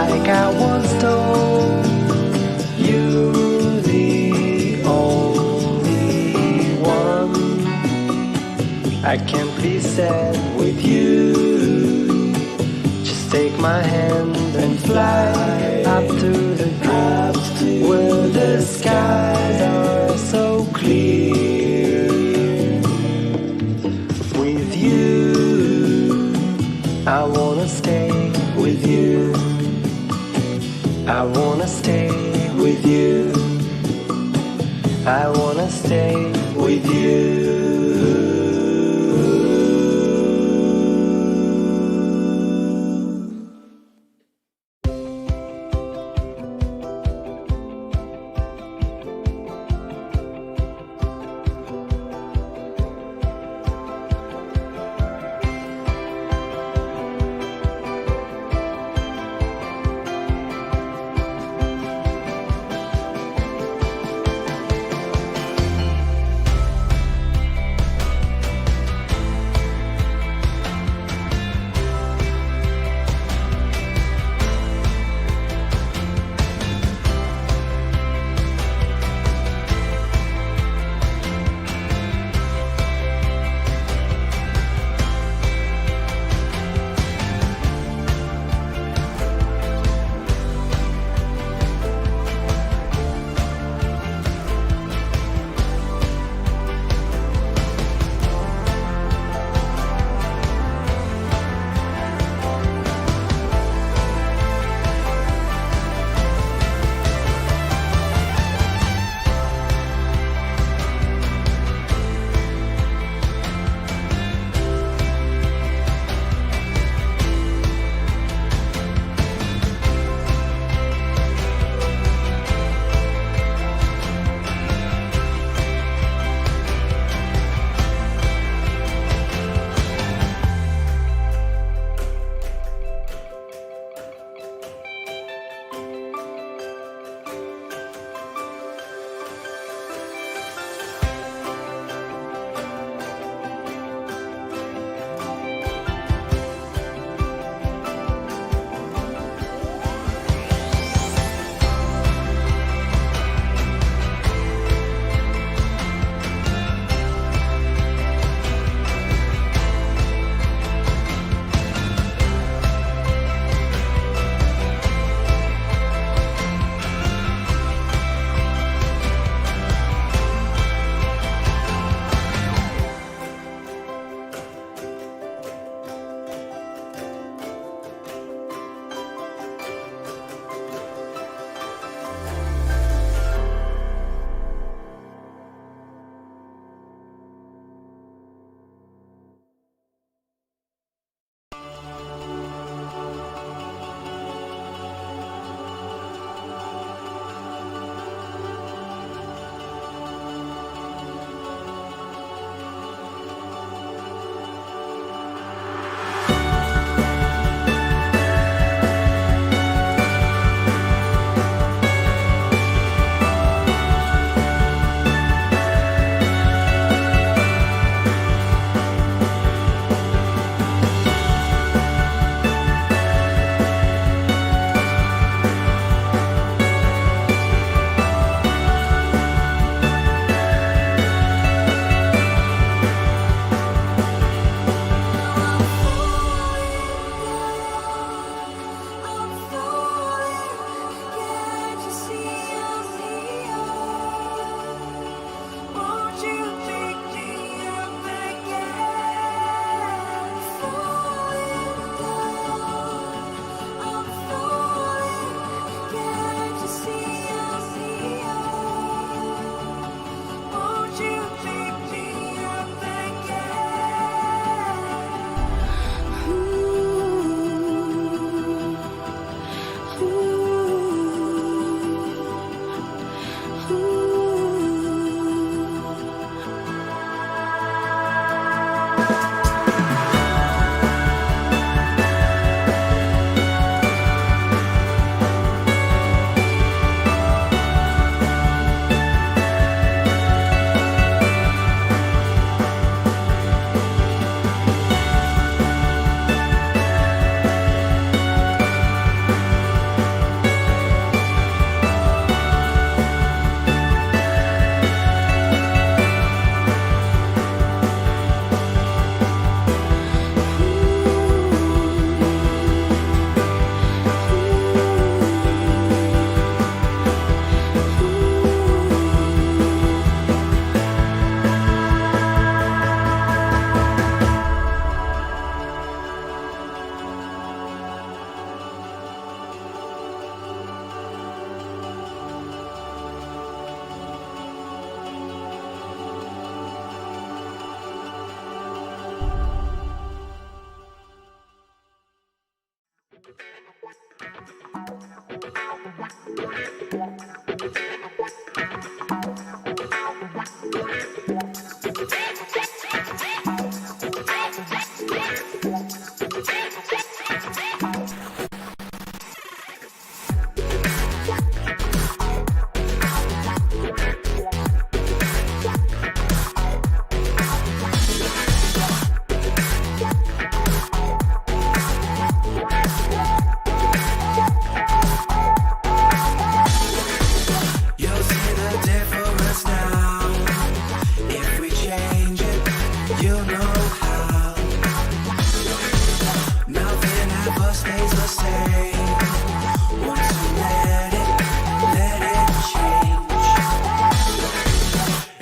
like I once told you, the only one I can't be sad with you. Just take my hand and fly up to the top where the skies are so clear. With you, I wanna stay with you. I wanna stay with you. I wanna stay with you.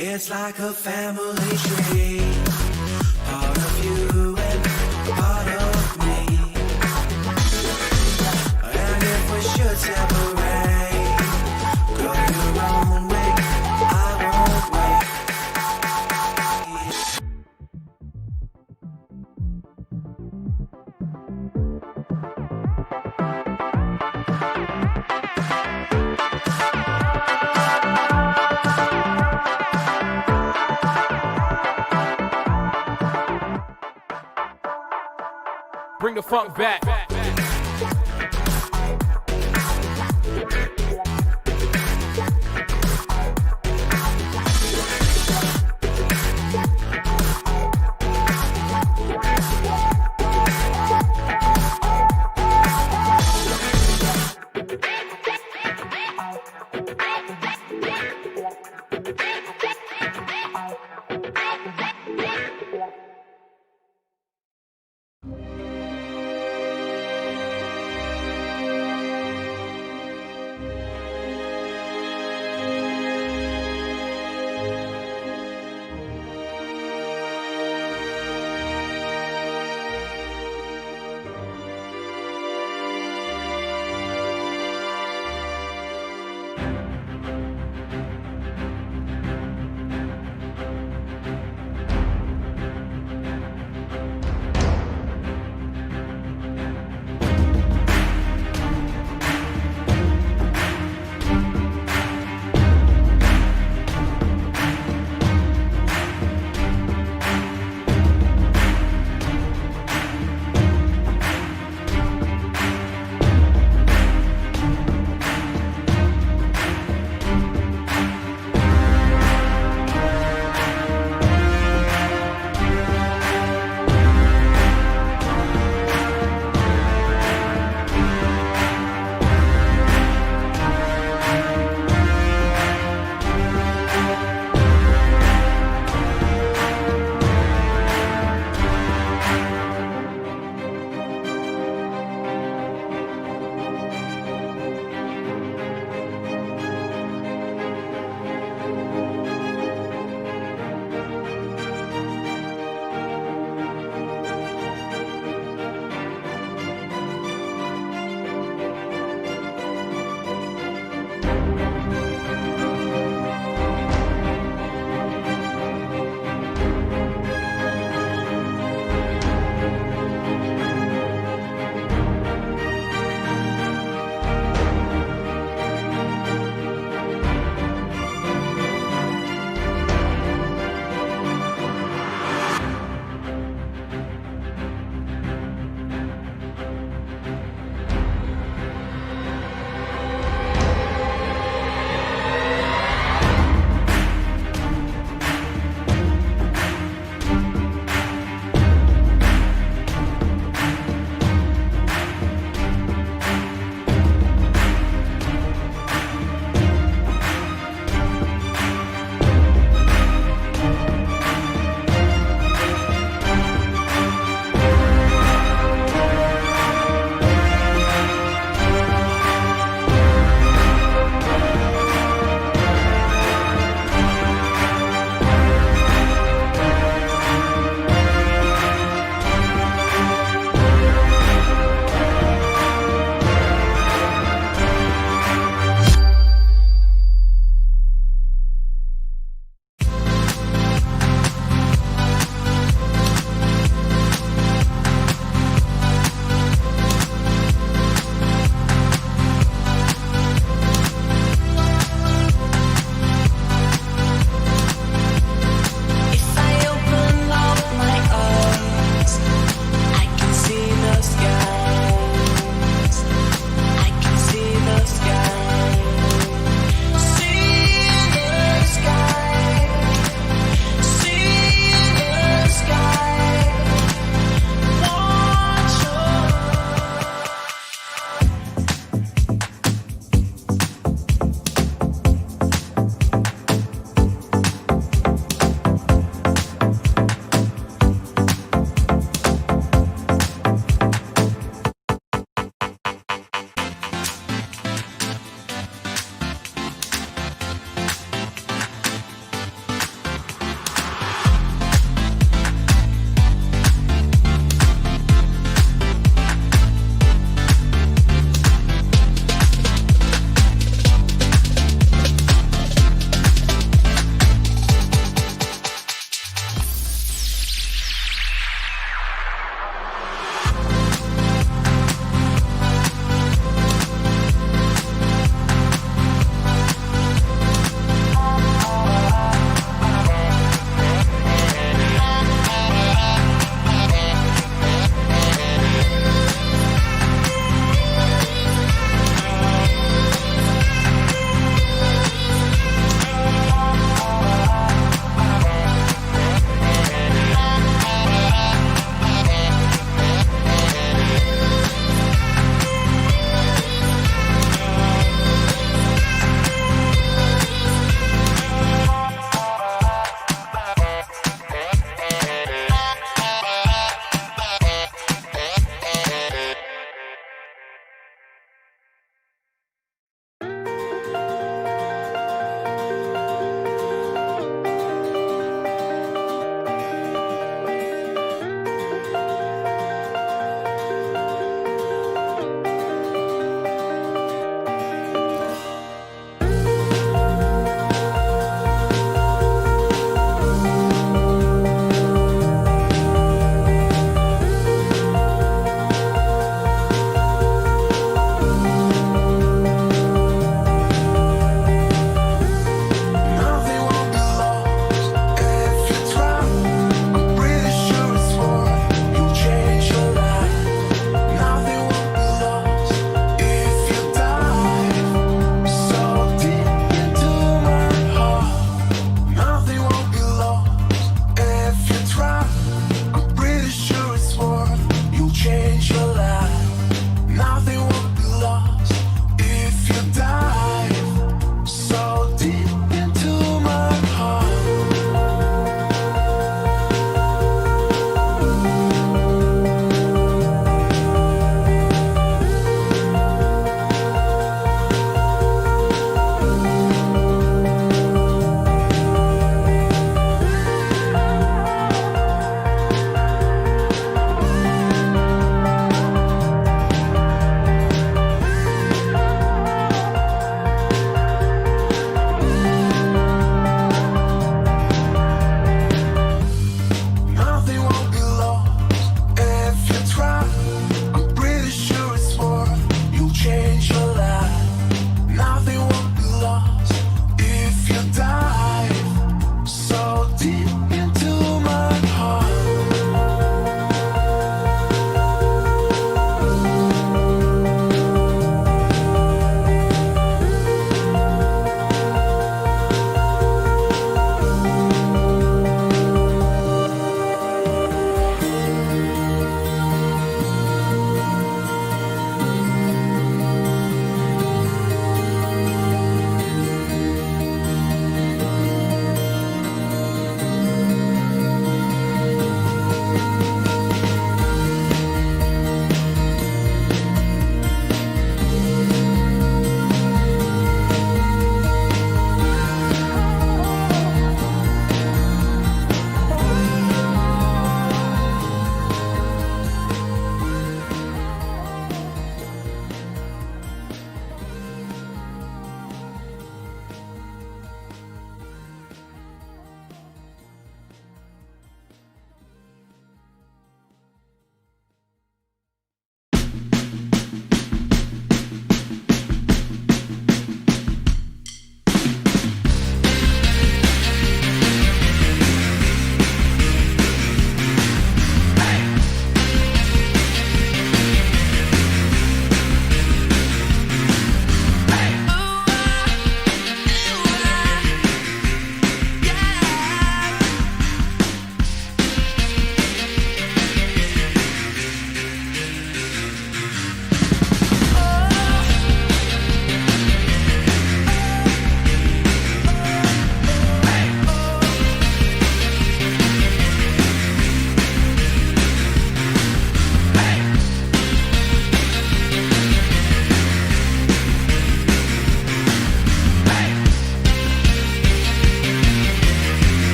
It's like a family tree, part of you and part of me. And if we should separate, go your own way, I won't wait. Bring the funk back.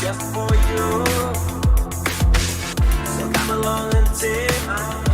just for you. So come along and take my hand.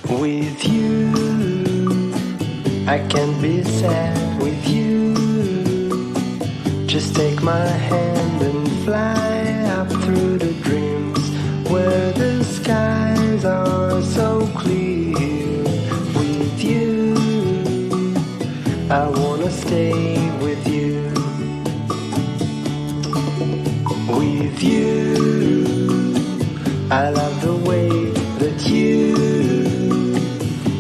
With you, I can't be sad with you. Just take my hand and fly up through the dreams where the skies are so clear. With you, I wanna stay with you. With you, I love the way that you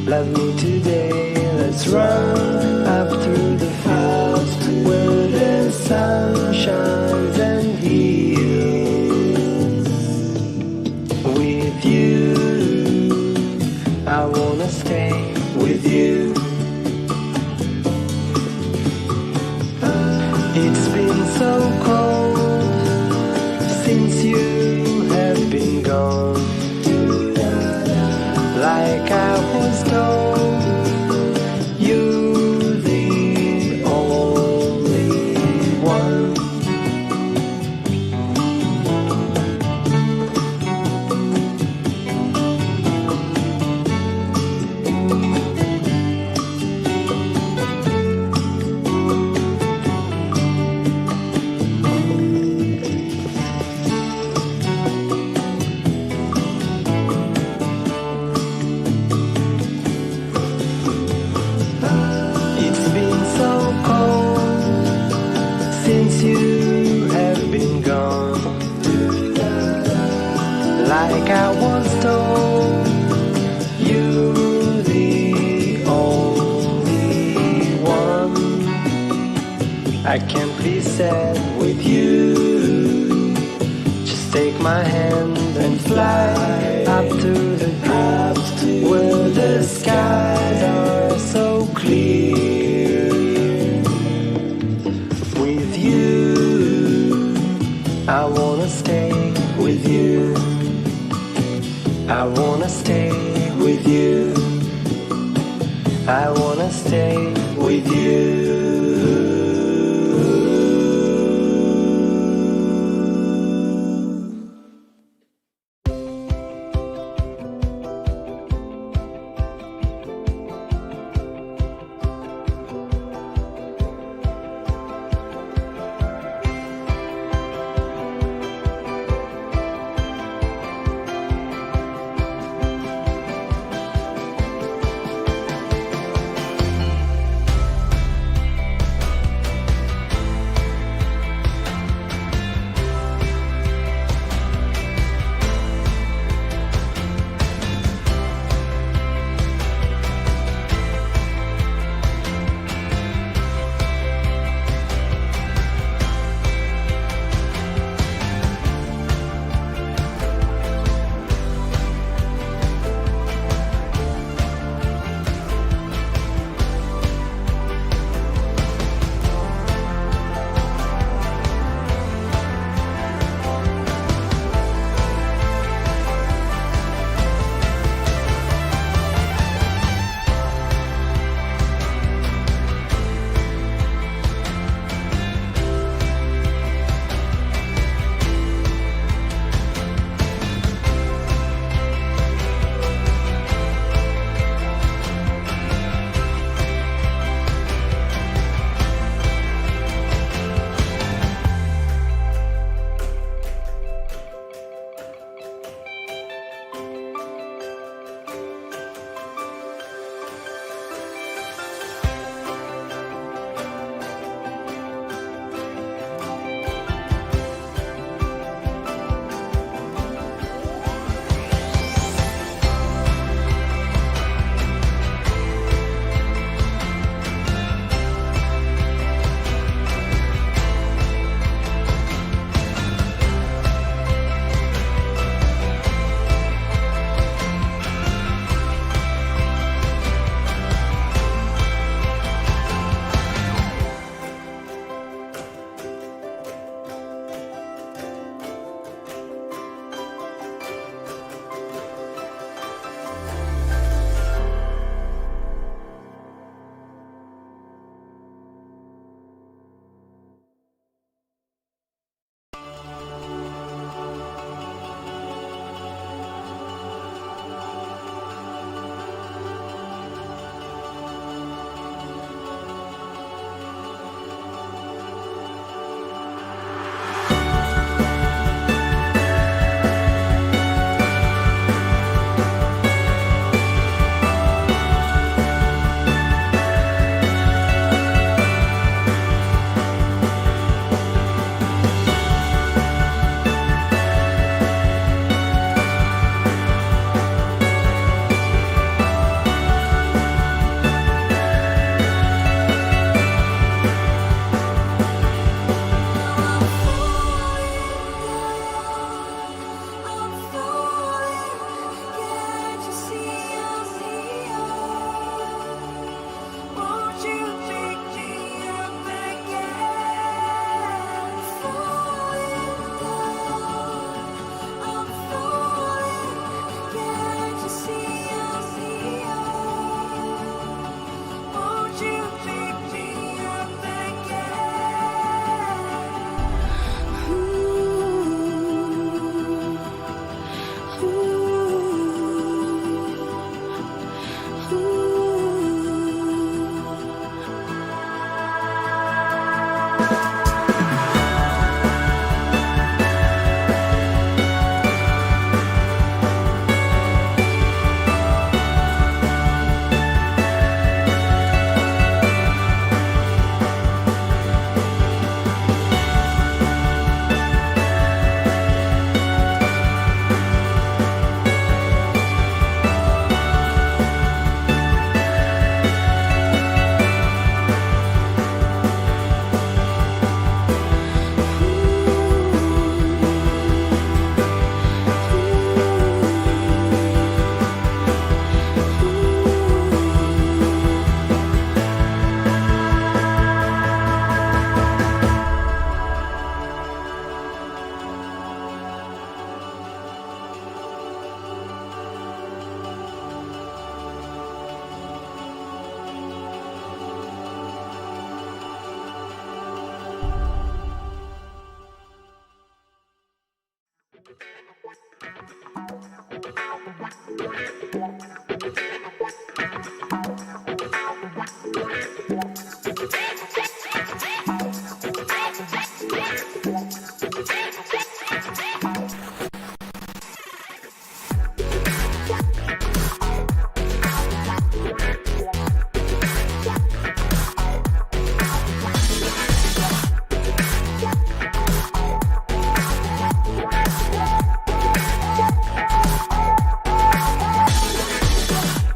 love me today. Let's run up through the fields where the sun shines and heals. With you, I wanna stay with you. so cold since you have been gone. Like I was told, you're the only one. It's been so cold since you have been gone. Like I was told, you're the only one. I can't be sad with you. Just take my hand and fly up to the top where the skies are so clear. With you, I wanna stay with you. I wanna stay with you. I wanna stay with you.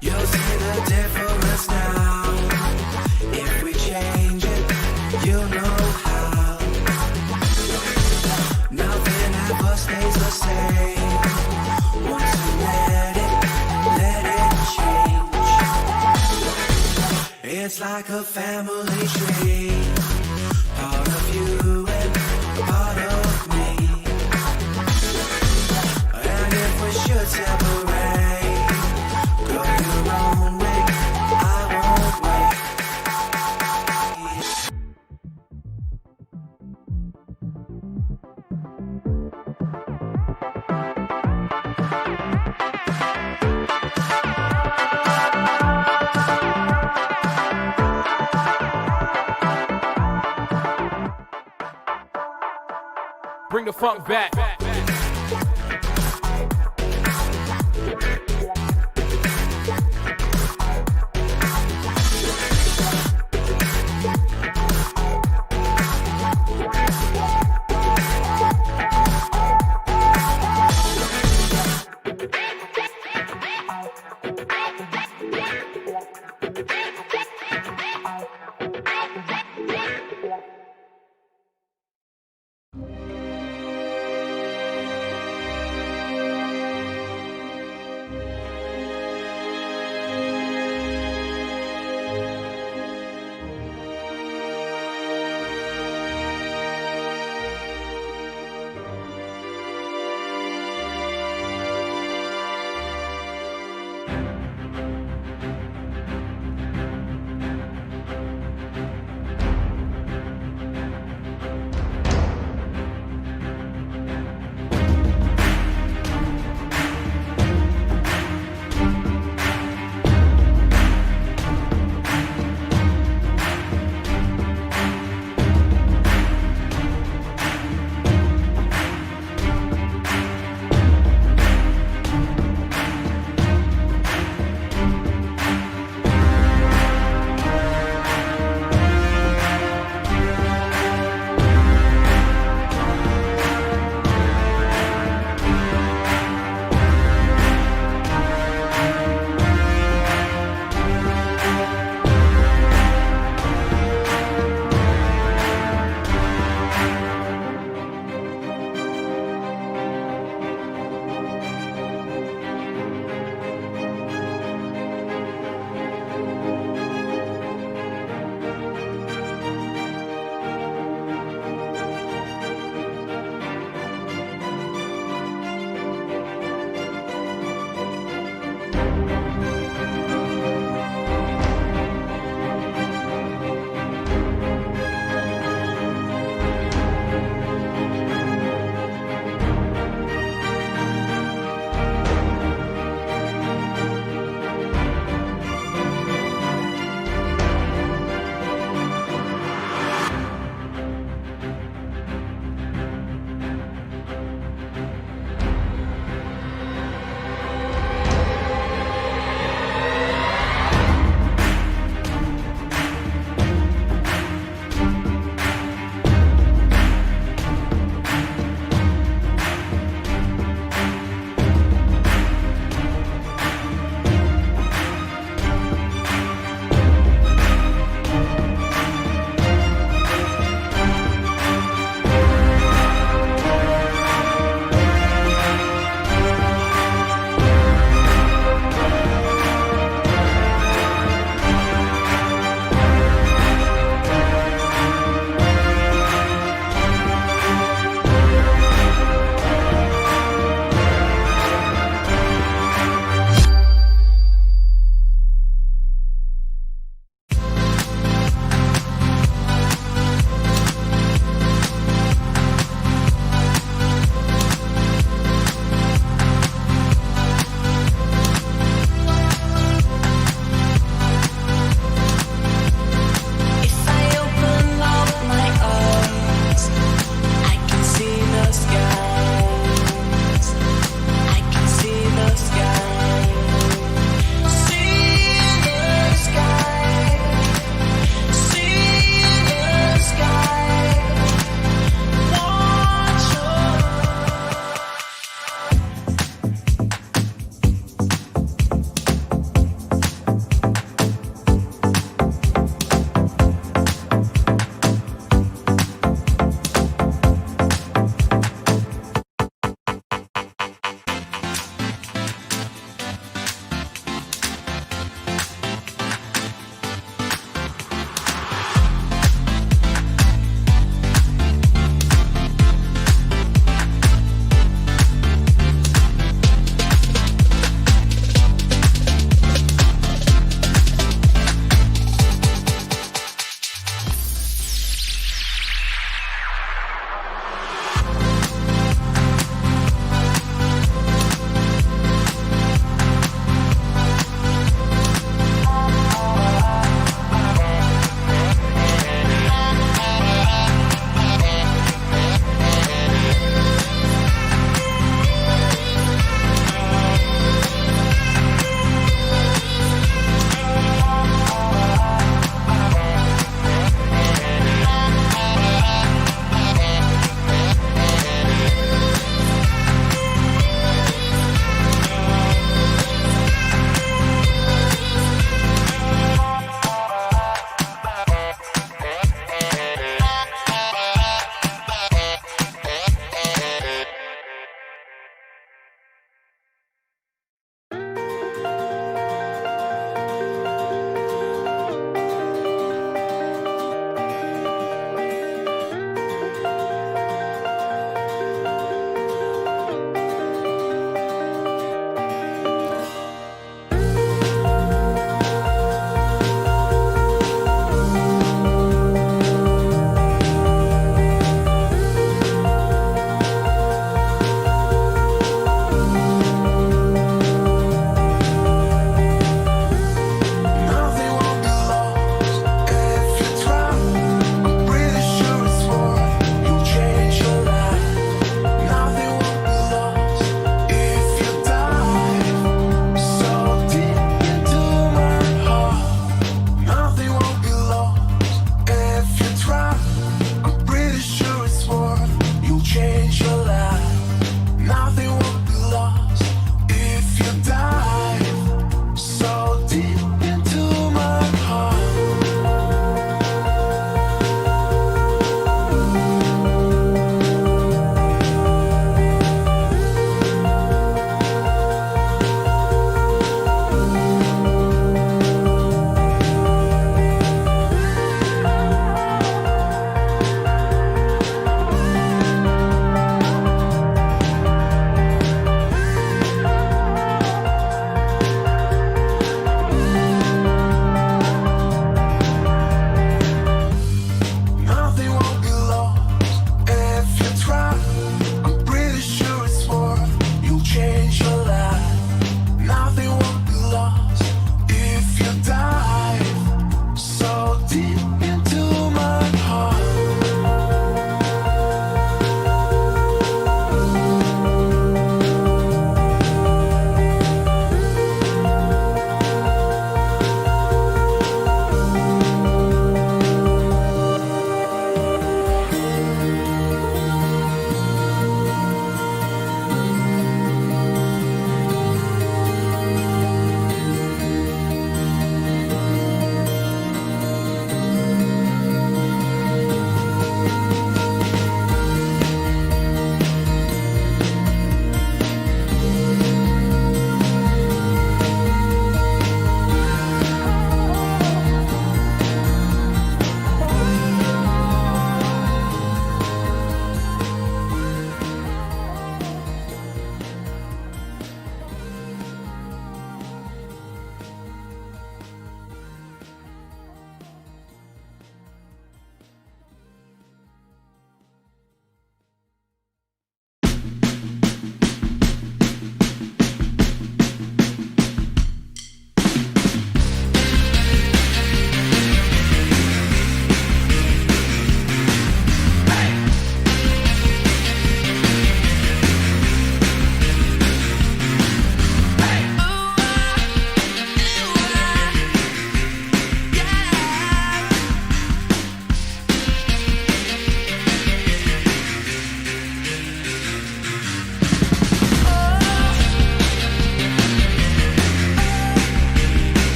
You'll see the difference now. If we change it, you'll know how. Nothing ever stays the same. Once you let it change. It's like a family tree. Part of you and part of me. And if we should separate, go your own way, I won't wait. Bring the funk back.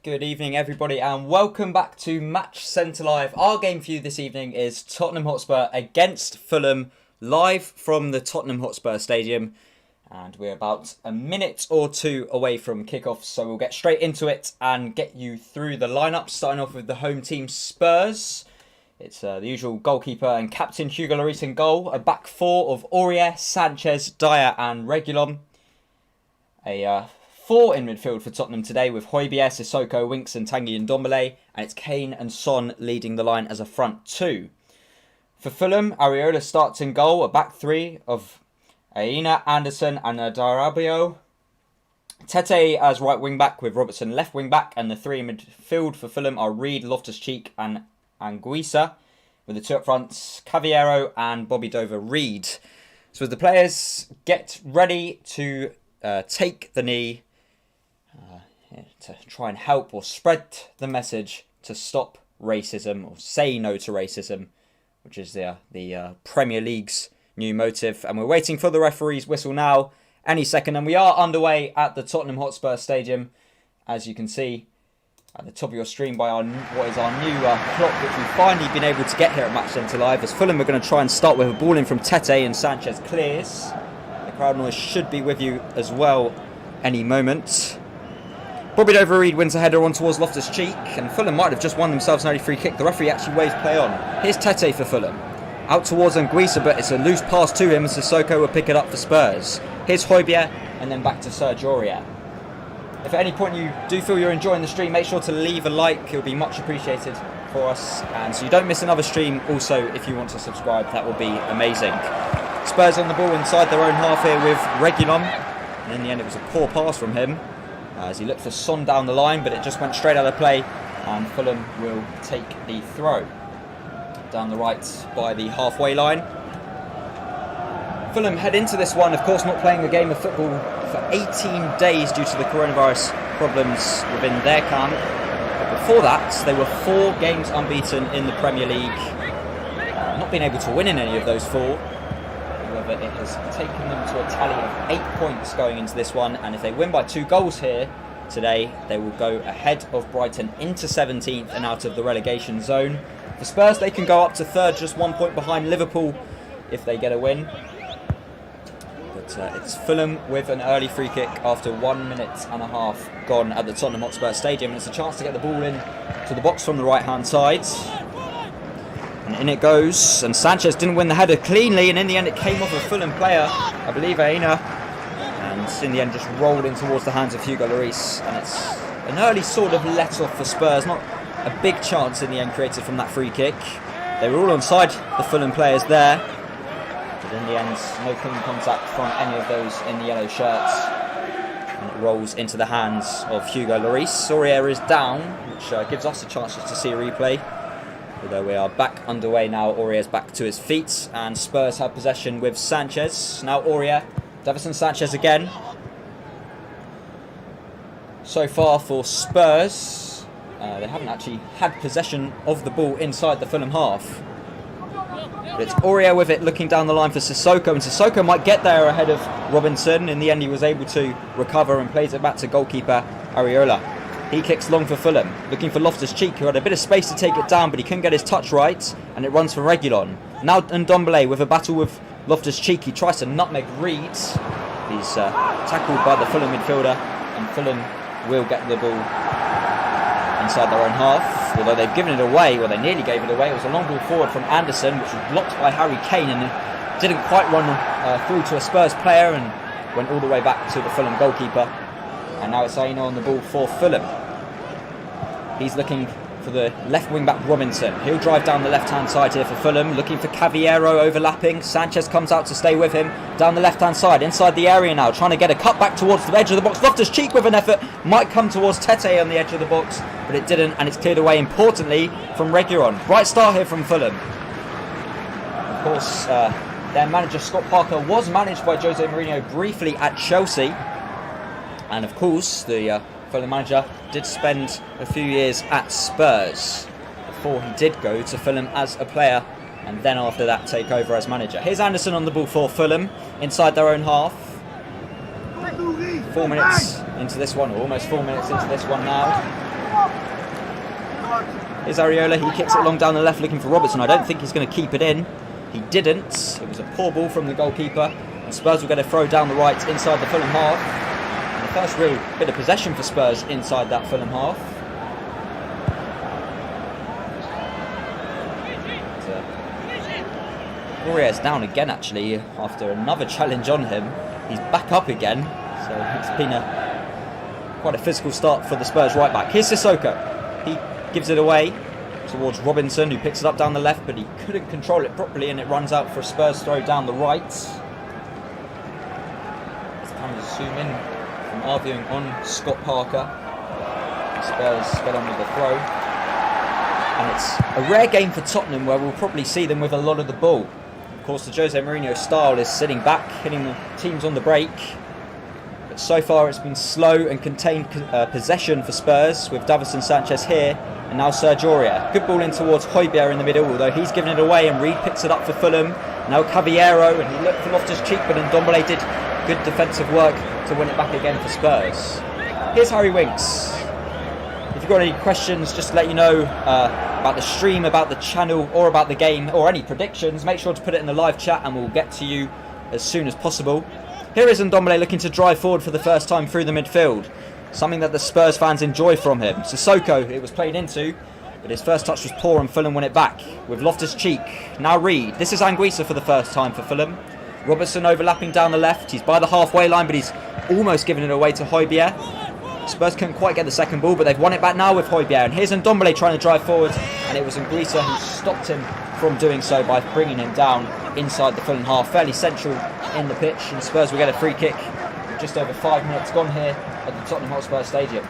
Good evening, everybody, and welcome back to Match Centre Live. Our game for you this evening is Tottenham Hotspur against Fulham, live from the Tottenham Hotspur Stadium. And we're about a minute or two away from kickoff, so we'll get straight into it and get you through the lineup, starting off with the home team Spurs. It's the usual goalkeeper and captain Hugo Lloris in goal. A back four of Aurier, Sanchez, Dyer and Reguilon. A four in midfield for Tottenham today with Højbjerg, Sissoko, Winks and Tanguy and Ndombele. And it's Kane and Son leading the line as a front two. For Fulham, Areola starts in goal. A back three of Aina, Anderson and Darabio. Tete as right wing back with Robertson left wing back. And the three in midfield for Fulham are Reed, Loftus-Cheek and Anguissa. With the two up front, Cavallero and Bobby Dover-Reid. So as the players get ready to take the knee, to try and help or spread the message to stop racism or say no to racism, which is the Premier League's new motive. And we're waiting for the referee's whistle now, any second. And we are underway at the Tottenham Hotspur Stadium, as you can see at the top of your screen by what is our new clock, which we've finally been able to get here at Match Centre Live. As Fulham are going to try and start with a ball in from Tete and Sanchez clears. The crowd noise should be with you as well any moment. Bobby Dover-Reid wins a header on towards Loftus-Cheek, and Fulham might have just won themselves an early free kick. The referee actually waves play on. Here's Tete for Fulham. Out towards Anguissa, but it's a loose pass to him, and Sissoko will pick it up for Spurs. Here's Højbjerg, and then back to Serge Aurier. If at any point you do feel you're enjoying the stream, make sure to leave a like. It'll be much appreciated for us, and so you don't miss another stream. Also, if you want to subscribe, that will be amazing. Spurs on the ball inside their own half here with Reguilon, and in the end it was a poor pass from him as he looked for Son down the line, but it just went straight out of play, and Fulham will take the throw down the right by the halfway line. Fulham head into this one, of course, not playing a game of football for 18 days due to the coronavirus problems within their camp. But before that, they were 4 games unbeaten in the Premier League, not being able to win in any of those 4. However, it has taken them to a tally of 8 points going into this one, and if they win by 2 goals here today, they will go ahead of Brighton into 17th and out of the relegation zone. For Spurs, they can go up to 3rd, just 1 point behind Liverpool if they get a win. But it's Fulham with an early free kick after 1 minute and a half gone at the Tottenham Hotspur Stadium, and it's a chance to get the ball in to the box from the right hand side. And in it goes, and Sanchez didn't win the header cleanly, and in the end it came off a Fulham player, I believe Aina, and in the end just rolled in towards the hands of Hugo Lloris, and it's an early sort of let off for Spurs, not a big chance in the end created from that free kick. They were all onside the Fulham players there, but in the end no clean contact from any of those in the yellow shirts, and it rolls into the hands of Hugo Lloris. Aurier is down, which gives us a chance just to see a replay. Although we are back underway now, Aurier's back to his feet, and Spurs have possession with Sanchez. Now Aurier, Davinson Sanchez again. So far for Spurs, they haven't actually had possession of the ball inside the Fulham half. But it's Aurier with it, looking down the line for Sissoko, and Sissoko might get there ahead of Robinson. In the end he was able to recover and plays it back to goalkeeper Areola. He kicks long for Fulham, looking for Loftus-Cheek, who had a bit of space to take it down, but he couldn't get his touch right, and it runs for Reguilon. Now Ndombele with a battle with Loftus-Cheek. He tries to nutmeg Reed. He's tackled by the Fulham midfielder, and Fulham will get the ball inside their own half. Although they've given it away, well, they nearly gave it away. It was a long ball forward from Anderson, which was blocked by Harry Kane, and it didn't quite run through to a Spurs player, and went all the way back to the Fulham goalkeeper. And now it's Aina on the ball for Fulham. He's looking for the left wing back Robinson. He'll drive down the left hand side here for Fulham, looking for Cavallero overlapping. Sanchez comes out to stay with him down the left hand side, inside the area now, trying to get a cut back towards the edge of the box. Loftus-Cheek with an effort, might come towards Tete on the edge of the box, but it didn't, and it's cleared away importantly from Reguilon. Bright start here from Fulham. Of course, their manager Scott Parker was managed by Jose Mourinho briefly at Chelsea, and of course the Fulham manager did spend a few years at Spurs before he did go to Fulham as a player, and then after that take over as manager. Here's Anderson on the ball for Fulham inside their own half. 4 minutes into this one, or almost 4 minutes into this one now. Here's Areola, he kicks it along down the left looking for Robertson. I don't think he's going to keep it in. He didn't. It was a poor ball from the goalkeeper. And Spurs will get a throw down the right inside the Fulham half. And the first real bit of possession for Spurs inside that Fulham half. Aurier's down again actually after another challenge on him. He's back up again. So it's been quite a physical start for the Spurs right back. Here's Sissoko. He gives it away towards Robinson, who picks it up down the left, but he couldn't control it properly, and it runs out for a Spurs throw down the right. Let's kind of zoom in from arguing on Scott Parker. Spurs get on with the throw. And it's a rare game for Tottenham where we'll probably see them with a lot of the ball. Of course, the Jose Mourinho style is sitting back, hitting the teams on the break. But so far it's been slow and contained possession for Spurs, with Davinson Sanchez here and now Serge Aurier. Good ball in towards Højbjerg in the middle, although he's given it away, and Reed picks it up for Fulham. Now Caballero, and he looked for Loftus-Cheek, but Ndombele did good defensive work to win it back again for Spurs. Here's Harry Winks. If you've got any questions, just to let you know about the stream, about the channel, or about the game, or any predictions, make sure to put it in the live chat and we'll get to you as soon as possible. Here is Ndombele looking to drive forward for the first time through the midfield, something that the Spurs fans enjoy from him. Sissoko, it was played into, but his first touch was poor and Fulham won it back with Loftus-Cheek. Now Reed. This is Anguissa for the first time for Fulham. Robertson overlapping down the left. He's by the halfway line, but he's almost given it away to Højbjerg. Spurs couldn't quite get the second ball, but they've won it back now with Højbjerg. And here's Ndombele trying to drive forward, and it was Anguissa who stopped him from doing so by bringing him down inside the Fulham half, fairly central in the pitch, and Spurs will get a free kick with just over 5 minutes gone here at the Tottenham Hotspur Stadium.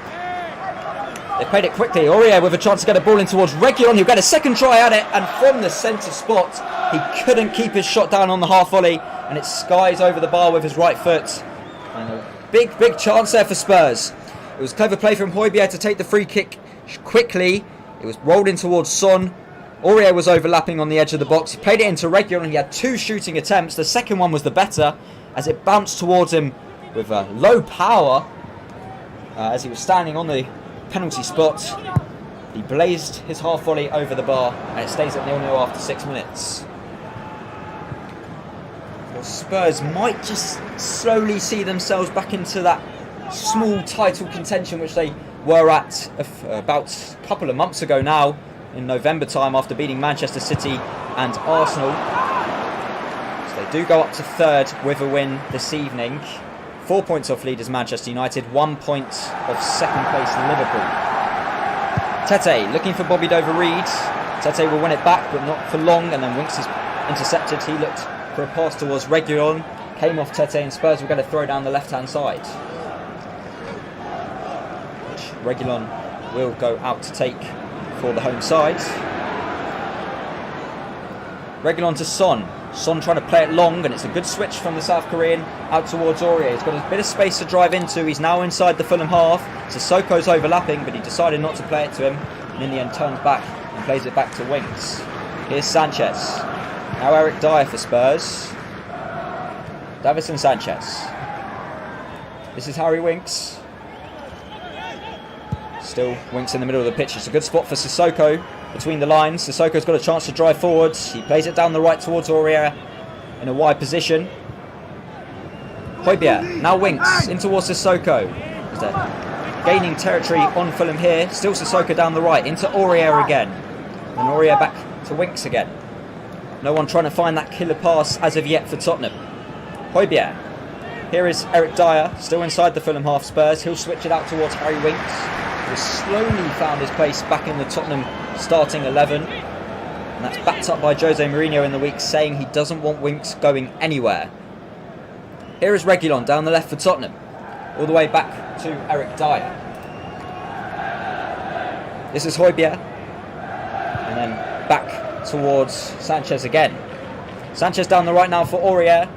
They played it quickly. Aurier with a chance to get a ball in towards Reguilon. He'll get a second try at it, and from the centre spot, he couldn't keep his shot down on the half volley, and it skies over the bar with his right foot. And a big chance there for Spurs. It was clever play from Højbjerg to take the free kick quickly. It was rolled in towards Son. Aurier was overlapping on the edge of the box. He played it into Reguilon. He had 2 shooting attempts. The second one was the better, as it bounced towards him with low power as he was standing on the penalty spot. He blazed his half volley over the bar, and it stays at 0-0 after 6 minutes. Well, Spurs might just slowly see themselves back into that small title contention which they were at about a couple of months ago now, in November time, after beating Manchester City and Arsenal. So they do go up to third with a win this evening. 4 points off leaders Manchester United, 1 point off second place Liverpool. Tete looking for Bobby Dover-Reed. Tete will win it back, but not for long, and then Winks is intercepted. He looked for a pass towards Reguilon, came off Tete, and Spurs will get a throw down the left-hand side, which Reguilon will go out to take for the home side. Reguilon to Son. Son trying to play it long, and it's a good switch from the South Korean out towards Aurier. He's got a bit of space to drive into. He's now inside the Fulham half. Sissoko's overlapping, but he decided not to play it to him, and in the end turns back and plays it back to Winks. Here's Sanchez. Now Eric Dyer for Spurs. Davinson Sanchez. This is Harry Winks. Still Winks in the middle of the pitch. It's a good spot for Sissoko between the lines. Sissoko's got a chance to drive forwards. He plays it down the right towards Aurier in a wide position. Højbjerg, now Winks in towards Sissoko. They're gaining territory on Fulham here. Still Sissoko down the right into Aurier again. And Aurier back to Winks again. No one trying to find that killer pass as of yet for Tottenham. Højbjerg. Here is Eric Dyer, still inside the Fulham half. Spurs. He'll switch it out towards Harry Winks, who has slowly found his place back in the Tottenham starting 11. And that's backed up by Jose Mourinho in the week, saying he doesn't want Winks going anywhere. Here is Reguilon down the left for Tottenham, all the way back to Eric Dyer. This is Højbjerg, and then back towards Sanchez again. Sanchez down the right now for Aurier.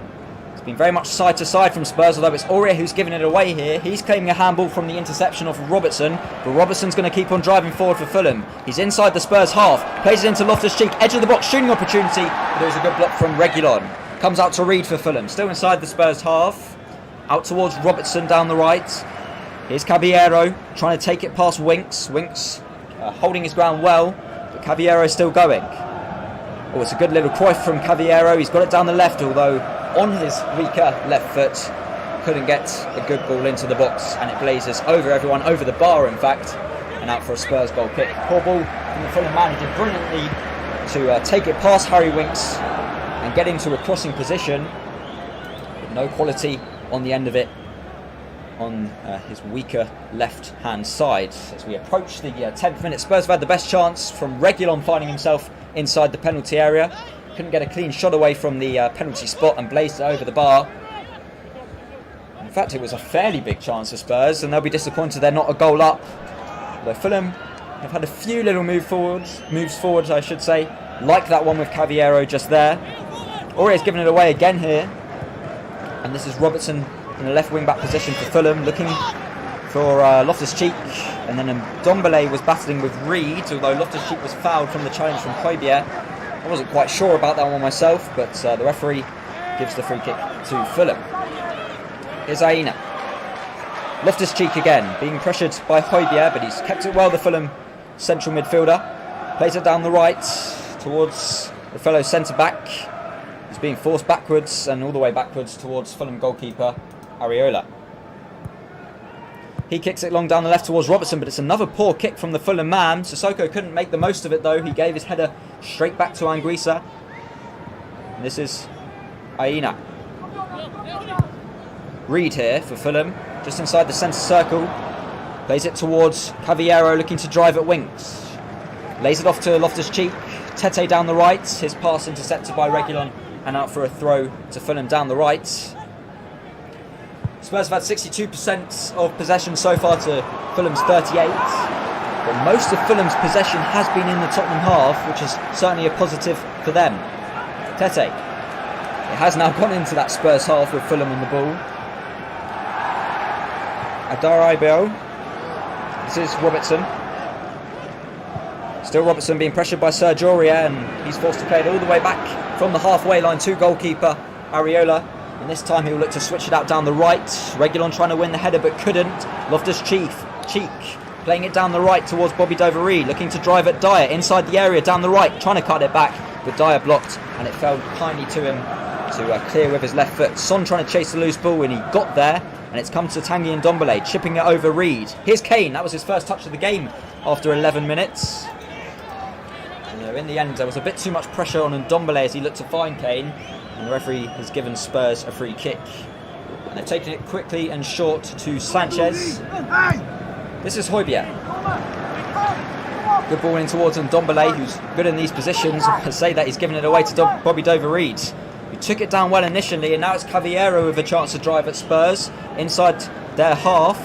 It's been very much side to side from Spurs, although it's Aurier who's given it away here. He's claiming a handball from the interception of Robertson, but Robertson's going to keep on driving forward for Fulham. He's inside the Spurs half, plays it into Loftus-Cheek, edge of the box, shooting opportunity, but there's a good block from Reguilon. Comes out to Reed for Fulham, still inside the Spurs half, out towards Robertson down the right. Here's Caballero trying to take it past Winks. Winks holding his ground well, but Caballero still going. Oh, it's a good little Cruyff from Caballero. He's got it down the left, although on his weaker left foot, couldn't get a good ball into the box, and it blazes over everyone, over the bar in fact, and out for a Spurs goal kick. Poor ball from the Fulham manager, brilliantly to take it past Harry Winks and get into a crossing position, with no quality on the end of it on his weaker left hand side. As we approach the 10th minute, Spurs have had the best chance from Reguilon finding himself inside the penalty area. Couldn't get a clean shot away from the penalty spot and blazed it over the bar. In fact, it was a fairly big chance for Spurs, and they'll be disappointed they're not a goal up. Although Fulham have had a few little moves forwards, I should say, like that one with Caballero just there. Aurier's given it away again here, and this is Robertson in a left wing back position for Fulham, looking for Loftus-Cheek, and then Ndombele was battling with Reed, although Loftus-Cheek was fouled from the challenge from Højbjerg. I wasn't quite sure about that one myself, but the referee gives the free kick to Fulham. Here's Aina. Loftus-Cheek again, being pressured by Højbjerg, but he's kept it well, the Fulham central midfielder. Plays it down the right towards the fellow centre-back. He's being forced backwards and all the way backwards towards Fulham goalkeeper Areola. He kicks it long down the left towards Robertson, but it's another poor kick from the Fulham man. Sissoko couldn't make the most of it though. He gave his header straight back to Anguissa. And this is Aina. Reed here for Fulham, just inside the centre circle. Plays it towards Caballero, looking to drive at Winks. Lays it off to Loftus-Cheek. Tete down the right. His pass intercepted by Reguilon and out for a throw to Fulham down the right. Spurs have had 62% of possession so far to Fulham's 38. But most of Fulham's possession has been in the Tottenham half, which is certainly a positive for them. Tete. It has now gone into that Spurs half with Fulham on the ball. Adarabio. This is Robertson. Still Robertson being pressured by Sergio Aurier, and he's forced to play it all the way back from the halfway line to goalkeeper Areola. And this time he'll look to switch it out down the right. Reguilon trying to win the header but couldn't. Loftus-Cheek playing it down the right towards Bobby Dovery, looking to drive at Dyer inside the area down the right, trying to cut it back, but Dyer blocked, and it fell kindly to him to clear with his left foot. Son trying to chase the loose ball, and he got there, and it's come to Tanguy Ndombele, chipping it over Reed. Here's Kane. That was his first touch of the game after 11 minutes. In the end, there was a bit too much pressure on Ndombele as he looked to find Kane, and the referee has given Spurs a free kick. And they've taken it quickly and short to Sanchez. This is Højbjerg. Good ball in towards Ndombele, who's good in these positions. I say that he's given it away to Bobby Dover-Reed, who took it down well initially, and now it's Caballero with a chance to drive at Spurs inside their half.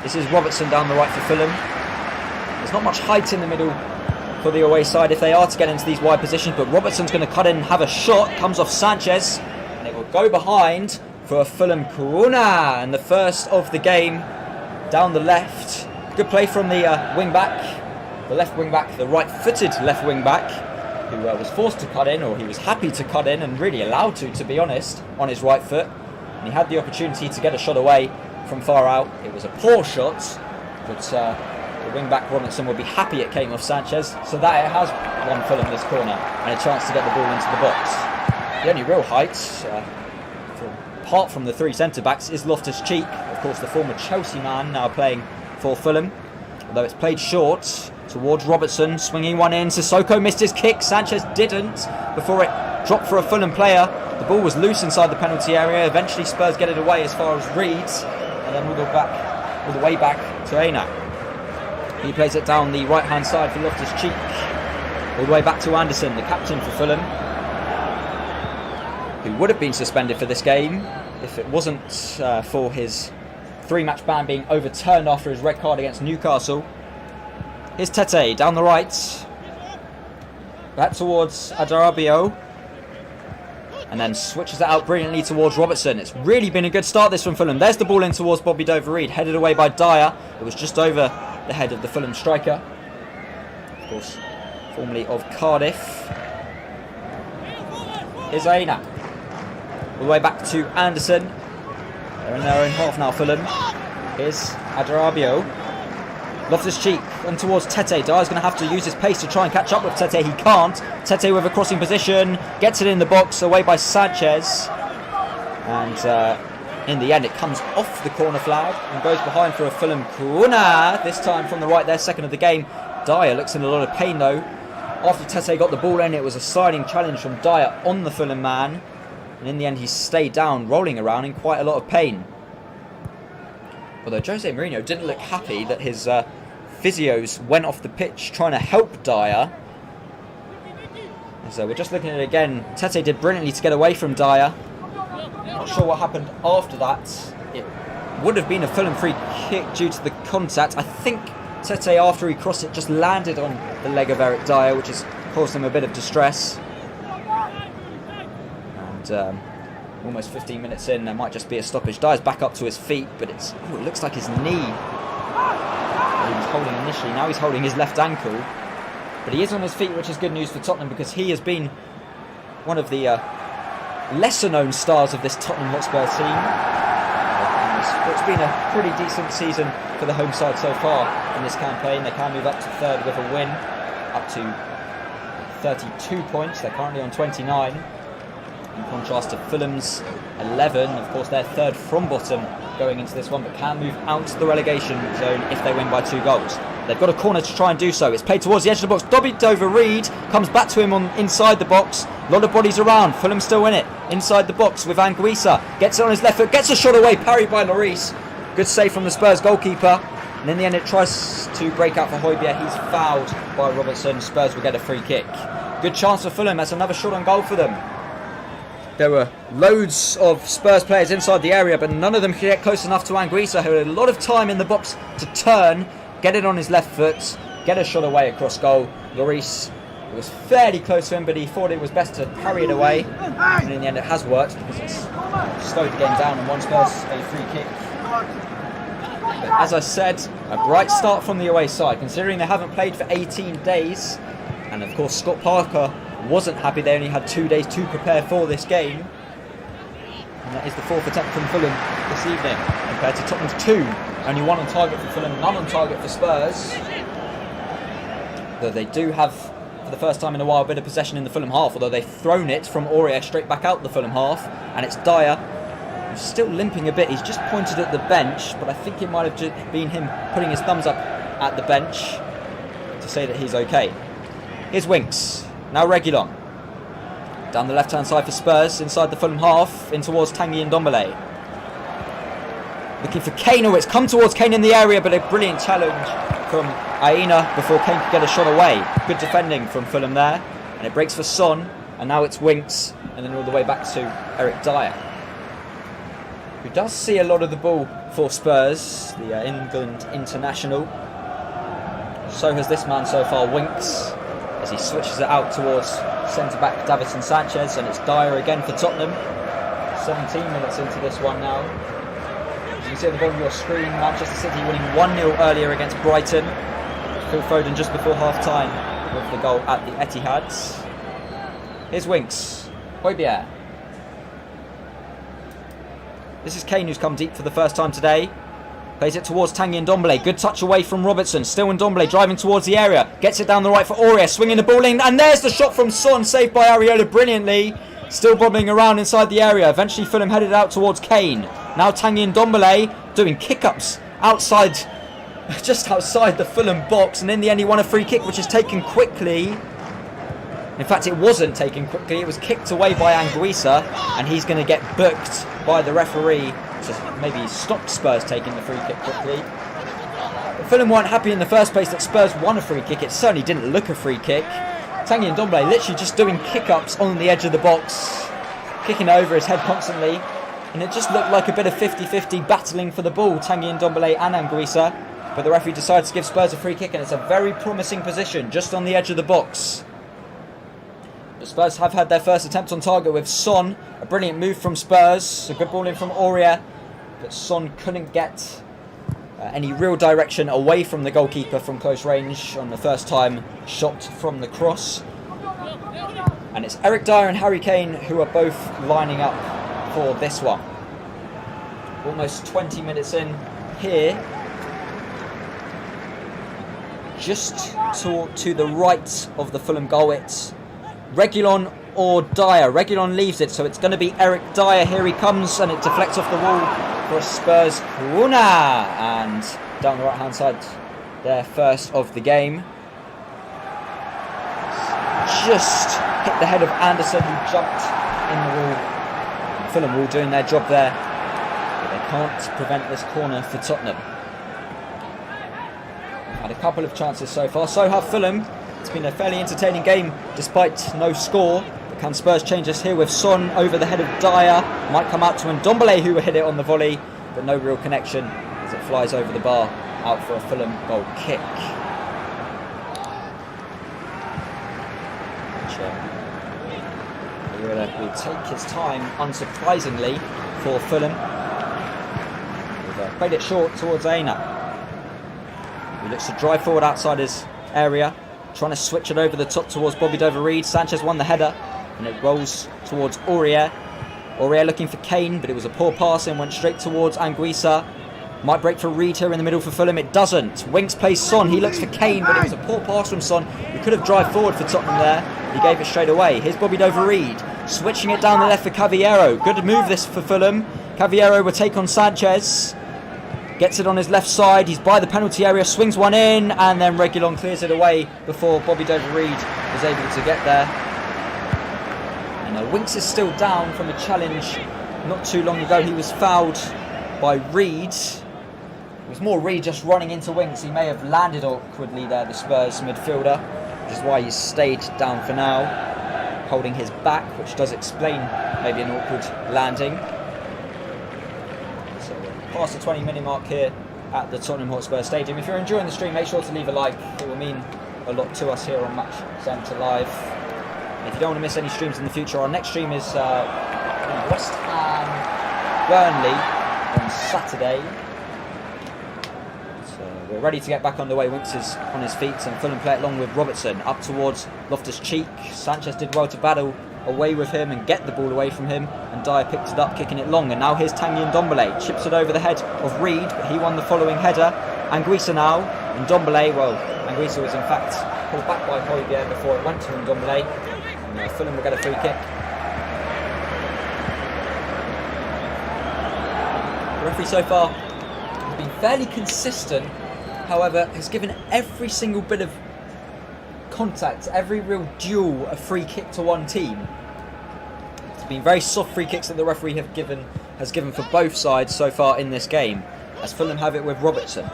This is Robertson down the right for Fulham. There's not much height in the middle for the away side if they are to get into these wide positions, but Robertson's going to cut in and have a shot. Comes off Sanchez, and it will go behind for a Fulham corner, and the first of the game down the left. Good play from the wing back, the left wing back, the right-footed left wing back, who was forced to cut in, or he was happy to cut in and really allowed to be honest, on his right foot, and he had the opportunity to get a shot away from far out. It was a poor shot, but the wing-back Robertson will be happy it came off Sanchez, so that it has won Fulham this corner and a chance to get the ball into the box. The only real height, apart from the three centre-backs, is Loftus-Cheek, of course the former Chelsea man, now playing for Fulham, although it's played short towards Robertson, swinging one in. Sissoko missed his kick, Sanchez didn't, before it dropped for a Fulham player. The ball was loose inside the penalty area. Eventually Spurs get it away as far as Reed, and then we'll go back all the way back to Aina. He plays it down the right-hand side for Loftus-Cheek, all the way back to Anderson, the captain for Fulham, who would have been suspended for this game if it wasn't for his 3-match ban being overturned after his red card against Newcastle. Here's Tete down the right, back towards Adarabio, and then switches it out brilliantly towards Robertson. It's really been a good start this from Fulham. There's the ball in towards Bobby Dover-Reed, headed away by Dyer. It was just over the head of the Fulham striker, of course, formerly of Cardiff. Here's Aina, all the way back to Anderson. They're in their own half now, Fulham. Here's Adarabio. Loftus-Cheek and towards Tete. Dyer's going to have to use his pace to try and catch up with Tete. He can't. Tete with a crossing position. Gets it in the box, away by Sanchez. And in the end, it comes off the corner flag and goes behind for a Fulham corner. This time from the right there, second of the game. Dyer looks in a lot of pain though. After Tete got the ball in, it was a sliding challenge from Dyer on the Fulham man. And in the end, he stayed down, rolling around in quite a lot of pain. Although Jose Mourinho didn't look happy that his physios went off the pitch trying to help Dyer. So we're just looking at it again. Tete did brilliantly to get away from Dyer. Not sure what happened after that. It would have been a Fulham free kick due to the contact. I think Tete, after he crossed it, just landed on the leg of Eric Dyer, which has caused him a bit of distress. And almost 15 minutes in, there might just be a stoppage. Dyer's back up to his feet, but it looks like his knee. He was holding initially, now he's holding his left ankle. But he is on his feet, which is good news for Tottenham, because he has been one of the lesser known stars of this Tottenham Hotspur team. It's been a pretty decent season for the home side so far in this campaign. They can move up to third with a win, up to 32 points. They're currently on 29. In contrast to Fulham's 11, of course they're third from bottom going into this one, but can move out to the relegation zone if they win by 2 goals. They've got a corner to try and do so. It's played towards the edge of the box. Dobbied over Reed, comes back to him on inside the box. A lot of bodies around. Fulham still in it. Inside the box with Anguissa. Gets it on his left foot, gets a shot away, parried by Lloris. Good save from the Spurs goalkeeper. And in the end it tries to break out for Højbjerg. He's fouled by Robertson. Spurs will get a free kick. Good chance for Fulham. That's another shot on goal for them. There were loads of Spurs players inside the area, but none of them could get close enough to Anguissa, who had a lot of time in the box to turn, get it on his left foot, get a shot away across goal. Lloris was fairly close to him, but he thought it was best to parry it away. And in the end it has worked, because it's slowed the game down and won Spurs a free kick. But as I said, a bright start from the away side, considering they haven't played for 18 days. And of course Scott Parker wasn't happy they only had 2 days to prepare for this game. And that is the 4th attempt from Fulham this evening, compared to Tottenham's 2. Only 1 on target for Fulham, none on target for Spurs. Though they do have, for the first time in a while, a bit of possession in the Fulham half, although they've thrown it from Aurier straight back out the Fulham half. And it's Dyer, who's still limping a bit. He's just pointed at the bench, but I think it might have just been him putting his thumbs up at the bench to say that he's okay. Here's Winks. Now Reguilon. Down the left-hand side for Spurs, inside the Fulham half, in towards Tanguy Ndombele. Looking for Kane. Oh, it's come towards Kane in the area, but a brilliant challenge from Aina before Kane could get a shot away. Good defending from Fulham there. And it breaks for Son, and now it's Winks, and then all the way back to Eric Dyer, who does see a lot of the ball for Spurs, the England international. So has this man so far, Winks, as he switches it out towards centre-back Davinson Sanchez, and it's Dyer again for Tottenham. 17 minutes into this one now. As you can see at the bottom of your screen, Manchester City winning 1-0 earlier against Brighton. Phil Foden just before half-time with the goal at the Etihad. Here's Winks. Højbjerg. This is Kane, who's come deep for the first time today. Plays it towards Tanguy Ndombele. Good touch away from Robertson. Still Ndombele driving towards the area. Gets it down the right for Aurier. Swinging the ball in. And there's the shot from Son. Saved by Areola brilliantly. Still bobbling around inside the area. Eventually Fulham headed out towards Kane. Now Tanguy Ndombele doing kick-ups outside, just outside the Fulham box. And in the end he won a free kick, which is taken quickly. In fact, it wasn't taken quickly. It was kicked away by Anguissa. And he's going to get booked by the referee to maybe stop Spurs taking the free kick quickly. But Fulham weren't happy in the first place that Spurs won a free kick. It certainly didn't look a free kick. Tanguy Ndombele literally just doing kick-ups on the edge of the box, kicking over his head constantly, and it just looked like a bit of 50-50 battling for the ball, Tanguy Ndombele and Anguissa. But the referee decides to give Spurs a free kick, and it's a very promising position just on the edge of the box. The Spurs have had their first attempt on target with Son. A brilliant move from Spurs. A good ball in from Aurier. But Son couldn't get any real direction away from the goalkeeper from close range on the first time shot from the cross. And it's Eric Dyer and Harry Kane who are both lining up for this one. Almost 20 minutes in. here, just to the right of the Fulham goal. It's Reguilon or Dyer. Reguilon leaves it, so it's going to be Eric Dyer. Here he comes, and it deflects off the wall for a Spurs corner. And down the right-hand side, their first of the game. Just hit the head of Anderson, who jumped in the wall. Fulham all doing their job there, but they can't prevent this corner for Tottenham. Had a couple of chances so far, so have Fulham. It's been a fairly entertaining game despite no score. But can Spurs change this here with Son over the head of Dyer? Might come out to Ndombele, who hit it on the volley, but no real connection as it flies over the bar, out for a Fulham goal kick. Will take his time, unsurprisingly, for Fulham. We've played it short towards Aina. He looks to drive forward outside his area, trying to switch it over the top towards Bobby Dover-Reid. Sanchez won the header, and it rolls towards Aurier. Aurier looking for Kane, but it was a poor pass and went straight towards Anguissa. Might break for Reid here in the middle for Fulham. It doesn't. Winks plays Son. He looks for Kane, but it was a poor pass from Son. He could have drive forward for Tottenham there. He gave it straight away. Here's Bobby Dover-Reid, switching it down the left for Cavallero. Good move this for Fulham. Cavallero will take on Sanchez. Gets it on his left side. He's by the penalty area, swings one in, and then Reguilon clears it away before Bobby Dover-Reid was able to get there. And Winks is still down from a challenge not too long ago. He was fouled by Reid. It was more Reid just running into Winks. He may have landed awkwardly there, the Spurs midfielder, which is why he's stayed down for now, holding his back, which does explain maybe an awkward landing. So past the 20-minute mark here at the Tottenham Hotspur Stadium. If you're enjoying the stream, make sure to leave a like. It will mean a lot to us here on Match Centre Live. And if you don't want to miss any streams in the future, our next stream is West Ham Burnley on Saturday. We're ready to get back underway. Winks is on his feet, and Fulham play it long with Robertson up towards Loftus-Cheek. Sanchez did well to battle away with him and get the ball away from him, and Dyer picked it up, kicking it long. And now here's Tanguy Ndombele, chips it over the head of Reid, but he won the following header. Anguissa now, Ndombele, well, Anguissa was in fact pulled back by Højbjerg before it went to Ndombele, and Fulham will get a free kick. The referee so far has been fairly consistent. However, has given every single bit of contact, every real duel, a free kick to one team. It's been very soft free kicks that the referee has given for both sides so far in this game, as Fulham have it with Robertson.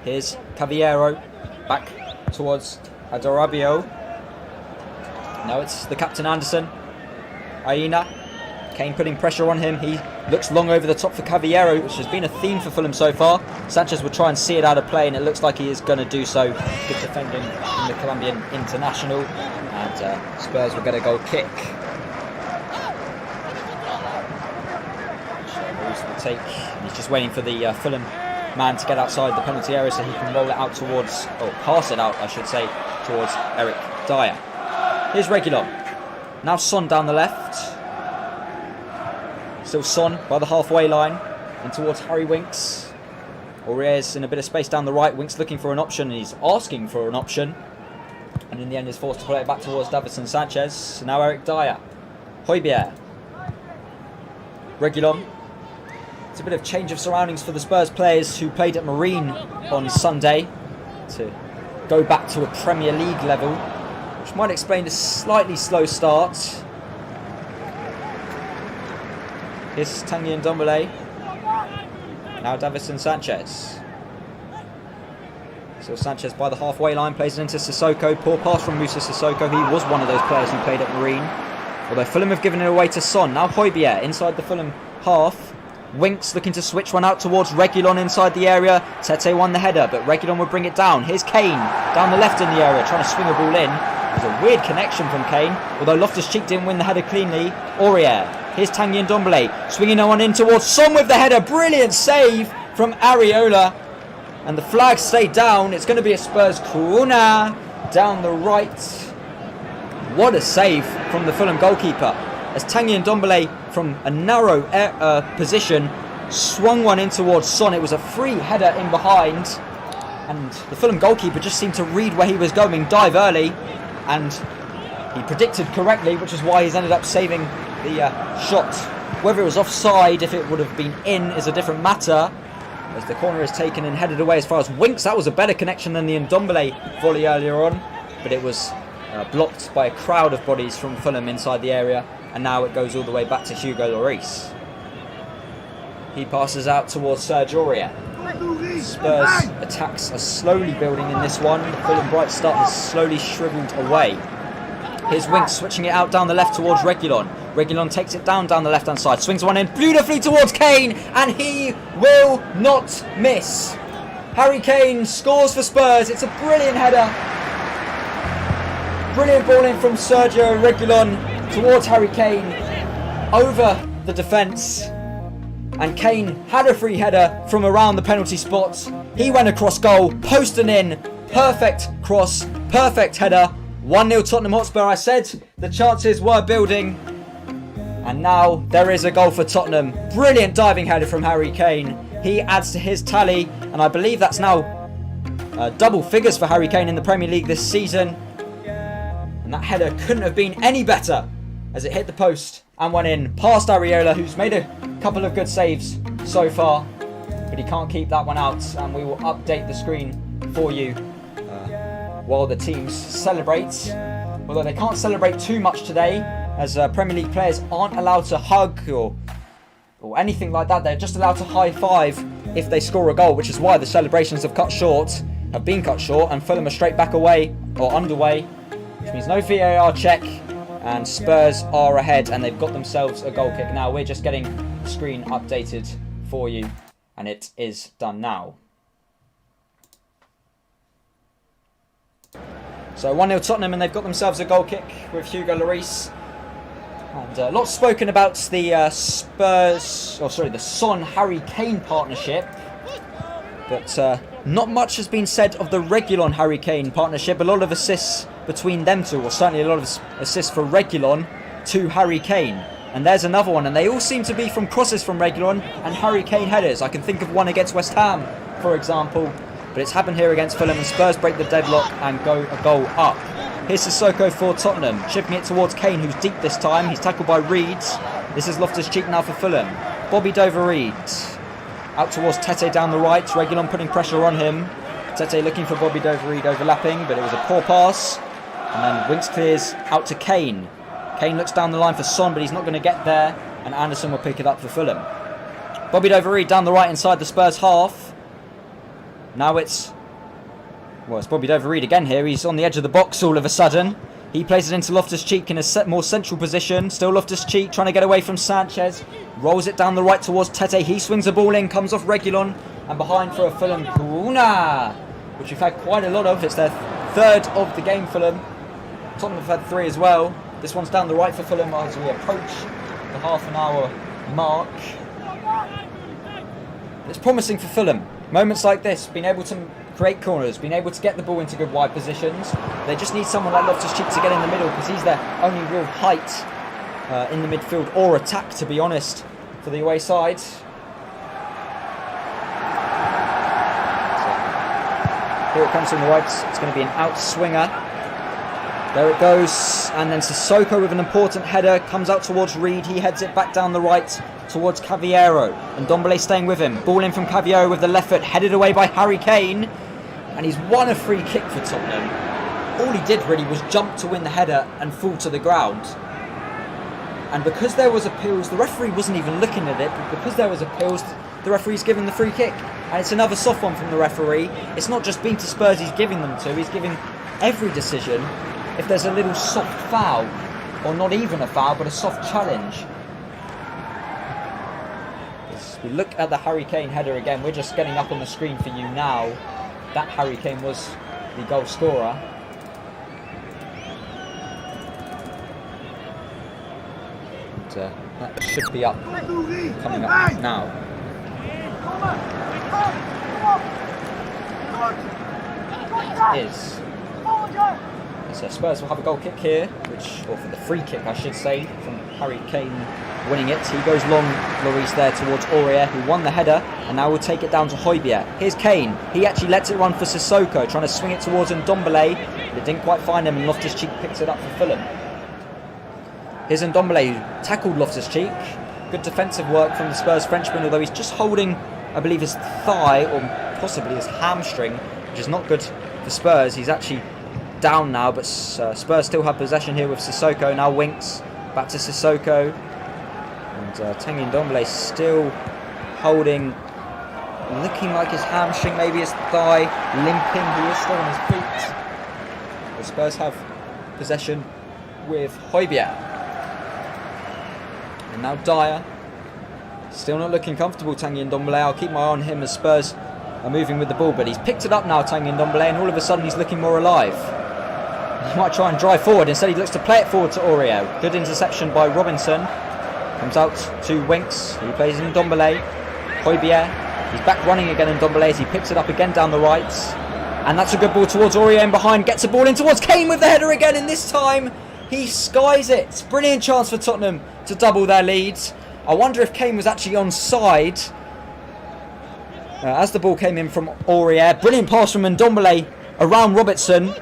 Here's Cavallero, back towards Adorabio. Now it's the captain Anderson. Aina. Kane putting pressure on him. He looks long over the top for Cavallero, which has been a theme for Fulham so far. Sanchez will try and see it out of play, and it looks like he is going to do so. Good defending from the Colombian international, and Spurs will get a goal kick. Will take. He's just waiting for the Fulham man to get outside the penalty area so he can roll it out towards, or pass it out, I should say, towards Eric Dyer. Here's Reguilon. Now Son down the left. Still Son by the halfway line and towards Harry Winks. Aurier's in a bit of space down the right. Winks looking for an option, and he's asking for an option, and in the end is forced to play it back towards Davinson Sanchez. So now Eric Dyer. Højbjerg. Reguilon. It's a bit of change of surroundings for the Spurs players who played at Marine on Sunday to go back to a Premier League level, which might explain the slightly slow start. Here's Tanguy Ndombele. Now Davinson Sanchez. So Sanchez by the halfway line plays it into Sissoko. Poor pass from Moussa Sissoko. He was one of those players who played at Marine. Although Fulham have given it away to Son. Now Højbjerg inside the Fulham half. Winks looking to switch one out towards Reguilon inside the area. Tete won the header, but Reguilon will bring it down. Here's Kane down the left in the area, trying to swing a ball in. There's a weird connection from Kane, although Loftus-Cheek didn't win the header cleanly. Aurier. Here's Tanguy Ndombele, swinging no one in towards Son with the header. Brilliant save from Areola. And the flag stayed down. It's going to be a Spurs corner down the right. What a save from the Fulham goalkeeper, as Tanguy Ndombele from a narrow position swung one in towards Son. It was a free header in behind, and the Fulham goalkeeper just seemed to read where he was going, dive early, and he predicted correctly, which is why he's ended up saving the shot. Whether it was offside, if it would have been in, is a different matter, as the corner is taken and headed away as far as Winks. That was a better connection than the Ndombele volley earlier on, but it was blocked by a crowd of bodies from Fulham inside the area, and now it goes all the way back to Hugo Lloris. He passes out towards Serge Aurier. Spurs attacks are slowly building in this one. The Fulham bright start has slowly shrivelled away. Here's Winks switching it out down the left towards Reguilon. Reguilon takes it down the left hand side, swings one in beautifully towards Kane, and he will not miss. Harry Kane scores for Spurs. It's a brilliant header. Brilliant ball in from Sergio Reguilon towards Harry Kane over the defence. And Kane had a free header from around the penalty spot. He went across goal, post and in. Perfect cross, perfect header. 1-0 Tottenham Hotspur. I said the chances were building. And now there is a goal for Tottenham. Brilliant diving header from Harry Kane. He adds to his tally. And I believe that's now double figures for Harry Kane in the Premier League this season. And that header couldn't have been any better as it hit the post and went in past Areola, who's made a couple of good saves so far, but he can't keep that one out, and we will update the screen for you while the teams celebrate, although they can't celebrate too much today, as Premier League players aren't allowed to hug or anything like that. They're just allowed to high five if they score a goal, which is why the celebrations have been cut short, and Fulham are straight back away or underway, which means no VAR check. And Spurs are ahead, and they've got themselves a goal kick. Now we're just getting the screen updated for you, and it is done now. So 1-0 Tottenham, and they've got themselves a goal kick with Hugo Lloris. And lots spoken about the the Son-Harry Kane partnership, but not much has been said of the Reguilon-Harry Kane partnership. A lot of assists between them two, or certainly a lot of assists for Reguilon to Harry Kane. And there's another one, and they all seem to be from crosses from Reguilon and Harry Kane headers. I can think of one against West Ham, for example, but it's happened here against Fulham, and Spurs break the deadlock and go a goal up. Here's Sissoko for Tottenham, chipping it towards Kane, who's deep this time. He's tackled by Reed. This is Loftus-Cheek now for Fulham. Bobby Dover-Reed out towards Tete down the right. Reguilon putting pressure on him. Tete looking for Bobby Dover-Reed overlapping, but it was a poor pass. And then Winks clears out to Kane. Kane looks down the line for Son, but he's not going to get there. And Anderson will pick it up for Fulham. Bobby Dover-Reed down the right inside the Spurs half. Now it's Bobby Dover-Reed again here. He's on the edge of the box all of a sudden. He plays it into Loftus-Cheek in a more central position. Still Loftus-Cheek trying to get away from Sanchez. Rolls it down the right towards Tete. He swings the ball in, comes off Reguilon. And behind for a Fulham corner, which we've had quite a lot of. It's their third of the game, Fulham. Tottenham have had 3 as well. This one's down the right for Fulham as we approach the half an hour mark. It's promising for Fulham. Moments like this, being able to create corners, being able to get the ball into good wide positions. They just need someone like Loftus-Cheek to get in the middle, because he's their only real height in the midfield, or attack, to be honest, for the away side. So, here it comes from the right. It's going to be an out swinger. There it goes, and then Sissoko with an important header comes out towards Reed. He heads it back down the right towards Cavallero, and Ndombele staying with him. Ball in from Cavallero with the left foot, headed away by Harry Kane, and he's won a free kick for Tottenham. All he did really was jump to win the header and fall to the ground. And because there was appeals, the referee wasn't even looking at it, but because there was appeals, the referee's given the free kick. And it's another soft one from the referee. It's not just been to Spurs he's giving them to, he's giving every decision if there's a little soft foul, or not even a foul, but a soft challenge. As we look at the Harry Kane header again, we're just getting up on the screen for you now. That Harry Kane was the goal scorer. And that should be up, coming up now. It is. So Spurs will have a goal kick here, or for the free kick I should say, from Harry Kane winning it. He goes long, Lloris there towards Aurier, who won the header, and now will take it down to Højbjerg. Here's Kane. He actually lets it run for Sissoko, trying to swing it towards Ndombele, but it didn't quite find him, and Loftus-Cheek picks it up for Fulham. Here's Ndombele, who tackled Loftus-Cheek. Good defensive work from the Spurs Frenchman, although he's just holding, I believe, his thigh, or possibly his hamstring, which is not good for Spurs. He's actually down now, but Spurs still have possession here with Sissoko. Now Winks, back to Sissoko. And Tanguy Ndombele still holding, looking like his hamstring, maybe his thigh, limping. He is still on his feet. The Spurs have possession with Højbjerg. And now Dyer. Still not looking comfortable, Tanguy Ndombele. I'll keep my eye on him as Spurs are moving with the ball, but he's picked it up now, Tanguy Ndombele, and all of a sudden he's looking more alive. He might try and drive forward. Instead he looks to play it forward to Aurier. Good interception by Robinson. Comes out to Winks. He plays in Ndombele. Højbjerg. He's back running again in Ndombele as he picks it up again down the right. And that's a good ball towards Aurier in behind. Gets a ball in towards Kane with the header again, and this time he skies it. Brilliant chance for Tottenham to double their lead. I wonder if Kane was actually onside. As the ball came in from Aurier. Brilliant pass from Ndombele around Robertson.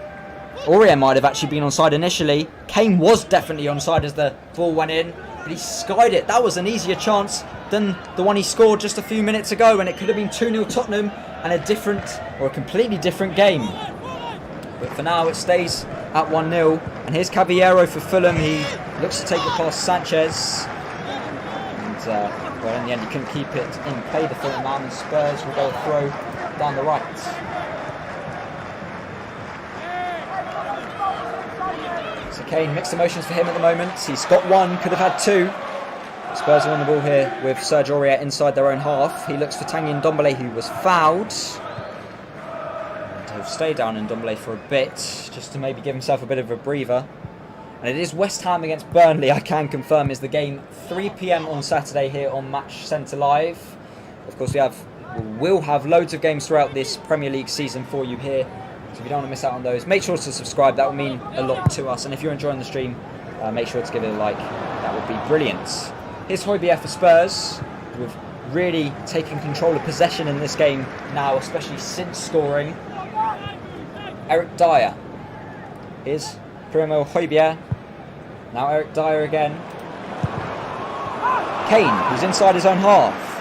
Aurier might have actually been onside initially. Kane was definitely onside as the ball went in, but he skied it. That was an easier chance than the one he scored just a few minutes ago, and it could have been 2-0 Tottenham and a completely different game. But for now it stays at 1-0. And here's Caballero for Fulham. He looks to take it past Sanchez. And well, in the end he couldn't keep it in play, the Fulham man, and Spurs will go throw down the right. So Kane, mixed emotions for him at the moment. He's got one, could have had two. Spurs are on the ball here with Serge Aurier inside their own half. He looks for Tanguy Ndombele, who was fouled. And he'll stay down in Ndombele for a bit, just to maybe give himself a bit of a breather. And it is West Ham against Burnley, I can confirm, is the game. 3 PM on Saturday here on Match Centre Live. Of course, we'll have loads of games throughout this Premier League season for you here. So if you don't want to miss out on those, make sure to subscribe. That will mean a lot to us. And if you're enjoying the stream, make sure to give it a like. That would be brilliant. Here's Højbjerg for Spurs, who have really taken control of possession in this game now, especially since scoring. Eric Dyer. Here's Primo Højbjerg. Now Eric Dyer again. Kane, who's inside his own half.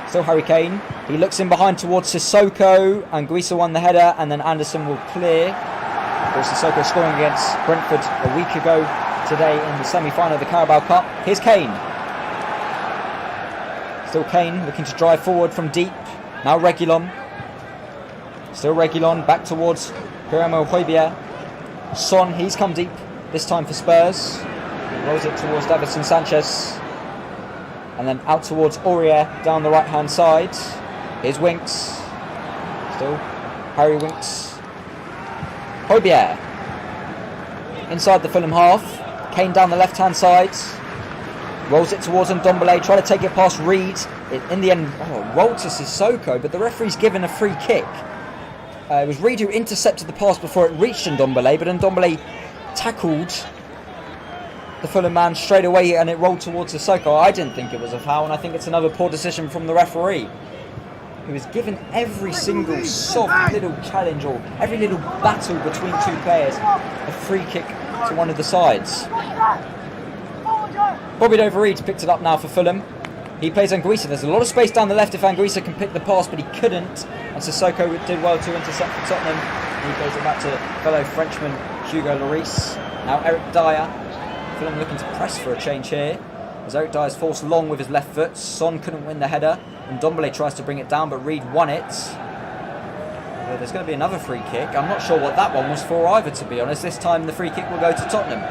Still Harry Kane. He looks in behind towards Sissoko. And Guisa won the header, and then Anderson will clear. Of course, Sissoko scoring against Brentford a week ago today in the semi-final of the Carabao Cup. Here's Kane. Still Kane looking to drive forward from deep. Now Reguilon. Still Reguilon back towards Primo Højbjerg. Son, he's come deep. This time for Spurs. He rolls it towards Davinson Sanchez. And then out towards Aurier down the right hand side. Here's Winks. Still Harry Winks. Højbjerg. Inside the Fulham half. Kane down the left hand side. Rolls it towards Ndombele. Try to take it past Reed. In the end, rolled to Sissoko, but the referee's given a free kick. It was Reed who intercepted the pass before it reached Ndombele, but Ndombele tackled the Fulham man straight away and it rolled towards Sissoko. I didn't think it was a foul, and I think it's another poor decision from the referee, who has given every single soft little challenge or every little battle between two players a free kick to one of the sides. Bobby Dover-Reed's picked it up now for Fulham. He plays Anguissa. There's a lot of space down the left if Anguissa can pick the pass, but he couldn't. And Sissoko did well to intercept for Tottenham. He goes it back to fellow Frenchman Hugo Lloris. Now Eric Dyer. Fulham looking to press for a change here, as Eric Dyer's forced long with his left foot. Son couldn't win the header, and Ndombele tries to bring it down, but Reed won it. There's going to be another free kick. I'm not sure what that one was for either, to be honest. This time the free kick will go to Tottenham.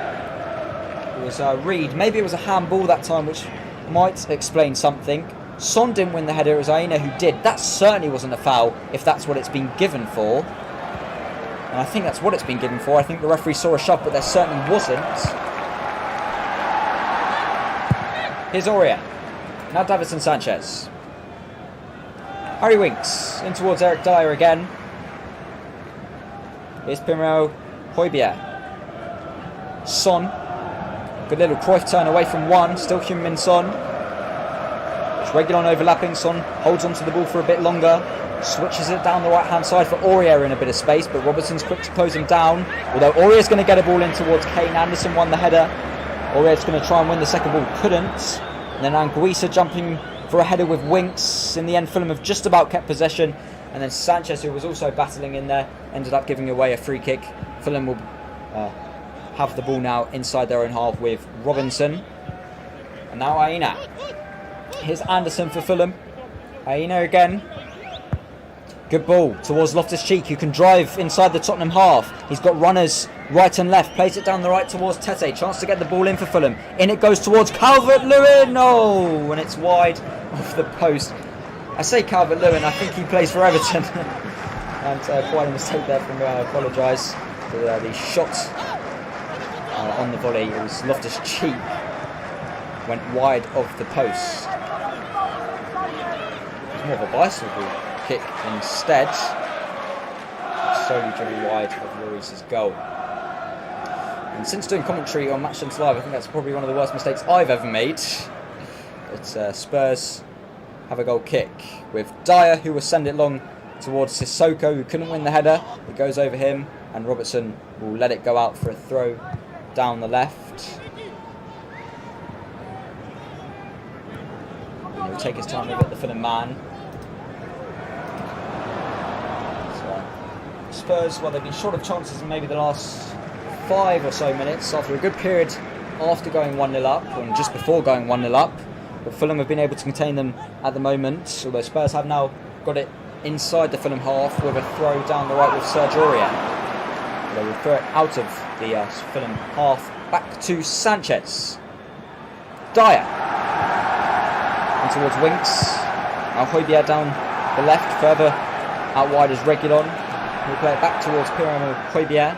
It was Reed. Maybe it was a handball that time, which might explain something. Son didn't win the header, it was Aina who did. That certainly wasn't a foul if that's what it's been given for. And I think that's what it's been given for. I think the referee saw a shove, but there certainly wasn't. Here's Aurier. Now Davinson Sanchez. Harry Winks in towards Eric Dyer again. Here's Primo Højbjerg. Son. Good little Cruyff turn away from one. Still Heung-min Son. It's Reguilon overlapping. Son holds onto the ball for a bit longer. Switches it down the right hand side for Aurier in a bit of space, but Robertson's quick to close him down. Although Aurier's going to get a ball in towards Kane. Anderson won the header. Aurier's going to try and win the second ball. Couldn't. And then Anguissa jumping for a header with Winks. In the end, Fulham have just about kept possession. And then Sanchez, who was also battling in there, ended up giving away a free kick. Fulham will have the ball now inside their own half with Robinson. And now Aina. Here's Anderson for Fulham. Aina again. Good ball towards Loftus-Cheek, who can drive inside the Tottenham half. He's got runners right and left. Plays it down the right towards Tete. Chance to get the ball in for Fulham. In it goes towards Calvert-Lewin. No! And it's wide off the post. I say Calvert-Lewin, I think he plays for Everton. And quite a mistake there from me, I apologise. The shot on the volley, it was Loftus-Cheek. Went wide of the post. It's more of a bicycle kick instead. Slowly driven wide of Lloris's goal. And since doing commentary on Match Centre Live, I think that's probably one of the worst mistakes I've ever made. But Spurs have a goal kick with Dyer, who will send it long towards Sissoko, who couldn't win the header. It goes over him, and Robertson will let it go out for a throw down the left. And he'll take his time with it, the Fulham man. Spurs, well, they've been short of chances in maybe the last 5 or so minutes after a good period after going 1-0 up, and just before going 1-0 up. But Fulham have been able to contain them at the moment, although Spurs have now got it inside the Fulham half with a throw down the right with Serge Aurier. They will throw it out of the Fulham half back to Sanchez. Dyer. And towards Winks. Now Højbjerg down the left, further out wide is Reguilon. He'll play it back towards Pierre-Emile Højbjerg.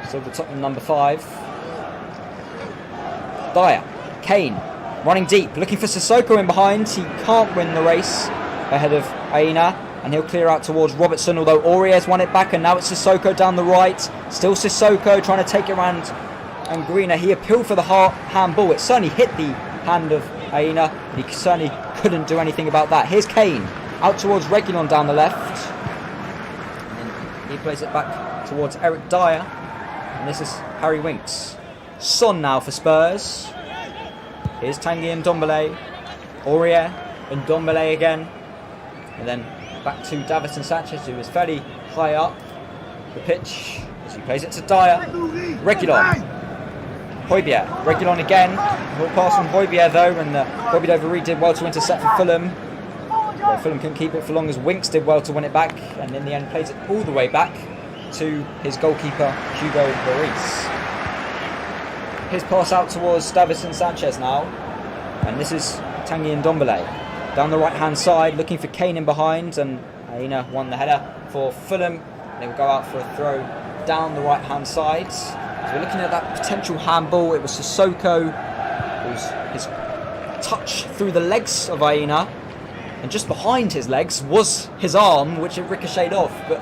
Still the Tottenham number 5. Dyer. Kane. Running deep. Looking for Sissoko in behind. He can't win the race ahead of Aina. And he'll clear out towards Robertson, although Aurier's won it back. And now it's Sissoko down the right. Still Sissoko trying to take it around Anguissa. He appealed for the handball. It certainly hit the hand of Aina. But he certainly couldn't do anything about that. Here's Kane. Out towards Reguilon down the left. And he plays it back towards Eric Dyer. And this is Harry Winks. Son now for Spurs. Here's Tanguy and Ndombele. Aurier and Ndombele again. And then back to Davinson Sanchez, who is fairly high up the pitch as he plays it to Dyer. Reguilon. Højbjerg. Reguilon again. Will pass from Højbjerg though, and Bobby Dover-Reid did well to intercept for Fulham. Fulham couldn't keep it for long as Winks did well to win it back, and in the end plays it all the way back to his goalkeeper Hugo Lloris. His pass out towards Davinson Sanchez now, and this is Tanguy and Ndombele down the right hand side looking for Kane in behind, and Aina won the header for Fulham. They will go out for a throw down the right hand side. So we're looking at that potential handball. It was Sissoko whose his touch through the legs of Aina. And just behind his legs was his arm, which it ricocheted off. But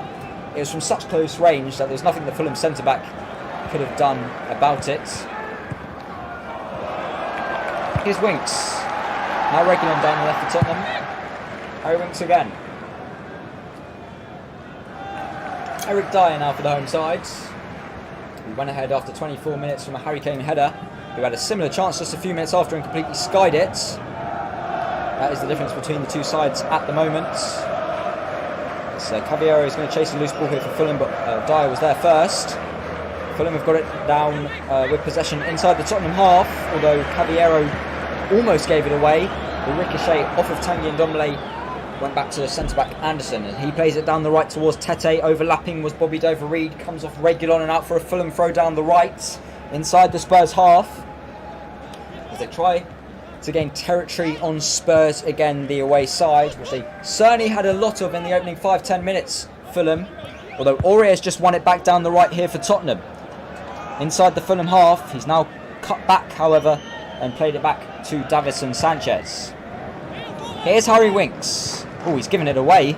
it was from such close range that there's nothing the Fulham centre-back could have done about it. Here's Winks. Now Reguilon down the left for Tottenham. Harry Winks again. Eric Dyer now for the home side. He went ahead after 24 minutes from a Harry Kane header, who had a similar chance just a few minutes after and completely skied it. That is the difference between the two sides at the moment. So Caballero is going to chase a loose ball here for Fulham, but Dyer was there first. Fulham have got it down with possession inside the Tottenham half, although Caballero almost gave it away. The ricochet off of Tanguy and Ndombele went back to the centre-back Anderson, and he plays it down the right towards Tete. Overlapping was Bobby Dover-Reid, comes off Reguilon and out for a Fulham throw down the right inside the Spurs half as they try to gain territory on Spurs again, the away side, which they certainly had a lot of in the opening 5-10 minutes, Fulham. Although Aurier's just won it back down the right here for Tottenham. Inside the Fulham half, he's now cut back, however, and played it back to Davinson Sanchez. Here's Harry Winks. Oh, he's given it away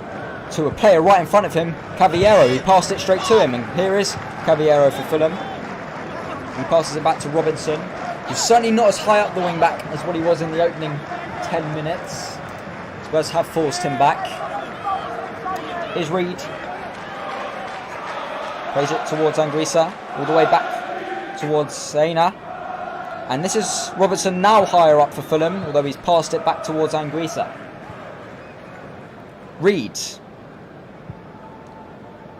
to a player right in front of him, Caballero. He passed it straight to him, and here is Caballero for Fulham. He passes it back to Robinson. He's certainly not as high up the wing back as what he was in the opening 10 minutes. Spurs have forced him back. Here's Reed. Plays it towards Anguissa, all the way back towards Zaina. And this is Robertson now higher up for Fulham, although he's passed it back towards Anguissa. Reed.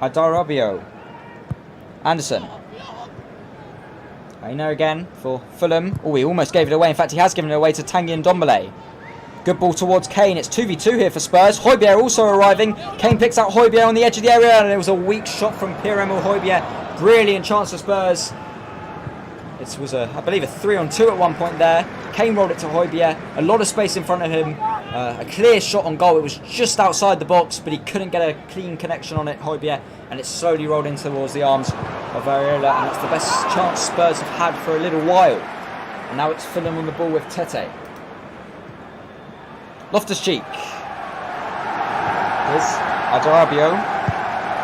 Adarabio. Anderson. Zaina again for Fulham. Oh, he almost gave it away. In fact, he has given it away to Tanguy Ndombele. Good ball towards Kane. It's 2v2 here for Spurs. Højbjerg also arriving. Kane picks out Højbjerg on the edge of the area, and it was a weak shot from Pierre-Emile Højbjerg. Brilliant chance for Spurs. It was, I believe, a 3-on-2 at one point there. Kane rolled it to Højbjerg. A lot of space in front of him. A clear shot on goal. It was just outside the box, but he couldn't get a clean connection on it, Højbjerg, and it slowly rolled in towards the arms of Varela, and it's the best chance Spurs have had for a little while. And now it's Fulham on the ball with Tete. Loftus-Cheek. Here's Adarabio.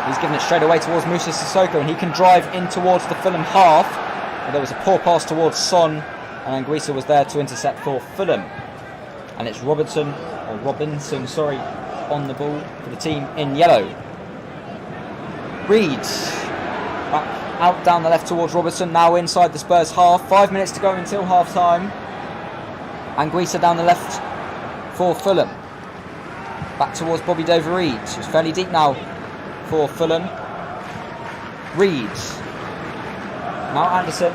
He's given it straight away towards Moussa Sissoko, and he can drive in towards the Fulham half. And there was a poor pass towards Son, and Anguissa was there to intercept for Fulham. And it's Robinson, on the ball for the team in yellow. Reed. Back out down the left towards Robertson, now inside the Spurs half. 5 minutes to go until half time. Anguissa down the left for Fulham. Back towards Bobby Dover-Reid, who's fairly deep now for Fulham. Reed. Now Anderson.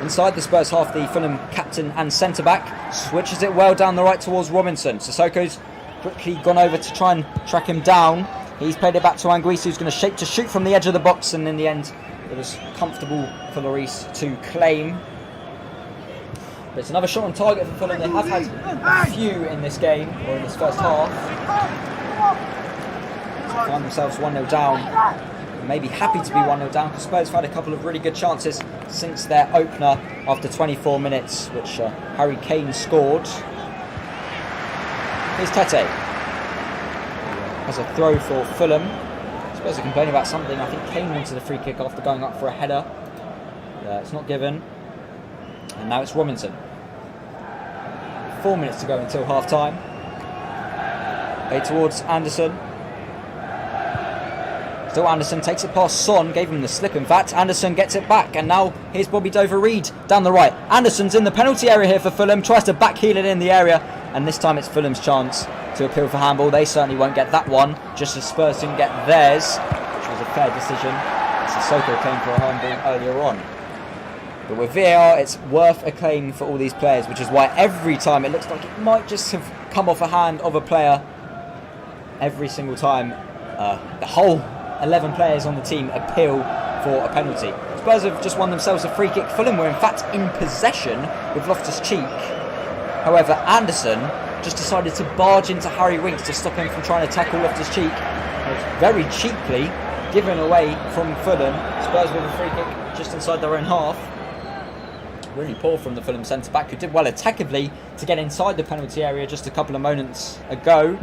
Inside the Spurs half, the Fulham captain and centre-back switches it well down the right towards Robinson. Sissoko's quickly gone over to try and track him down. He's played it back to Anguissa, who's going to shape to shoot from the edge of the box, and in the end it was comfortable for Lloris to claim. But it's another shot on target for Fulham. They have had a few in this game, or in this first half. To find themselves 1-0 down. Maybe happy to be 1-0 down, because Spurs have had a couple of really good chances since their opener after 24 minutes, which Harry Kane scored. Here's Tete. As a throw for Fulham. Spurs are complaining about something. I think Kane wanted a free kick after going up for a header. It's not given. And now it's Robinson. 4 minutes to go until half time. Play towards Anderson. Still Anderson takes it past Son, gave him the slip in fact. Anderson gets it back, and now here's Bobby Dover-Reid down the right. Anderson's in the penalty area here for Fulham, tries to backheel it in the area, and this time it's Fulham's chance to appeal for handball. They certainly won't get that one, just as Spurs didn't get theirs, which was a fair decision. Sissoko came for a handball earlier on. But with VAR, it's worth a claim for all these players, which is why every time it looks like it might just have come off a hand of a player, every single time the whole 11 players on the team appeal for a penalty. Spurs have just won themselves a free kick. Fulham were in fact in possession with Loftus-Cheek. However, Anderson just decided to barge into Harry Winks to stop him from trying to tackle Loftus-Cheek. It's very cheaply given away from Fulham. Spurs with a free kick just inside their own half. Really poor from the Fulham centre-back, who did well attackively to get inside the penalty area just a couple of moments ago.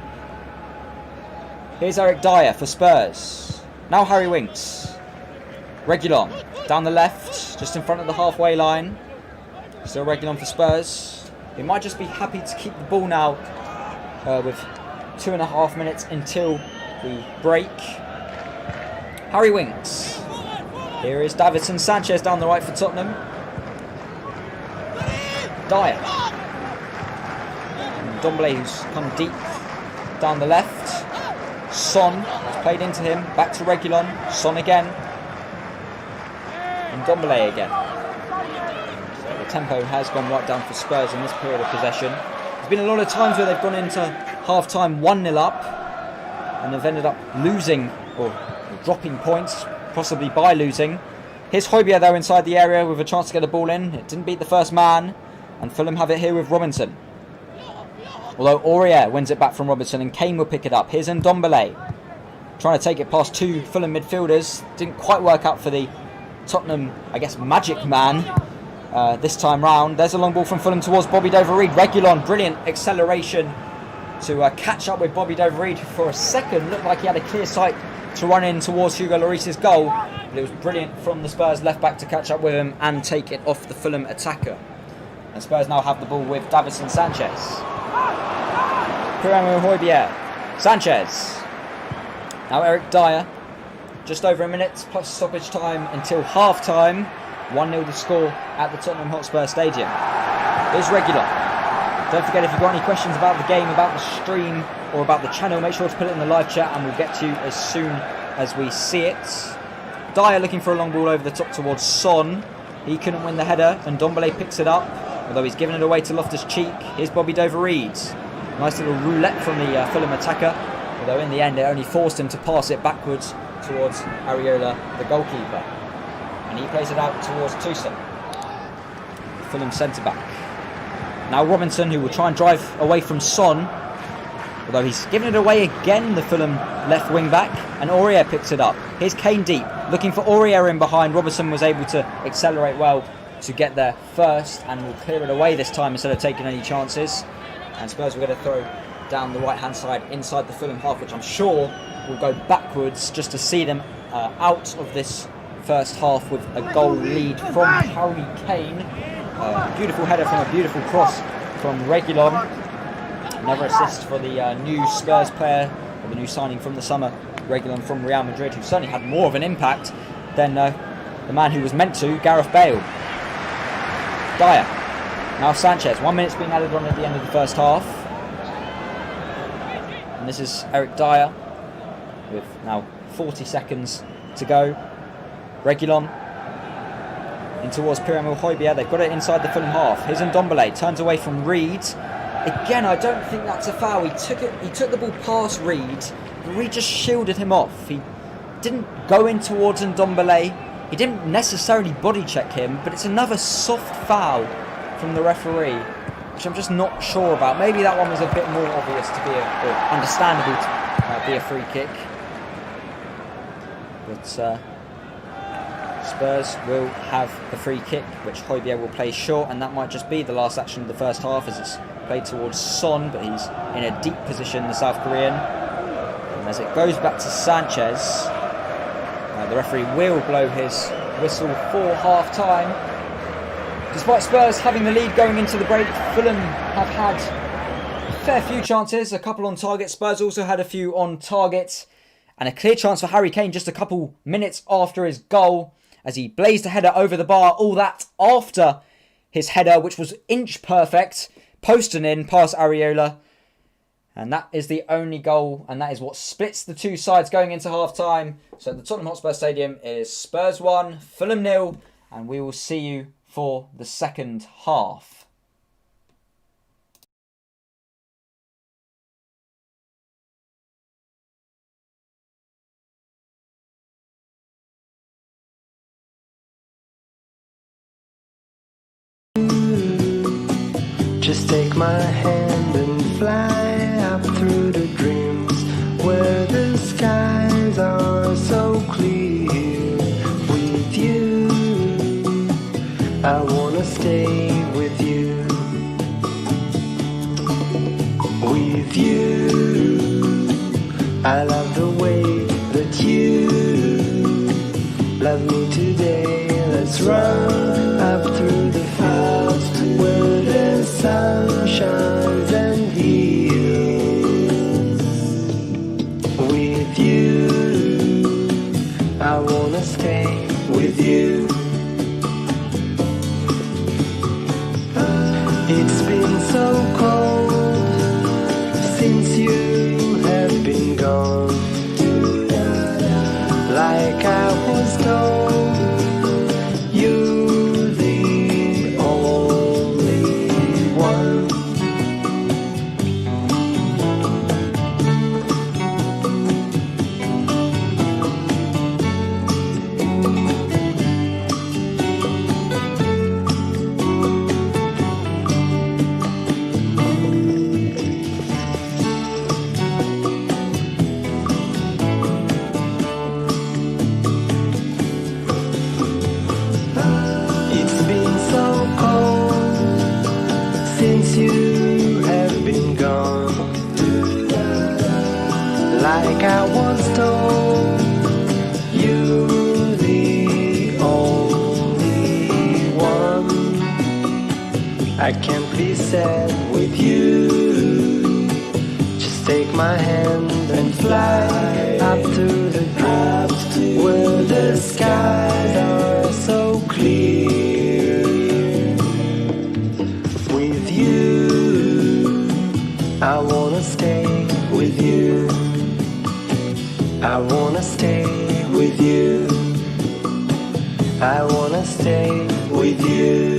Here's Eric Dyer for Spurs. Now Harry Winks. Reguilon down the left, just in front of the halfway line. Still Reguilon for Spurs. He might just be happy to keep the ball now with 2.5 minutes until the break. Harry Winks. Here is Davinson Sanchez down the right for Tottenham. Dyer. And Ndombele, who's come deep down the left. Son has played into him, back to Reguilon. Son again. And Ndombele again. So the tempo has gone right down for Spurs in this period of possession. There's been a lot of times where they've gone into half-time 1-0 up and they've ended up losing or dropping points, possibly by losing. Here's Højbjerg though inside the area with a chance to get a ball in. It didn't beat the first man, and Fulham have it here with Robinson. Although Aurier wins it back from Robinson and Kane will pick it up. Here's Ndombele trying to take it past two Fulham midfielders. Didn't quite work out for the Tottenham, I guess, magic man this time round. There's a long ball from Fulham towards Bobby Dover-Reid. Reguilon, brilliant acceleration to catch up with Bobby Dover-Reid for a second. Looked like he had a clear sight to run in towards Hugo Lloris's goal, but it was brilliant from the Spurs left back to catch up with him and take it off the Fulham attacker. And Spurs now have the ball with Davinson Sanchez. Pierre-Emile Højbjerg. Sanchez. Now Eric Dyer. Just over a minute plus stoppage time until half time. 1-0 the score at the Tottenham Hotspur Stadium. Here's Regular. Don't forget, if you've got any questions about the game, about the stream, or about the channel, make sure to put it in the live chat and we'll get to you as soon as we see it. Dyer looking for a long ball over the top towards Son. He couldn't win the header and Ndombele picks it up, although he's given it away to Loftus-Cheek. Here's Bobby Dover-Reid. Nice little roulette from the Fulham attacker, although in the end it only forced him to pass it backwards towards Areola, the goalkeeper. And he plays it out towards Toussaint, Fulham centre-back. Now Robinson, who will try and drive away from Son, although he's given it away again, the Fulham left wing-back, and Aurier picks it up. Here's Kane deep, looking for Aurier in behind. Robinson was able to accelerate well to get there first, and will clear it away this time instead of taking any chances. And Spurs will get a throw down the right-hand side inside the Fulham half, which I'm sure will go backwards just to see them out of this first half with a goal lead from Harry Kane. Beautiful header from a beautiful cross from Reguilon. Another assist for the new Spurs player, or the new signing from the summer, Reguilon from Real Madrid, who certainly had more of an impact than the man who was meant to, Gareth Bale. Dyer. Now Sanchez. 1 minute's been added on at the end of the first half. And this is Eric Dyer with now 40 seconds to go. Reguilon in towards Pierre-Emile Højbjerg. They've got it inside the Fulham half. Here's Ndombele, turns away from Reid. Again, I don't think that's a foul. He took the ball past Reid, but Reid just shielded him off. He didn't go in towards Ndombele. He didn't necessarily body check him, but it's another soft foul from the referee, which I'm just not sure about. Maybe that one was a bit more obvious to be or understandable to be a free kick. But Spurs will have the free kick, which Højbjerg will play short, and that might just be the last action of the first half as it's played towards Son, but he's in a deep position, the South Korean. And as it goes back to Sanchez, the referee will blow his whistle for half-time. Despite Spurs having the lead going into the break, Fulham have had a fair few chances, a couple on target. Spurs also had a few on target, and a clear chance for Harry Kane just a couple minutes after his goal, as he blazed a header over the bar. All that after his header, which was inch perfect, posting in past Areola. And that is the only goal, and that is what splits the two sides going into half-time. So the Tottenham Hotspur Stadium is Spurs 1, Fulham 0, and we will see you for the second half. Just take my hand and fly up through the dreams where the skies are so clear. With you, I wanna stay with you. With you, I love the way that you love me today. Let's run up through the fields where the sun shines and heals. With you, I wanna stay with you. It's been so cold since you have been gone. Like I was told, you're the only one. like I was told. You're the only one. I can't be sad with you. Just take my hand and fly up to the clouds where the skies are so clear. With you, I wanna stay with you. I wanna stay with you. I wanna stay with you.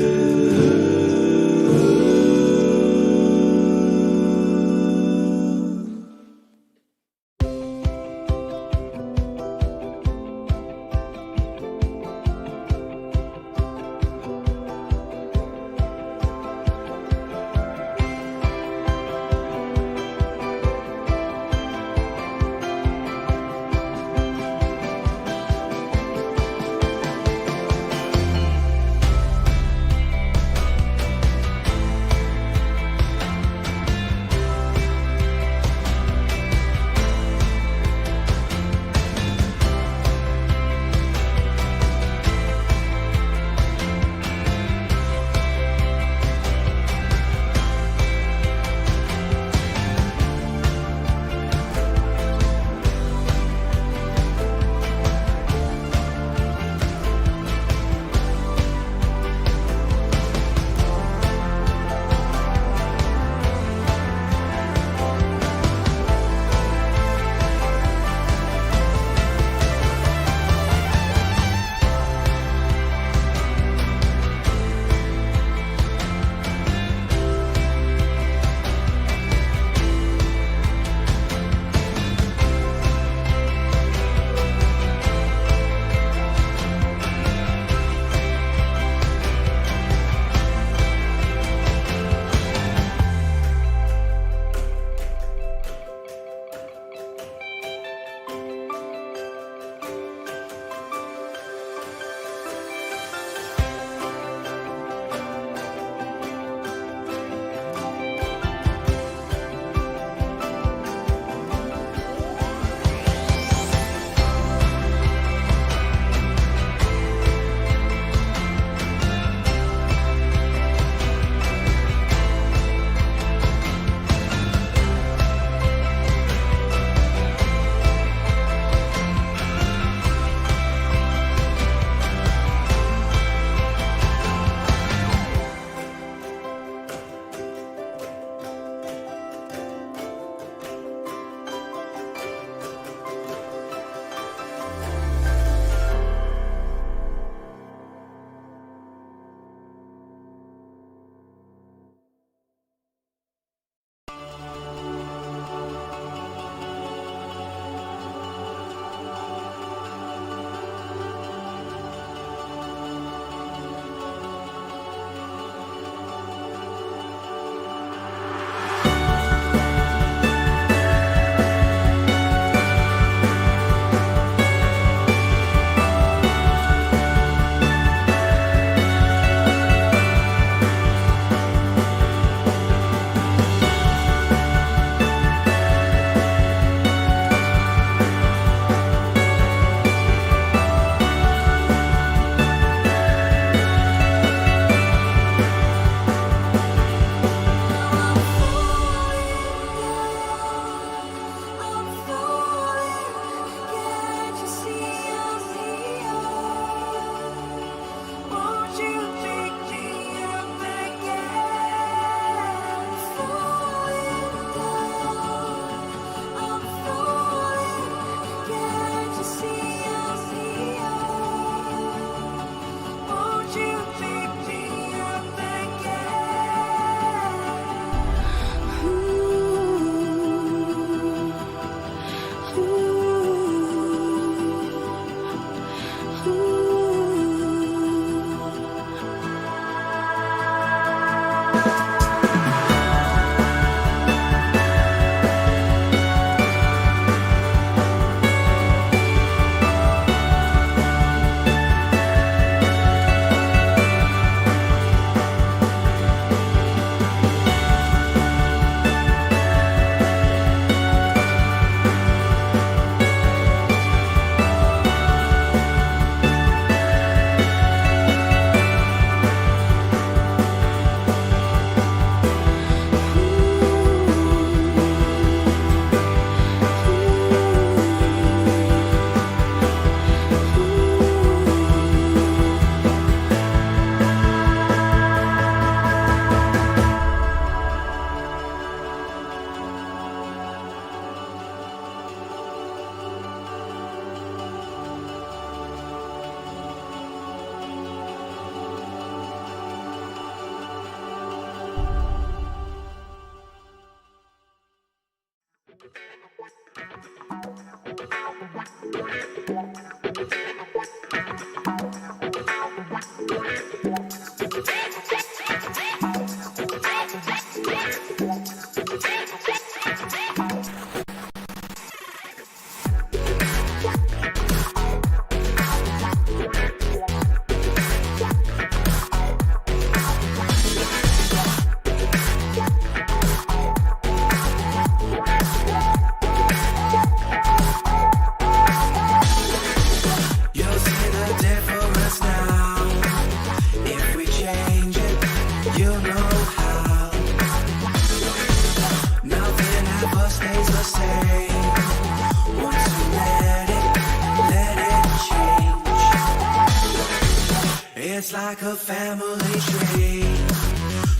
like a family tree.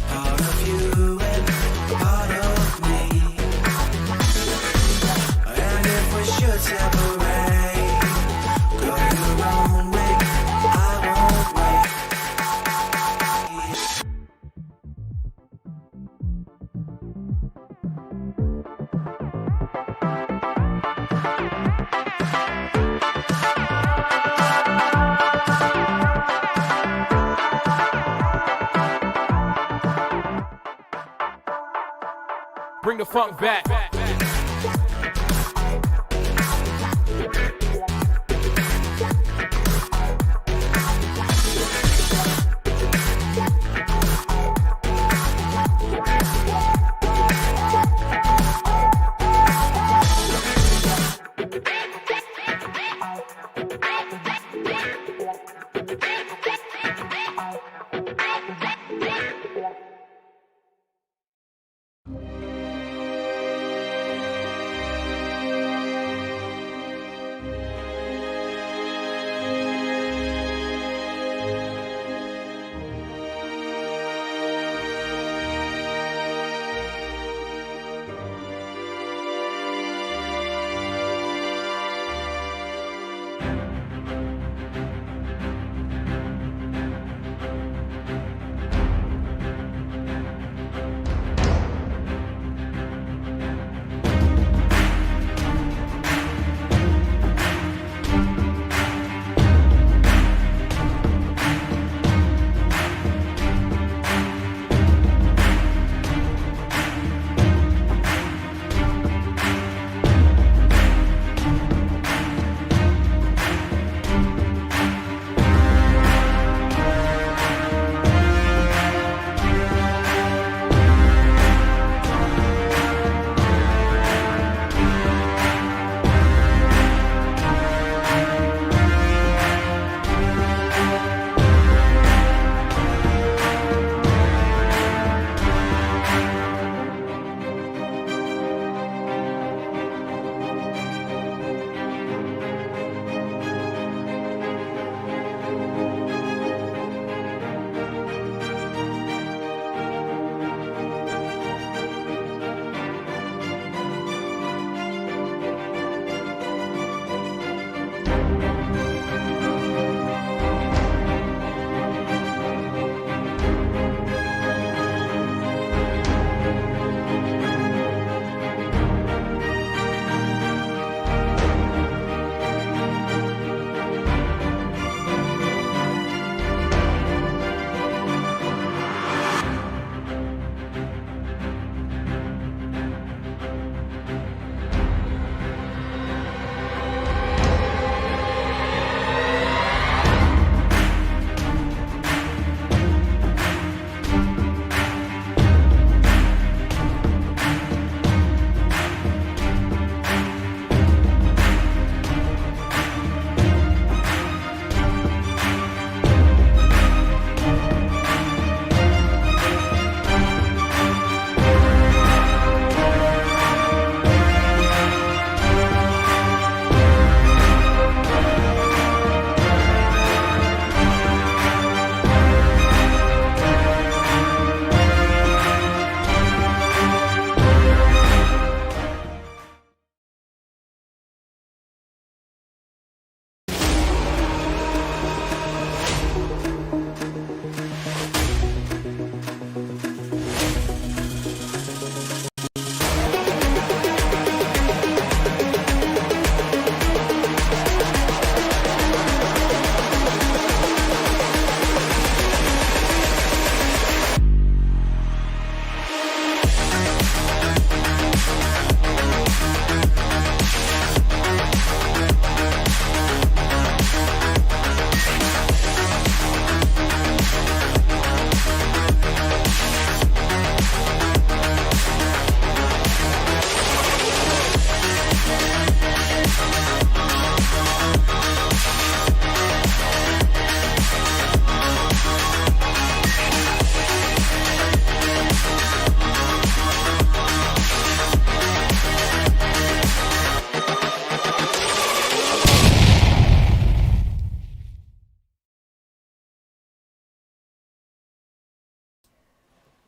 Part of you and part of me. And if we should separate, go your own way, I won't wait. Bring the funk back.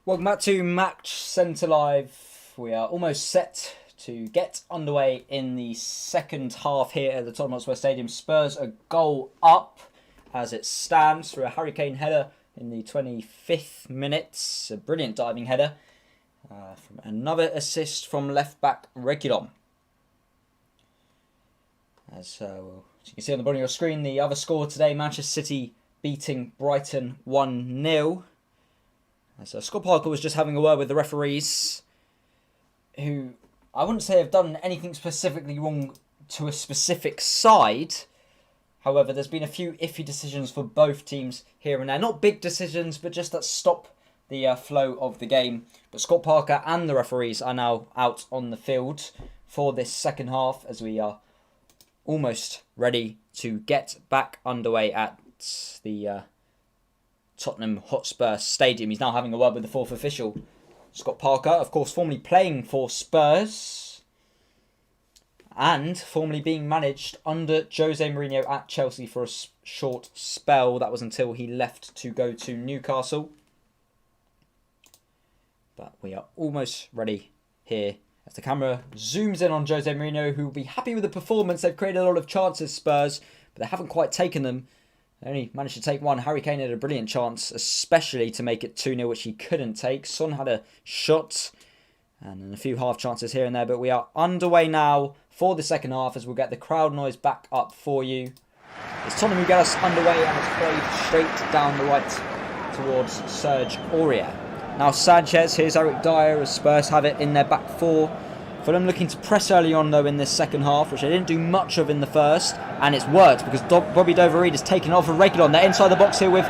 Welcome back to Match Centre Live. We are almost set to get underway in the second half here at the Tottenham Hotspur Stadium. Spurs a goal up as it stands through a Harry Kane header in the 25th minute. A brilliant diving header from another assist from left back Reguilon. As you can see on the bottom of your screen, the other score today, Manchester City beating Brighton 1-0. So Scott Parker was just having a word with the referees, who I wouldn't say have done anything specifically wrong to a specific side. However, there's been a few iffy decisions for both teams here and there. Not big decisions, but just that stop the flow of the game. But Scott Parker and the referees are now out on the field for this second half, as we are almost ready to get back underway at the Tottenham Hotspur Stadium. He's now having a word with the fourth official, Scott Parker, of course formerly playing for Spurs and formerly being managed under Jose Mourinho at Chelsea for a short spell. That was until he left to go to Newcastle. But we are almost ready here as the camera zooms in on Jose Mourinho, who will be happy with the performance. They've created a lot of chances, Spurs, but they haven't quite taken them. They only managed to take one. Harry Kane had a brilliant chance, especially to make it 2-0, which he couldn't take. Son had a shot and a few half chances here and there. But we are underway now for the second half, as we'll get the crowd noise back up for you. It's Tottenham who get us underway, and it's played straight down the right towards Serge Aurier. Now Sanchez, here's Eric Dyer as Spurs have it in their back four. Fulham looking to press early on though in this second half, which they didn't do much of in the first, and it's worked because Bobby Doverreed has taken off a Reguilon. They're inside the box here with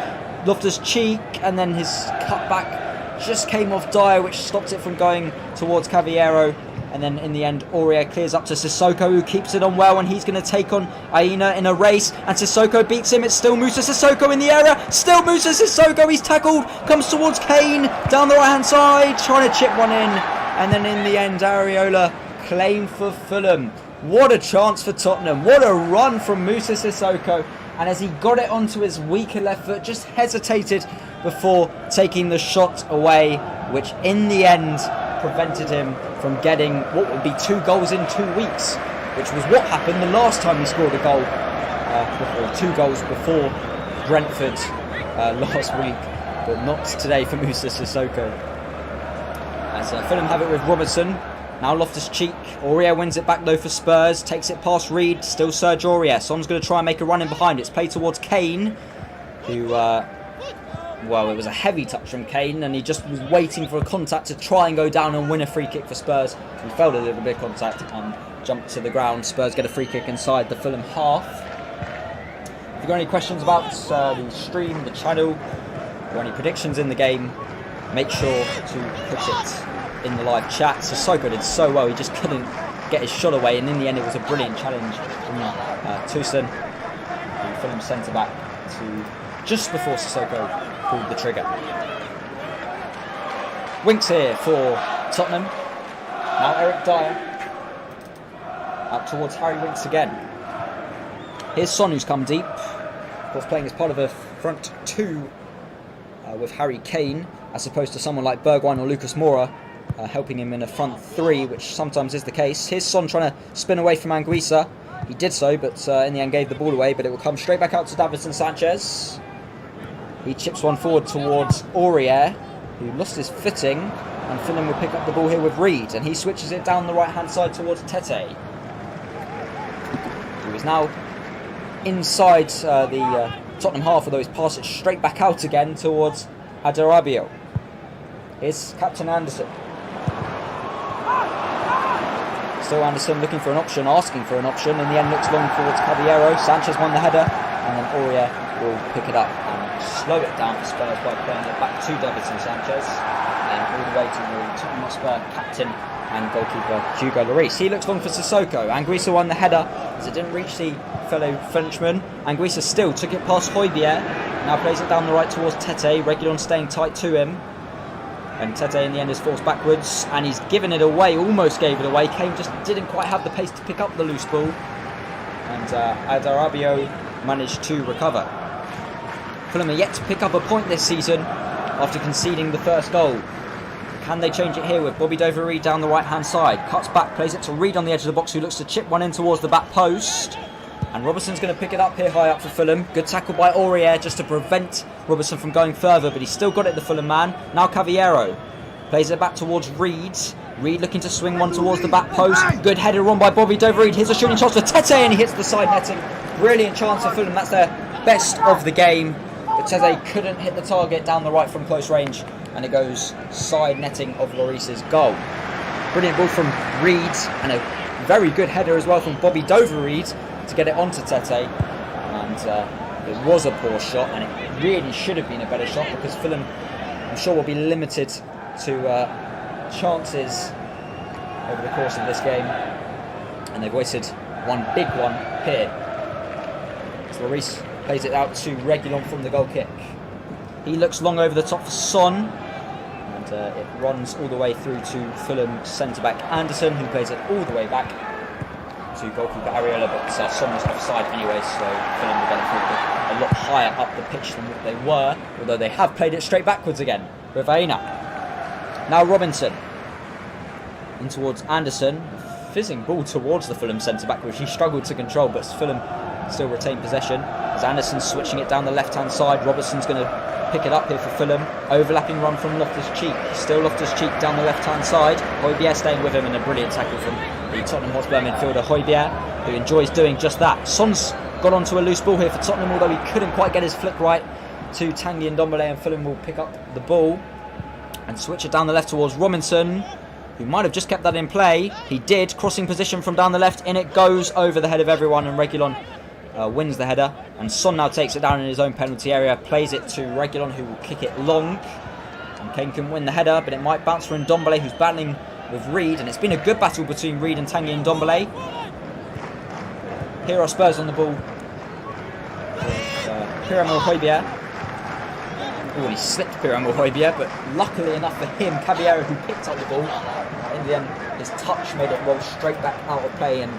Loftus-Cheek, and then his cutback just came off Dyer, which stopped it from going towards Cavallero. And then in the end, Aurier clears up to Sissoko, who keeps it on well, and he's going to take on Aina in a race. And Sissoko beats him. It's still Moussa Sissoko in the area. Still Moussa Sissoko. He's tackled. Comes towards Kane down the right-hand side, trying to chip one in. And then in the end, Areola claimed for Fulham. What a chance for Tottenham. What a run from Moussa Sissoko. And as he got it onto his weaker left foot, just hesitated before taking the shot away, which in the end prevented him from getting what would be 2 goals in 2 weeks, which was what happened the last time he scored a goal, or 2 goals before Brentford last week, but not today for Moussa Sissoko. As Fulham have it with Robertson. Now Loftus-Cheek. Aurier wins it back though for Spurs. Takes it past Reed. Still Serge Aurier. Son's going to try and make a run in behind. It's played towards Kane, who, well, it was a heavy touch from Kane, and he just was waiting for a contact to try and go down and win a free kick for Spurs. He felt a little bit of contact and jumped to the ground. Spurs get a free kick inside the Fulham half. If you've got any questions about the stream, the channel, or any predictions in the game, make sure to put it in the live chat. Sissoko did so well, he just couldn't get his shot away, and in the end it was a brilliant challenge from Toussaint, the Fulham centre-back, to just before Sissoko pulled the trigger. Winks here for Tottenham. Now Eric Dyer out towards Harry Winks again. Here's Son, who's come deep, of course playing as part of a front two with Harry Kane, as opposed to someone like Bergwijn or Lucas Moura helping him in a front three, which sometimes is the case. Here's Son trying to spin away from Anguissa. He did so, but in the end gave the ball away, but it will come straight back out to Davinson Sanchez. He chips one forward towards Aurier, who lost his footing, and Fulham will pick up the ball here with Reed, and he switches it down the right-hand side towards Tete, who is now inside the Tottenham half, although he's passed it straight back out again towards Adarabio. Here's Captain Anderson. Still Anderson looking for an option, asking for an option. In the end looks long towards Cavallero. Sanchez won the header, and then Aurier will pick it up and slow it down for Spurs by playing it back to Davinson Sanchez, and all the way to the Tottenham Hotspur captain and goalkeeper Hugo Lloris. He looks long for Sissoko. Anguissa won the header as it didn't reach the fellow Frenchman. Anguissa still took it past Højbjerg. Now plays it down the right towards Tete. Reguilon staying tight to him. And Tete in the end is forced backwards, and he's given it away, almost gave it away. Kane just didn't quite have the pace to pick up the loose ball, and Adarabio managed to recover. Fulham are yet to pick up a point this season after conceding the first goal. Can they change it here with Bobby Dover-Reid down the right-hand side? Cuts back, plays it to Reid on the edge of the box, who looks to chip one in towards the back post. And Robertson's going to pick it up here high up for Fulham. Good tackle by Aurier just to prevent Robertson from going further, but he's still got it, the Fulham man. Now Cavallero plays it back towards Reid. Reid looking to swing one towards the back post. Good header on by Bobby Dover-Reid. Here's a shooting chance for Tete, and he hits the side netting. Brilliant chance for Fulham. That's their best of the game. But Tete couldn't hit the target down the right from close range, and it goes side netting of Lloris's goal. Brilliant ball from Reid, and a very good header as well from Bobby Dover-Reid to get it onto Tete. And it was a poor shot, and it really should have been a better shot, because Fulham, I'm sure, will be limited to chances over the course of this game, and they've wasted one big one here. So Lloris plays it out to Reguilon from the goal kick. He looks long over the top for Son, and it runs all the way through to Fulham centre-back Anderson, who plays it all the way back to goalkeeper Areola, but Son was offside anyway, so Fulham were going to a lot higher up the pitch than what they were, although they have played it straight backwards again with Aina. Now Robinson in towards Anderson, fizzing ball towards the Fulham centre-back, which he struggled to control, but Fulham still retain possession. As Anderson's switching it down the left-hand side, Robertson's going to pick it up here for Fulham. Overlapping run from Loftus-Cheek, still Loftus-Cheek down the left-hand side. Højbjerg staying with him, and a brilliant tackle from the Tottenham Hotspur midfielder Højbjerg, who enjoys doing just that. Son's got onto a loose ball here for Tottenham, although he couldn't quite get his flick right to Tanguy Ndombele, and Fulham will pick up the ball and switch it down the left towards Robinson, who might have just kept that in play. He did. Crossing position from down the left. In it goes over the head of everyone, and Reguilon wins the header. And Son now takes it down in his own penalty area, plays it to Reguilon, who will kick it long. And Kane can win the header, but it might bounce for Ndombele, who's battling with Reid. And it's been a good battle between Reid and Tanguy Ndombele. Here are Spurs on the ball. Pierre-Emile Højbjerg. Oh, he slipped Pierre-Emile Højbjerg, but luckily enough for him, Cavallero, who picked up the ball, in the end his touch made it roll straight back out of play, and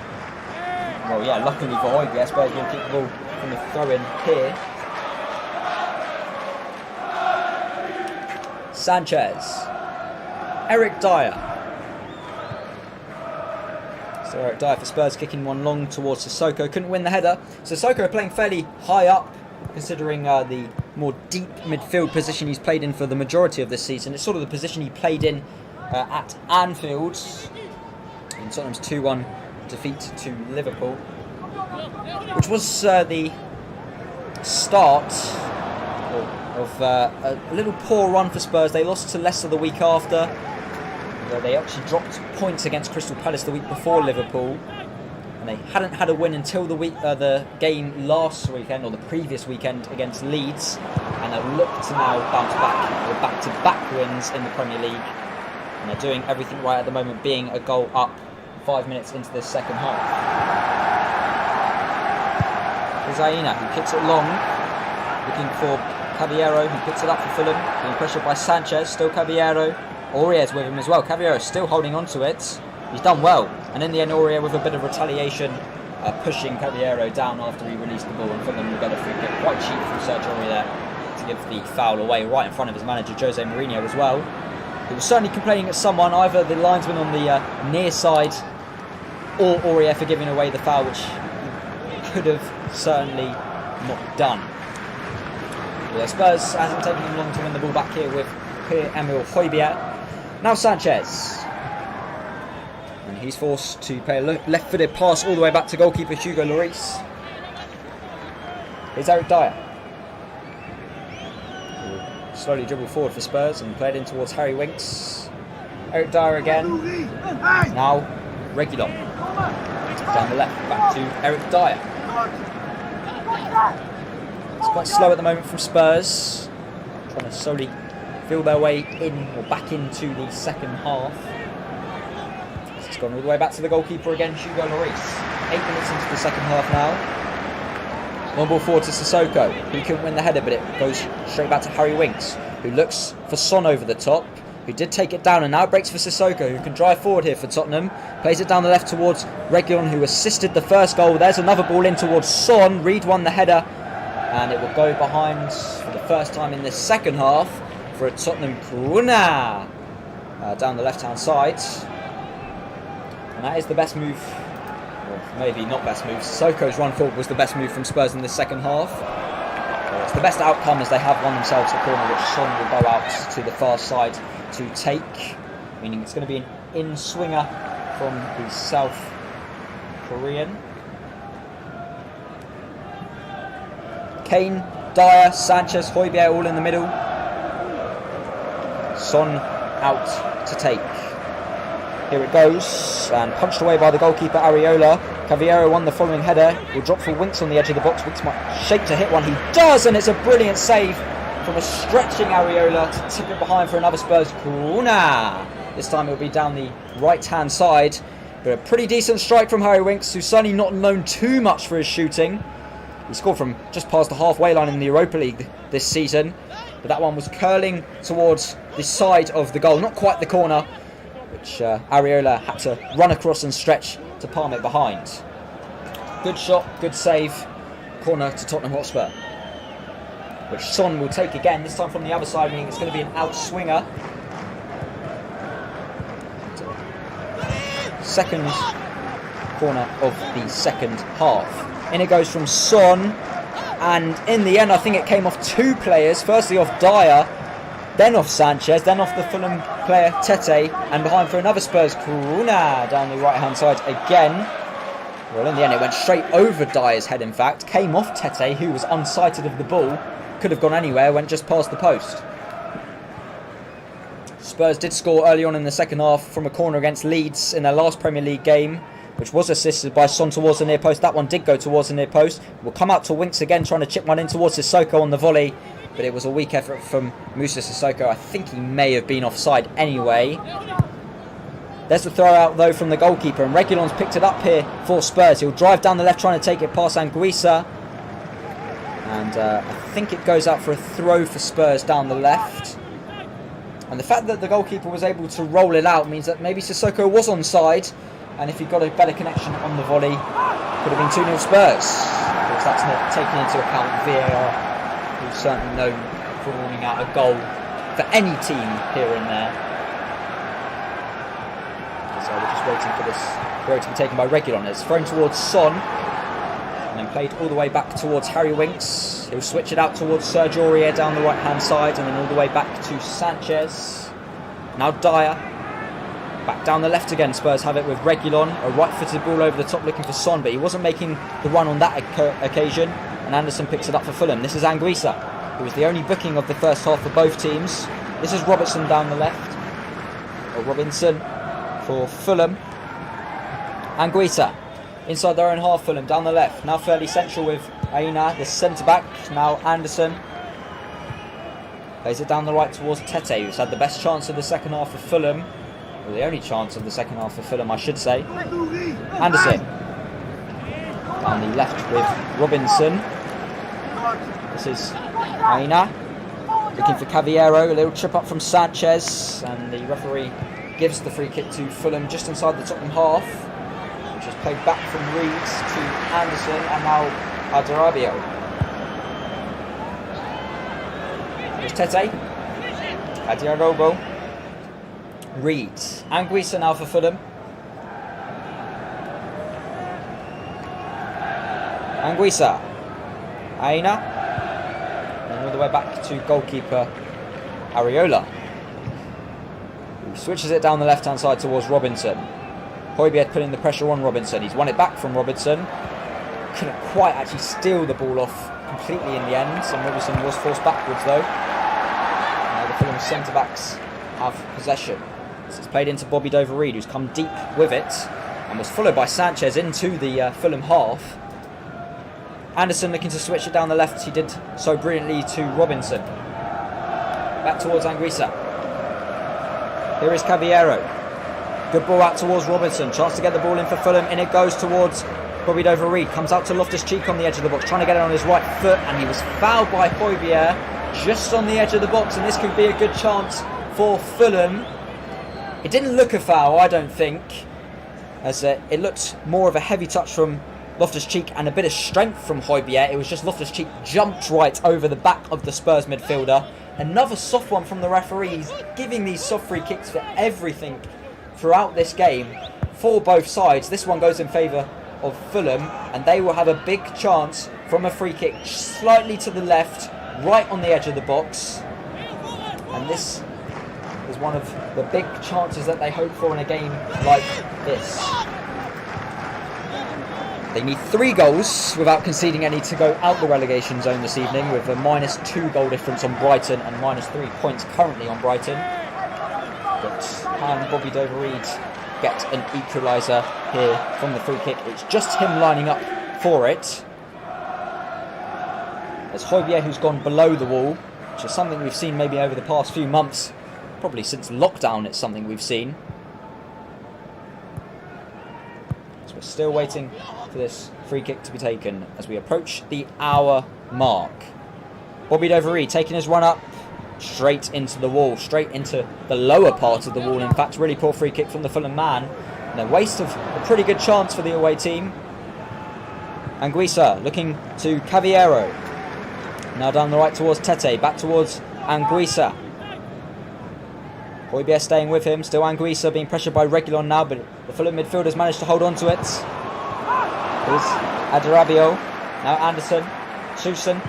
well, yeah, luckily for Højbjerg, Spurs will keep the ball from the throw-in here. Sanchez, Eric Dyer. So Eric Dyer for Spurs, kicking one long towards Sissoko, couldn't win the header. Sissoko playing fairly high up, considering the more deep midfield position he's played in for the majority of this season. It's sort of the position he played in at Anfield in Tottenham's 2-1 defeat to Liverpool, which was the start of a little poor run for Spurs. They lost to Leicester the week after, where they actually dropped points against Crystal Palace the week before Liverpool. They hadn't had a win until the game last weekend, or the previous weekend, against Leeds, and they look to now bounce back with back-to-back wins in the Premier League, and they're doing everything right at the moment, being a goal up 5 minutes into the second half. Zaina, who kicks it long, looking for Cavallero, who picks it up for Fulham, being pressured by Sanchez, still Cavallero. Aurier's with him as well. Cavallero still holding on to it. He's done well, and in the end Aurier, with a bit of retaliation, pushing Cavallero down after he released the ball, and Fulham will get a free kick, quite cheap from Sergio Aurier, to give the foul away right in front of his manager Jose Mourinho as well. He was certainly complaining at someone, either the linesman on the near side or Aurier, for giving away the foul, which he could have certainly not done. Well, Spurs hasn't taken him long to win the ball back here with Pierre-Emile Højbjerg. Now Sanchez. And he's forced to play a left-footed pass all the way back to goalkeeper Hugo Lloris. Here's Eric Dyer. He'll slowly dribble forward for Spurs and play it in towards Harry Winks. Eric Dyer again. Now Reguilon. Down the left, back to Eric Dyer. It's quite slow at the moment from Spurs, trying to slowly feel their way in, or back into, the second half. It's gone all the way back to the goalkeeper again, Hugo Lloris. 8 minutes into the second half now. One ball forward to Sissoko, who couldn't win the header, but it goes straight back to Harry Winks, who looks for Son over the top, who did take it down, and now breaks for Sissoko, who can drive forward here for Tottenham. Plays it down the left towards Reguilon, who assisted the first goal. There's another ball in towards Son. Reid won the header, and it will go behind for the first time in this second half for a Tottenham corner. down the left-hand side. And that is the best move, or maybe not best move. Sissoko's run forward was the best move from Spurs in the second half. It's the best outcome as they have won themselves a corner, which Son will go out to the far side to take, meaning it's going to be an in-swinger from the South Korean. Kane, Dyer, Sanchez, Højbjerg all in the middle. Son out to take. Here it goes, and punched away by the goalkeeper Areola. Cavallero won the following header. Will drop for Winks on the edge of the box. Winks might shake to hit one. He does, and it's a brilliant save from a stretching Areola to tip it behind for another Spurs corner. This time it'll be down the right-hand side. But a pretty decent strike from Harry Winks, who's certainly not known too much for his shooting. He scored from just past the halfway line in the Europa League this season. But that one was curling towards the side of the goal, not quite the corner, which Areola had to run across and stretch to palm it behind. Good shot, good save. Corner to Tottenham Hotspur, which Son will take again, this time from the other side, meaning it's going to be an out-swinger. Second corner of the second half. In it goes from Son, and in the end I think it came off two players, firstly off Dyer, then off Sanchez, then off the Fulham player Tete, and behind for another Spurs corner down the right hand side again. Well, in the end it went straight over Dyer's head, in fact, came off Tete, who was unsighted of the ball, could have gone anywhere, went just past the post. Spurs did score early on in the second half from a corner against Leeds in their last Premier League game, which was assisted by Son towards the near post. That one did go towards the near post. Will come out to Winks again, trying to chip one in towards Sissoko on the volley, but it was a weak effort from Moussa Sissoko. I think he may have been offside anyway. There's the throw out though from the goalkeeper, and Reguilon's picked it up here for Spurs. He'll drive down the left trying to take it past Anguissa, and I think it goes out for a throw for Spurs down the left. And the fact that the goalkeeper was able to roll it out means that maybe Sissoko was onside, and if he got a better connection on the volley, could have been 2-0 Spurs. Of course, that's not taking into account VAR, who's certainly known for ruling out a goal for any team here and there. So we're just waiting for this throw to be taken by Reguilon. It's thrown towards Son, and then played all the way back towards Harry Winks. He'll switch it out towards Serge Aurier down the right hand side, and then all the way back to Sanchez. Now Dyer. Back down the left again, Spurs have it with Reguilon. A right-footed ball over the top looking for Son, but he wasn't making the run on that occasion. And Anderson picks it up for Fulham. This is Anguissa, who was the only booking of the first half for both teams. This is Robertson down the left. Or Robinson for Fulham. Anguissa, inside their own half, Fulham, down the left. Now fairly central with Aina, the centre-back. Now Anderson. Plays it down the right towards Tete, who's had the best chance of the second half for Fulham. Well, the only chance of the second half for Fulham, I should say. Anderson. Down the left with Robinson. This is Aina. Looking for Cavallero. A little trip up from Sanchez. And the referee gives the free kick to Fulham just inside the Tottenham half, which is played back from Reeds to Anderson and now Adarabio. There's Tete. Adiarogo. Reeds. Anguissa now for Fulham. Anguissa. Aina. And all the way back to goalkeeper Areola, who switches it down the left hand side towards Robinson. Højbjerg putting the pressure on Robinson. He's won it back from Robinson. Couldn't quite actually steal the ball off completely in the end, and Robinson was forced backwards though. Now the Fulham centre backs have possession. This is played into Bobby Dover-Reid, who's come deep with it and was followed by Sanchez into the Fulham half. Anderson looking to switch it down the left. He did so brilliantly to Robinson. Back towards Anguissa. Here is Cavallero. Good ball out towards Robinson. Chance to get the ball in for Fulham. In it goes towards Bobby Dover-Reid. Comes out to Loftus-Cheek on the edge of the box, trying to get it on his right foot, and he was fouled by Højbjerg just on the edge of the box, and this could be a good chance for Fulham. It didn't look a foul, I don't think, as it looked more of a heavy touch from Loftus-Cheek and a bit of strength from Højbjerg. It was just Loftus-Cheek jumped right over the back of the Spurs midfielder another soft one from the referee. He's giving these soft free kicks for everything throughout this game for both sides. This one goes in favour of Fulham, and they will have a big chance from a free kick slightly to the left, right on the edge of the box. And this is one of the big chances that they hope for in a game like this. They need 3 goals without conceding any to go out the relegation zone this evening, with a -2 goal difference on Brighton and -3 points currently on Brighton. But can Bobby Dover-Reid get an equaliser here from the free kick? It's just him lining up for it. It's Højbjerg who's gone below the wall, which is something we've seen maybe over the past few months. Probably since lockdown it's something we've seen. So we're still waiting for this free kick to be taken as we approach the hour mark. Bobby Dover-Reid taking his run up straight into the wall, straight into the lower part of the wall. In fact, really poor free kick from the Fulham man. And a waste of a pretty good chance for the away team. Anguissa looking to Cavallero. Now down the right towards Tete, back towards Anguissa. Højbjerg staying with him, still Anguissa being pressured by Reguilon now, but the Fulham midfielders managed to hold on to it. Here's Adarabio, now Anderson, Susan.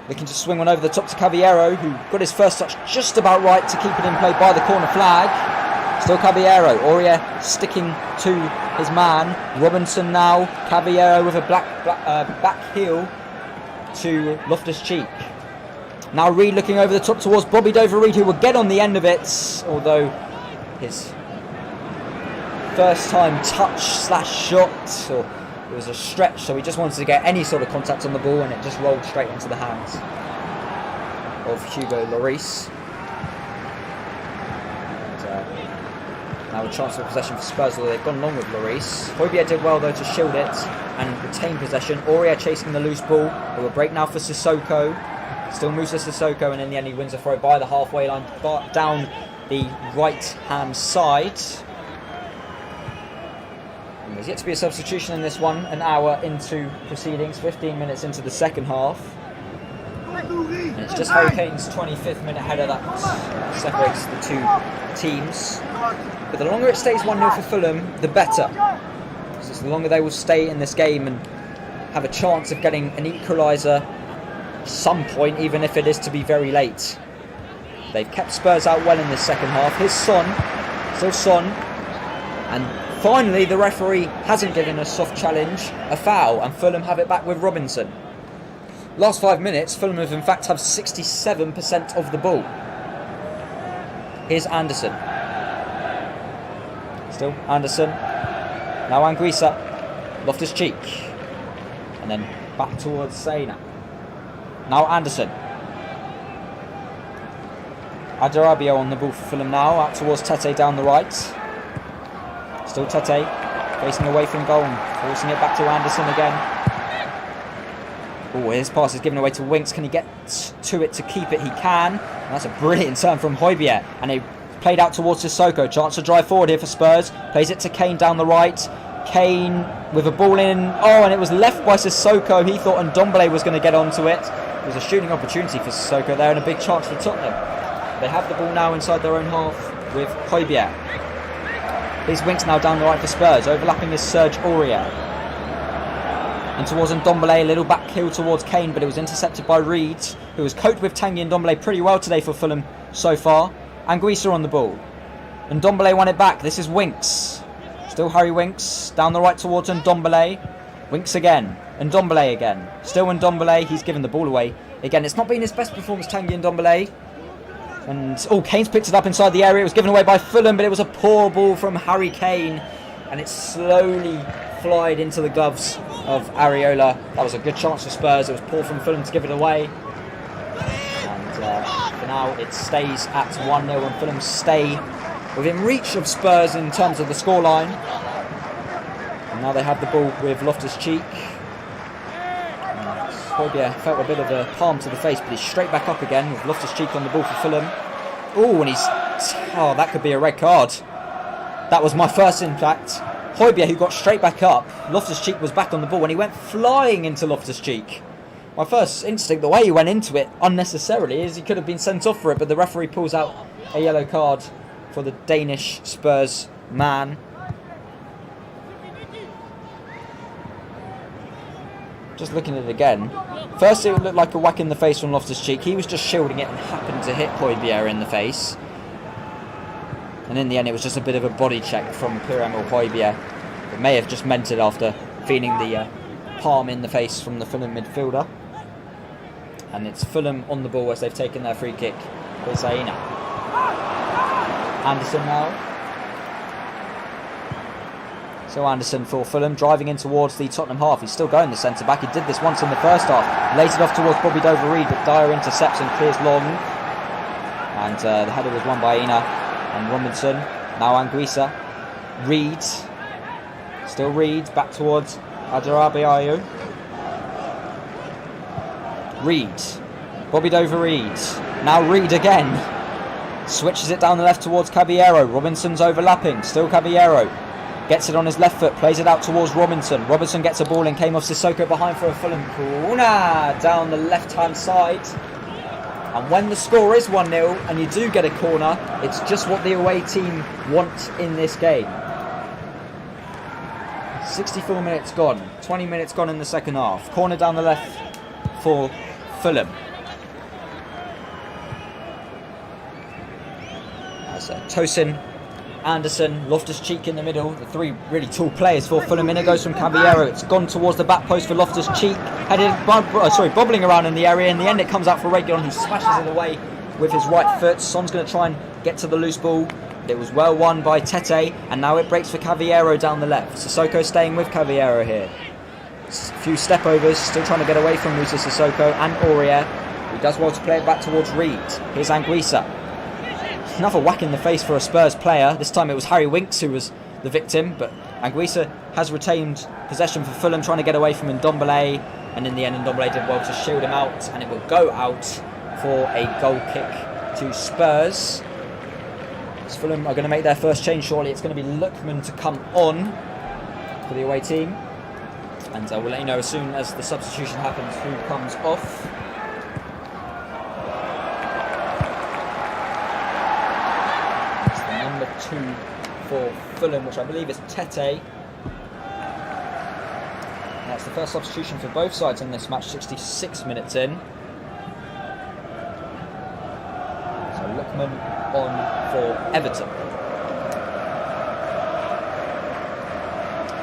Looking to swing one over the top to Cavallero, who got his first touch just about right to keep it in play by the corner flag. Still Cavallero, Aurier sticking to his man. Robinson now, Cavallero with a back heel to Loftus-Cheek. Now Reid looking over the top towards Bobby Dover-Reid, who will get on the end of it, although his first time touch slash shot, or it was a stretch, so he just wanted to get any sort of contact on the ball, and it just rolled straight into the hands of Hugo Lloris. Now a chance for possession for Spurs, although they've gone long with Lloris. Højbjerg did well though to shield it and retain possession. Aurier chasing the loose ball. It will break now for Sissoko. Still Musa Sissoko, and in the end he wins a throw by the halfway line, down the right-hand side. And there's yet to be a substitution in this one, an hour into proceedings, 15 minutes into the second half. And it's just Harry Kane's 25th minute header that separates the two teams. But the longer it stays 1-0 for Fulham, the better. So the longer they will stay in this game and have a chance of getting an equaliser some point, even if it is to be very late. They've kept Spurs out well in this second half. Here's Son, still Son, and finally the referee hasn't given a soft challenge, a foul, and Fulham have it back with Robinson. Last 5 minutes, Fulham have in fact have 67% of the ball. Here's Anderson, still Anderson, now Anguissa, Loftus-Cheek, and then back towards Sena. Now Anderson. Adarabio on the ball for Fulham now, out towards Tete down the right. Still Tete, facing away from goal and forcing it back to Anderson again. Oh, his pass is given away to Winks. Can he get to it to keep it? He can. And that's a brilliant turn from Højbjerg. And he played out towards Sissoko. Chance to drive forward here for Spurs. Plays it to Kane down the right. Kane with a ball in. Oh, and it was left by Sissoko. He thought Ndombele was going to get onto it. It was a shooting opportunity for Sissoko there and a big chance for Tottenham. They have the ball now inside their own half with Højbjerg. Here's Winks now down the right for Spurs. Overlapping is Serge Aurier. And towards Ndombele, a little back heel towards Kane, but it was intercepted by Reid, who has coped with Tanguy Ndombele pretty well today for Fulham so far. Anguissa on the ball. Ndombele won it back. This is Winks. Still Harry Winks. Down the right towards Ndombele. Winks again. Ndombele again. Still Ndombele. He's given the ball away. Again, it's not been his best performance, Tanguy Ndombele. And, Kane's picked it up inside the area. It was given away by Fulham, but it was a poor ball from Harry Kane. And it slowly flied into the gloves of Areola. That was a good chance for Spurs. It was poor from Fulham to give it away. And for now, it stays at 1-0, and Fulham stay within reach of Spurs in terms of the scoreline. And now they have the ball with Loftus-Cheek. Højbjerg felt a bit of a palm to the face, but he's straight back up again with Loftus-Cheek on the ball for Fulham. Oh, and that could be a red card. That was my first impact. Højbjerg, who got straight back up. Loftus-Cheek was back on the ball when he went flying into Loftus-Cheek. My first instinct, the way he went into it unnecessarily, is he could have been sent off for it, but the referee pulls out a yellow card for the Danish Spurs man. Just looking at it again. First, it looked like a whack in the face from Loftus-Cheek. He was just shielding it and happened to hit Højbjerg in the face. And in the end, it was just a bit of a body check from Pierre-Emile Højbjerg. It may have just meant it after feeling the palm in the face from the Fulham midfielder. And it's Fulham on the ball as they've taken their free kick. Here's Aina. Anderson now. So Anderson for Fulham, driving in towards the Tottenham half. He's still going the centre-back. He did this once in the first half. Laid it off towards Bobby Dover-Reid, but Dyer intercepts and clears long. And the header was won by Ina and Robinson. Now Anguissa. Reid. Still Reid, back towards Adarabiayu. Reid. Bobby Dover-Reid. Now Reid again. Switches it down the left towards Caballero. Robinson's overlapping. Still Caballero. Gets it on his left foot. Plays it out towards Robinson. Robinson gets a ball and came off Sissoko behind for a Fulham corner. Down the left-hand side. And when the score is 1-0 and you do get a corner, it's just what the away team want in this game. 64 minutes gone. 20 minutes gone in the second half. Corner down the left for Fulham. That's Tosin, Anderson, Loftus-Cheek in the middle. The three really tall players for Fulham. In it goes from Caballero. It's gone towards the back post for Loftus-Cheek. Bobbling around in the area. In the end, it comes out for Reguilon, who smashes it away with his right foot. Son's going to try and get to the loose ball. It was well won by Tete, and now it breaks for Caballero down the left. Sissoko staying with Caballero here. A few step overs, still trying to get away from Musa Sissoko and Aurier. He does well to play it back towards Reid. Here's Anguissa. Another whack in the face for a Spurs player. This time it was Harry Winks who was the victim, but Anguissa has retained possession for Fulham, trying to get away from Ndombele, and in the end Ndombele did well to shield him out, and it will go out for a goal kick to Spurs. As Fulham are going to make their first change shortly. It's going to be Lookman to come on for the away team, and we'll let you know as soon as the substitution happens who comes off. Number 2 for Fulham, which I believe is Tete. That's the first substitution for both sides in this match, 66 minutes in. So Lookman on for Everton.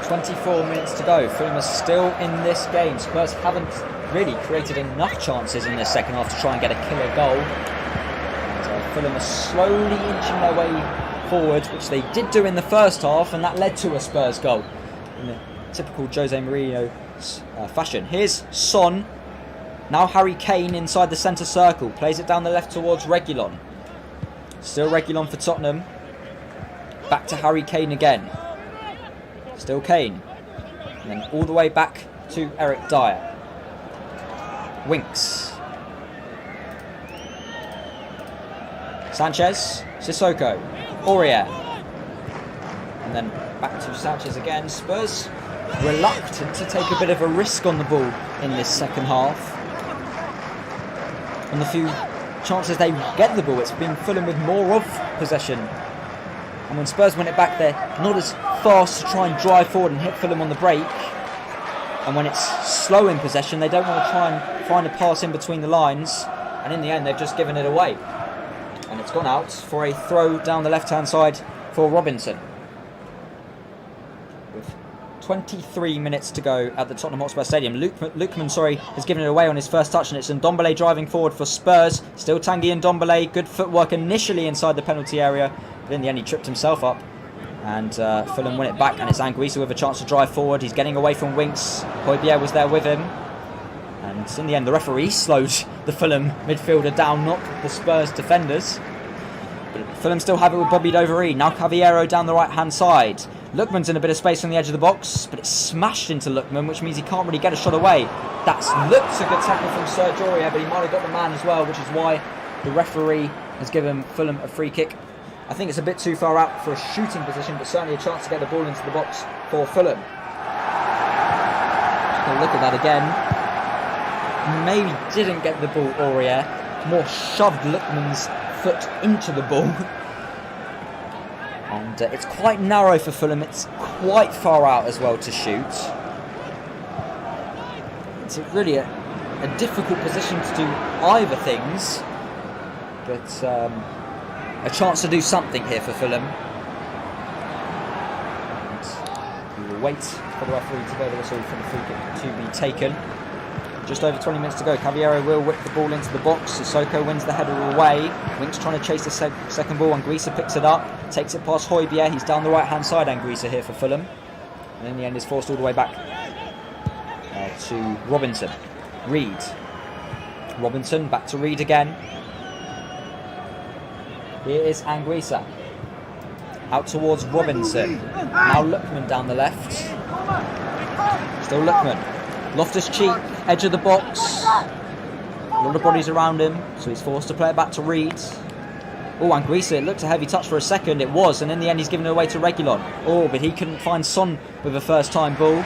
24 minutes to go. Fulham are still in this game. Spurs haven't really created enough chances in this second half to try and get a killer goal. And, Fulham are slowly inching their way forward, which they did do in the first half, and that led to a Spurs goal in the typical Jose Mourinho fashion. Here's Son. Now Harry Kane inside the centre circle. Plays it down the left towards Reguilon. Still Reguilon for Tottenham. Back to Harry Kane again. Still Kane. And then all the way back to Eric Dyer. Winks. Sanchez. Sissoko. Aurier. And then back to Sanchez again. Spurs reluctant to take a bit of a risk on the ball in this second half. On the few chances they get the ball, it's been Fulham with more of possession. And when Spurs win it back, they're not as fast to try and drive forward and hit Fulham on the break. And when it's slow in possession, they don't want to try and find a pass in between the lines. And in the end, they've just given it away. And it's gone out for a throw down the left-hand side for Robinson. With 23 minutes to go at the Tottenham Hotspur Stadium. Lookman, has given it away on his first touch, and it's Ndombele driving forward for Spurs. Still Tanguy Ndombele. Good footwork initially inside the penalty area, but in the end he tripped himself up. And Fulham win it back, and it's Anguissa with a chance to drive forward. He's getting away from Winks. Højbjerg was there with him. And in the end, the referee slowed the Fulham midfielder down, not the Spurs defenders. But Fulham still have it with Bobby Dover-Reid. Now Caballero down the right-hand side. Lookman's in a bit of space on the edge of the box, but it's smashed into Lookman, which means he can't really get a shot away. Looks a good tackle from Serge Aurier, but he might have got the man as well, which is why the referee has given Fulham a free kick. I think it's a bit too far out for a shooting position, but certainly a chance to get the ball into the box for Fulham. Just going to look at that again. maybe didn't get the ball, Aurier. More shoved Lookman's foot into the ball. And it's quite narrow for Fulham. It's quite far out as well to shoot. It's really a difficult position to do either things. But a chance to do something here for Fulham. And we will wait for the referee to blow the whistle for the free kick to be taken. Just over 20 minutes to go. Cavallero will whip the ball into the box. Sissoko wins the header away. Winks trying to chase the second ball. Anguissa picks it up. Takes it past Højbjerg. He's down the right-hand side, Anguissa, here for Fulham. And in the end is forced all the way back to Robinson. Reed. Robinson back to Reed again. Here is Anguissa. Out towards Robinson. Now Lookman down the left. Still Lookman. Loftus-Cheek, edge of the box. A lot of bodies around him, so he's forced to play it back to Reed. Oh, Anguissa, it looked a heavy touch for a second. It was, and in the end he's given it away to Reguilon. Oh, but he couldn't find Son with a first-time ball.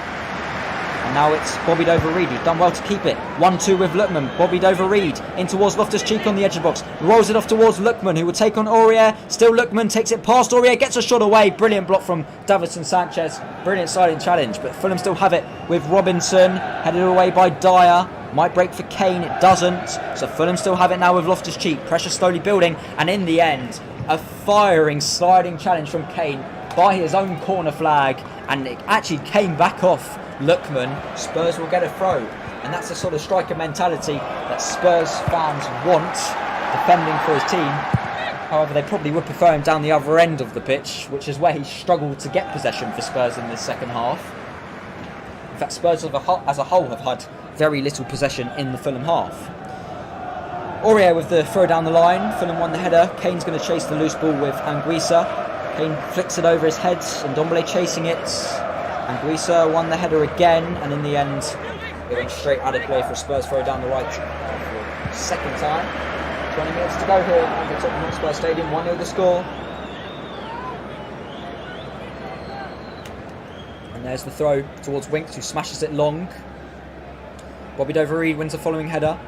And now it's bobbied over Reed. He's done well to keep it. 1-2 with Lookman. Bobbied over Reed. In towards Loftus-Cheek on the edge of the box. Rolls it off towards Lookman, who will take on Aurier. Still Lookman takes it past Aurier. Gets a shot away. Brilliant block from Davinson Sanchez. Brilliant silent challenge. But Fulham still have it with Robinson. Headed away by Dyer. Might break for Kane. It doesn't. So Fulham still have it now with Loftus-Cheek. Pressure slowly building. And in the end, a firing, sliding challenge from Kane by his own corner flag. And it actually came back off Lookman. Spurs will get a throw, and that's the sort of striker mentality that Spurs fans want, defending for his team. However, they probably would prefer him down the other end of the pitch, which is where he struggled to get possession for Spurs in this second half. In fact, Spurs as a whole have had very little possession in the Fulham half. Aurier with the throw down the line. Fulham won the header. Kane's going to chase the loose ball with Anguissa. Kane flicks it over his head, and Ndombele chasing it. Anguissa won the header again, and in the end it went straight out of play for a Spurs throw down the right for the second time. 20 minutes to go here at the Tottenham Hotspur Stadium. 1-0 the score. And there's the throw towards Winks, who smashes it long. Bobby Reed wins the following header.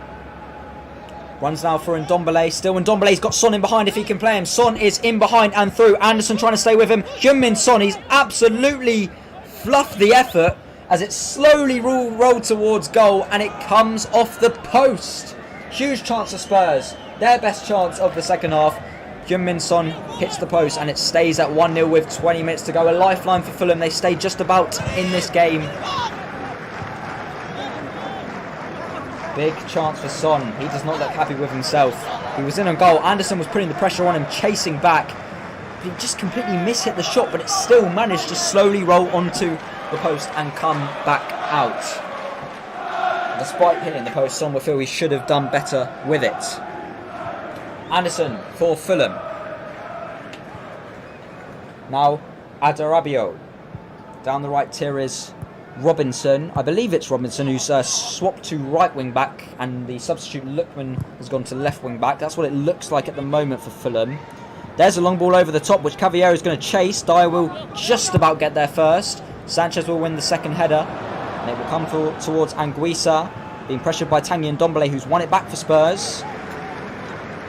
Runs now for Ndombele. Still Ndombele's got Son in behind if he can play him. Son is in behind and through. Anderson trying to stay with him. Heung-min Son, he's absolutely fluffed the effort as it slowly rolled towards goal, and it comes off the post. Huge chance for Spurs. Their best chance of the second half. Heung-min Son hits the post, and it stays at 1-0 with 20 minutes to go. A lifeline for Fulham. They stay just about in this game. Big chance for Son. He does not look happy with himself. He was in on goal. Anderson was putting the pressure on him, chasing back. He just completely mishit the shot, but it still managed to slowly roll onto the post and come back out. Despite hitting the post, Son will feel he should have done better with it. Anderson for Fulham. Now Adarabio. Down the right tier is Robinson. I believe it's Robinson who's swapped to right wing back, and the substitute Lookman has gone to left wing back. That's what it looks like at the moment for Fulham. There's a long ball over the top, which Cavallero is going to chase. Dyer will just about get there first. Sanchez will win the second header. And it will come towards Anguissa, being pressured by Tanguy Ndombele, who's won it back for Spurs.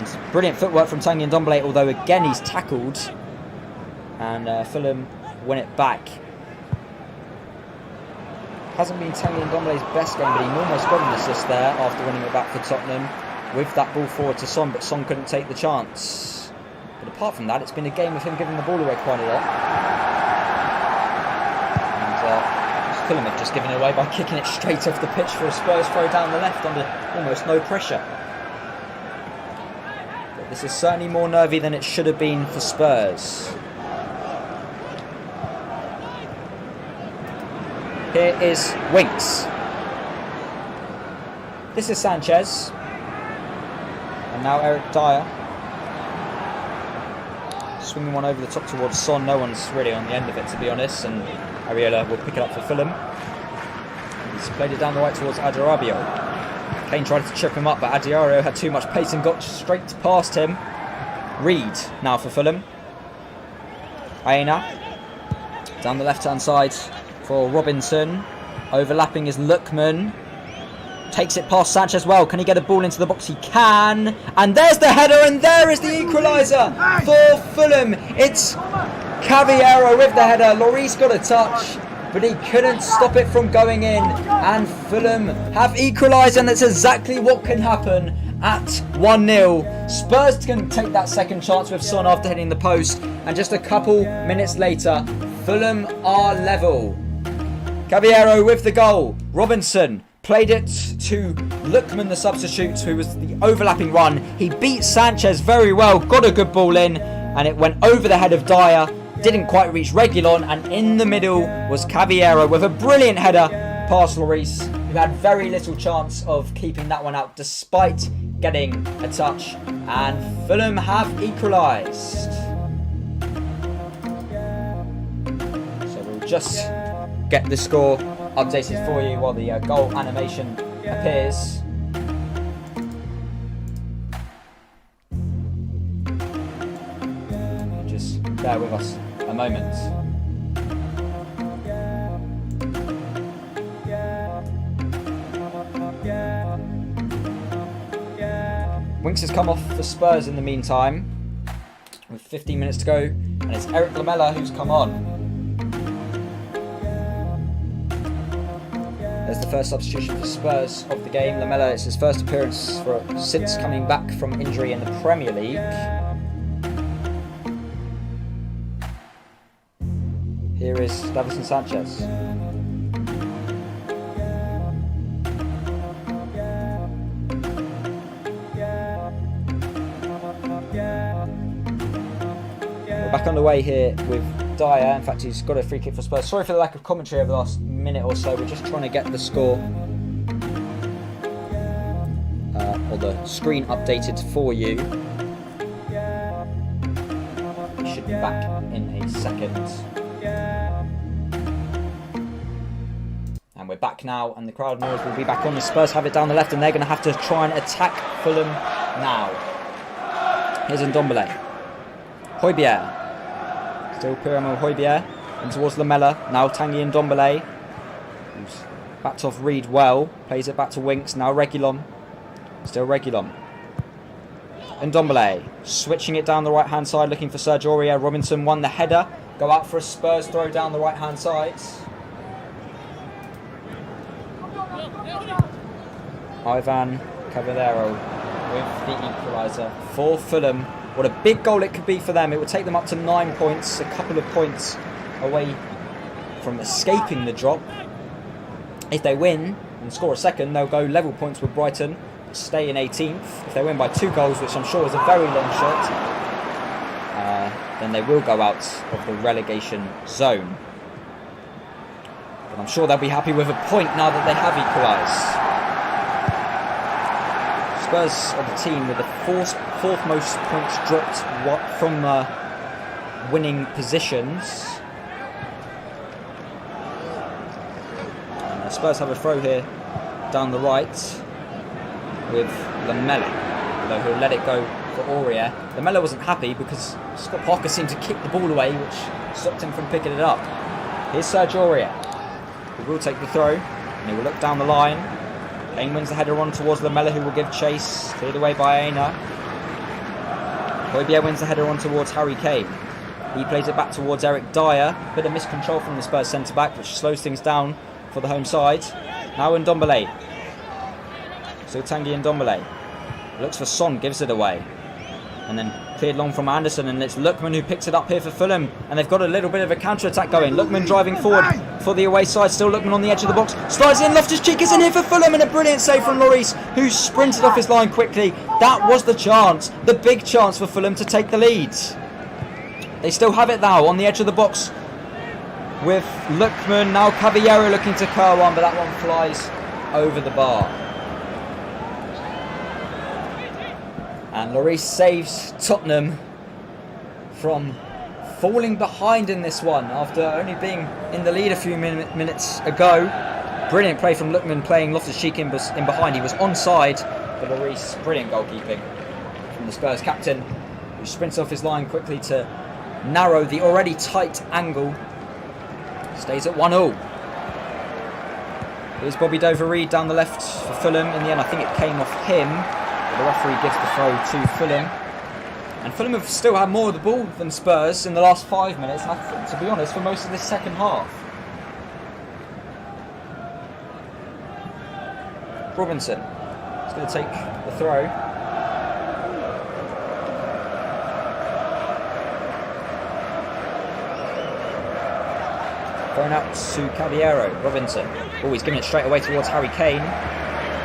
It's brilliant footwork from Tanguy Ndombele, although again he's tackled. And Fulham win it back. Hasn't been Tanguy Ndombele's best game, but he almost got an assist there after winning it back for Tottenham with that ball forward to Son, but Son couldn't take the chance. But apart from that, it's been a game of him giving the ball away quite a lot. And Fulham have just given it away by kicking it straight off the pitch for a Spurs throw down the left under almost no pressure. But this is certainly more nervy than it should have been for Spurs. Here is Winks. This is Sanchez. And now Eric Dyer. Swinging one over the top towards Son. No one's really on the end of it, to be honest, and Areola will pick it up for Fulham. He's played it down the right towards Adarabio. Kane tried to chip him up, but Adarabio had too much pace and got straight past him. Reed now for Fulham. Aina down the left hand side for Robinson. Overlapping is Lookman. Takes it past Sanchez well. Can he get a ball into the box? He can. And there's the header, and there is the equaliser for Fulham. It's Caballero with the header. Lloris got a touch, but he couldn't stop it from going in. And Fulham have equalised, and that's exactly what can happen at 1-0. Spurs can take that second chance with Son after hitting the post. And just a couple minutes later, Fulham are level. Caballero with the goal. Robinson played it to Lookman, the substitute, who was the overlapping run. He beat Sanchez very well, got a good ball in, and it went over the head of Dyer. Didn't quite reach Reguilon, and in the middle was Caballero with a brilliant header past Lloris, who had very little chance of keeping that one out despite getting a touch. And Fulham have equalised. So we'll just get the score updated for you while the goal animation appears. Just bear with us a moment. Winks has come off for Spurs in the meantime, with 15 minutes to go, and it's Eric Lamela who's come on. There's the first substitution for Spurs of the game. Lamela, it's his first appearance since coming back from injury in the Premier League. Here is Davinson Sanchez. We're back underway here with Dyer. In fact, he's got a free kick for Spurs. Sorry for the lack of commentary over the last minute or so. We're just trying to get the score or the screen updated for you. We should be back in a second. And we're back now, and the crowd noise will be back on. The Spurs have it down the left, and they're going to have to try and attack Fulham now. Here's Ndombele. Højbjerg. Still Piramo Højbjerg. And towards Lamela. Now Tanguy Ndombele. Who's backed off Reed well. Plays it back to Winks. Now Reguilon. Still Reguilon. Ndombele. Switching it down the right hand side. Looking for Serge Aurier. Robinson won the header. Go out for a Spurs throw down the right hand side. Ivan Caballero with the equaliser for Fulham. What a big goal it could be for them. It would take them up to 9 points, a couple of points away from escaping the drop. If they win and score a second, they'll go level points with Brighton, stay in 18th. If they win by 2 goals, which I'm sure is a very long shot, then they will go out of the relegation zone. But I'm sure they'll be happy with a point now that they have equalised. Spurs are the team with the fourth most points dropped from winning positions. And Spurs have a throw here down the right with Lamela, although he'll let it go for Aurier. Lamela wasn't happy because Scott Parker seemed to kick the ball away, which stopped him from picking it up. Here's Serge Aurier. He will take the throw, and he will look down the line. Kane wins the header on towards Lamela, who will give chase. Cleared away by Aina. Højbjerg wins the header on towards Harry Kane. He plays it back towards Eric Dyer. Bit of miscontrol from the Spurs centre-back, which slows things down for the home side. Now Ndombele. So Tanguy Ndombele. Looks for Son, gives it away. And then cleared long from Anderson, and it's Lookman who picks it up here for Fulham. And they've got a little bit of a counter-attack going. Lookman driving forward for the away side. Still Lookman on the edge of the box. Slides in, Loftus-Cheek is in here for Fulham, and a brilliant save from Lloris, who sprinted off his line quickly. That was the chance, the big chance for Fulham to take the lead. They still have it now on the edge of the box with Lookman. Now Caballero looking to curl one, but that one flies over the bar. And Lloris saves Tottenham from falling behind in this one after only being in the lead a few minutes ago. Brilliant play from Lookman, playing Loftus-Cheek in behind. He was onside, but Lloris, brilliant goalkeeping from the Spurs captain, who sprints off his line quickly to narrow the already tight angle. Stays at 1-0. Here's Bobby Dover-Reid down the left for Fulham. In the end, I think it came off him. The referee gives the throw to Fulham. And Fulham have still had more of the ball than Spurs in the last 5 minutes, and I think, to be honest, for most of this second half. Robinson is going to take the throw. Thrown out to Caballero. Robinson. Oh, he's giving it straight away towards Harry Kane.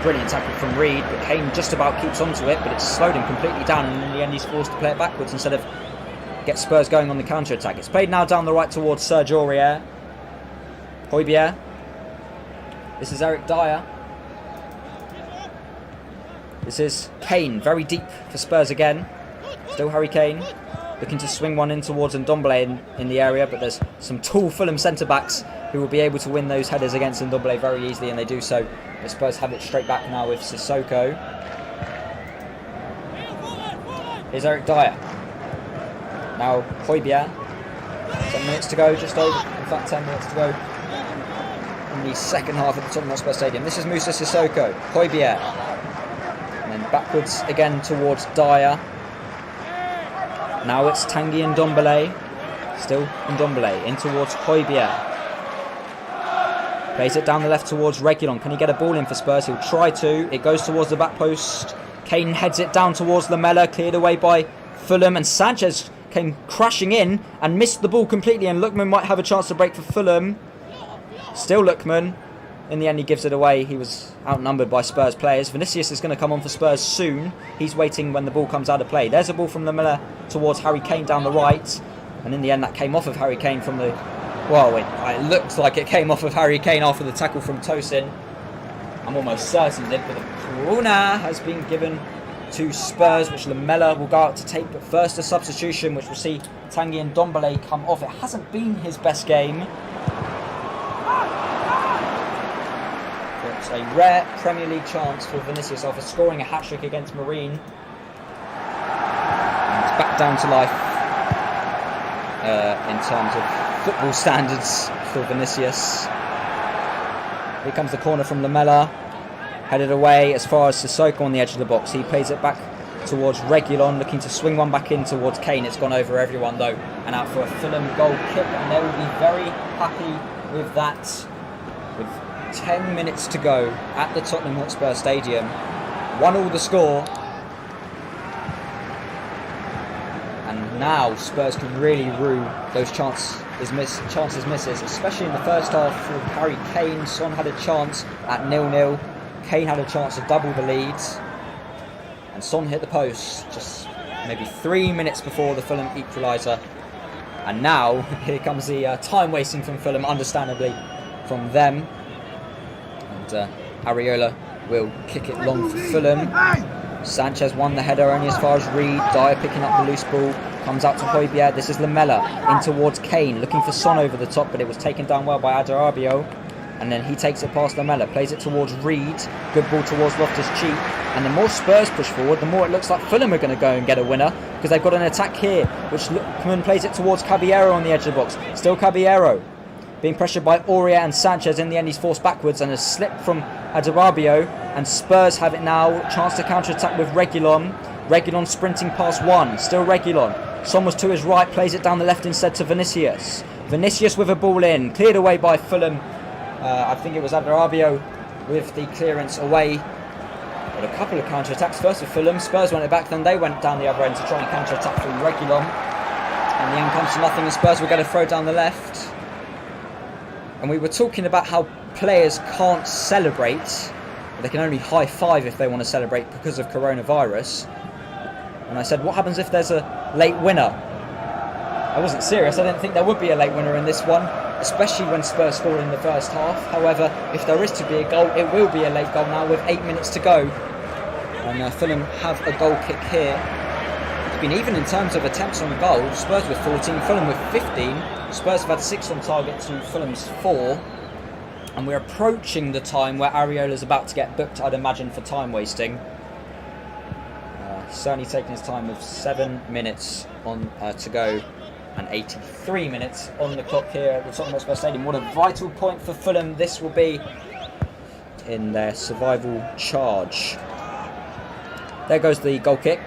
Brilliant tackle from Reed, but Kane just about keeps onto it, but it's slowed him completely down, and in the end he's forced to play it backwards instead of get Spurs going on the counter-attack. It's played now down the right towards Serge Aurier. Højbjerg. This is Eric Dyer. This is Kane, very deep for Spurs again. Still Harry Kane, looking to swing one in towards Ndombele in the area, but there's some tall Fulham centre-backs who will be able to win those headers against Ndombele very easily, and they do so. The Spurs have it straight back now with Sissoko. Here's Eric Dyer. Now Højbjerg. 10 minutes to go, just over. In fact, 10 minutes to go in the second half of the Tottenham Hotspur Stadium. This is Moussa Sissoko. Højbjerg. And then backwards again towards Dyer. Now it's Tanguy Ndombele. Still Ndombele. In towards Højbjerg. Plays it down the left towards Reguilon. Can he get a ball in for Spurs? He'll try to. It goes towards the back post. Kane heads it down towards Lamela. Cleared away by Fulham. And Sanchez came crashing in and missed the ball completely. And Lookman might have a chance to break for Fulham. Still Lookman. In the end, he gives it away. He was outnumbered by Spurs players. Vinicius is going to come on for Spurs soon. He's waiting when the ball comes out of play. There's a ball from Lamela towards Harry Kane down the right. And in the end, that came off of Harry Kane from the... Well, it looks like it came off of Harry Kane after the tackle from Tosin. I'm almost certain that the corner has been given to Spurs, which Lamela will go out to take. But first, a substitution, which will see Tanguy Ndombele come off. It hasn't been his best game. It's a rare Premier League chance for Vinicius after scoring a hat-trick against Marine. And it's back down to life in terms of football standards for Vinicius. Here comes the corner from Lamela. Headed away as far as Sissoko on the edge of the box. He plays it back towards Reguilon, looking to swing one back in towards Kane. It's gone over everyone though, and out for a Fulham goal kick, and they will be very happy with that. With 10 minutes to go at the Tottenham Hotspur Stadium. 1-1 the score. And now Spurs can really rue those chances misses, especially in the first half with Harry Kane. Son had a chance at 0-0. Kane had a chance to double the leads. And Son hit the post just maybe 3 minutes before the Fulham equaliser. And now, here comes the time wasting from Fulham, understandably, from them. And Areola will kick it long for Fulham. Sanchez won the header only as far as Reed. Dyer picking up the loose ball. Comes out to Højbjerg. This is Lamela in towards Kane. Looking for Son over the top, but it was taken down well by Adarabio. And then he takes it past Lamela. Plays it towards Reed. Good ball towards Loftus-Cheek. And the more Spurs push forward, the more it looks like Fulham are going to go and get a winner. Because they've got an attack here, which Lookman plays it towards Caballero on the edge of the box. Still Caballero. Being pressured by Aurier and Sanchez. In the end, he's forced backwards and a slip from Adarabio. And Spurs have it now. Chance to counter-attack with Reguilon. Reguilon sprinting past one. Still Reguilon. Son was to his right. Plays it down the left instead to Vinicius. Vinicius with a ball in. Cleared away by Fulham. I think it was Adarabio with the clearance away. But a couple of counter-attacks. First with Fulham. Spurs went it back. Then they went down the other end to try and counter-attack from Reguilon. And the end comes to nothing. And Spurs will get a throw down the left. And we were talking about how players can't celebrate. They can only high-five if they want to celebrate because of coronavirus. And I said, what happens if there's a late winner? I wasn't serious. I didn't think there would be a late winner in this one, especially when Spurs scored in the first half. However, if there is to be a goal, it will be a late goal now with 8 minutes to go. And Fulham have a goal kick here. It's been even in terms of attempts on goal. Spurs with 14, Fulham with 15. Spurs have had 6 on target to Fulham's 4. And we're approaching the time where Areola's about to get booked, I'd imagine, for time wasting. Certainly taking his time with 7 minutes on to go and 83 minutes on the clock here at the Tottenham Hotspur Stadium. What a vital point for Fulham this will be. in their survival charge. There goes the goal kick.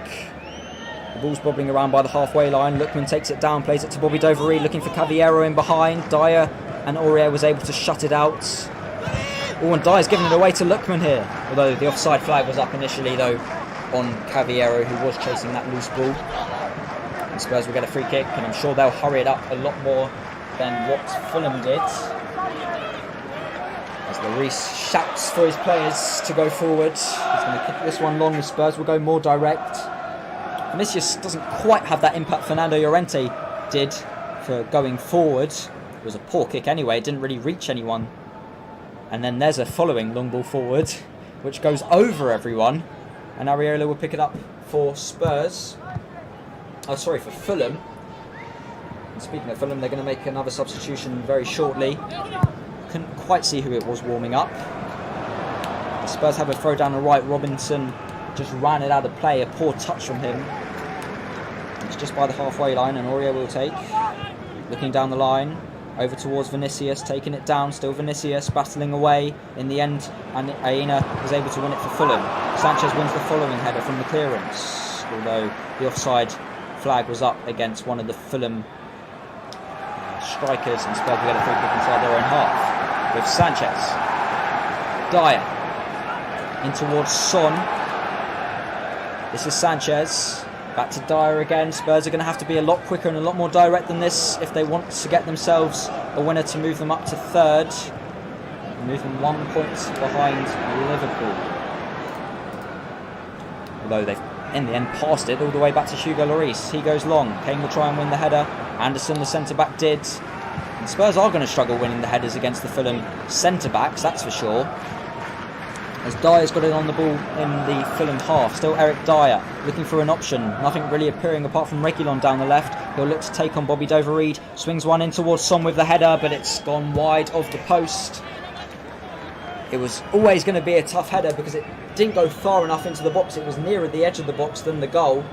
The ball's bobbling around by the halfway line. Lookman takes it down, plays it to Bobby Dovery, looking for Cavallero in behind. Dyer and Aurier was able to shut it out. Oh, and Dyer's giving it away to Lookman here. Although the offside flag was up initially, though, on Cavallero, who was chasing that loose ball. And Spurs will get a free kick, and I'm sure they'll hurry it up a lot more than what Fulham did. As Lloris shouts for his players to go forward. He's going to kick this one long. The Spurs will go more direct. Vinicius doesn't quite have that impact Fernando Llorente did for going forward. It was a poor kick anyway. It didn't really reach anyone. And then there's a following long ball forward, which goes over everyone. And Areola will pick it up for Spurs. Oh, sorry, for Fulham. And speaking of Fulham, they're going to make another substitution very shortly. Couldn't quite see who it was warming up. The Spurs have a throw down the right. Robinson just ran it out of play. A poor touch from him. It's just by the halfway line, and Aurier will take. Looking down the line. Over towards Vinicius, taking it down, still Vinicius, battling away in the end, and Aina was able to win it for Fulham. Sanchez wins the following header from the clearance, although the offside flag was up against one of the Fulham strikers, and Spurs will get a free kick inside their own half, with Sanchez. Dyer, in towards Son. This is Sanchez. Back to Dyer again. Spurs are going to have to be a lot quicker and a lot more direct than this if they want to get themselves a winner to move them up to third. Move them 1 point behind Liverpool. Although they've, in the end, passed it all the way back to Hugo Lloris. He goes long. Kane will try and win the header. Anderson, the centre-back, did. And Spurs are going to struggle winning the headers against the Fulham centre-backs, that's for sure. As Dyer's got it on the ball in the Fulham half. Still Eric Dyer looking for an option. Nothing really appearing apart from Reguilon down the left. He'll look to take on Bobby Dovery. Swings one in towards Son with the header, but it's gone wide of the post. It was always going to be a tough header because it didn't go far enough into the box. It was nearer the edge of the box than the goal.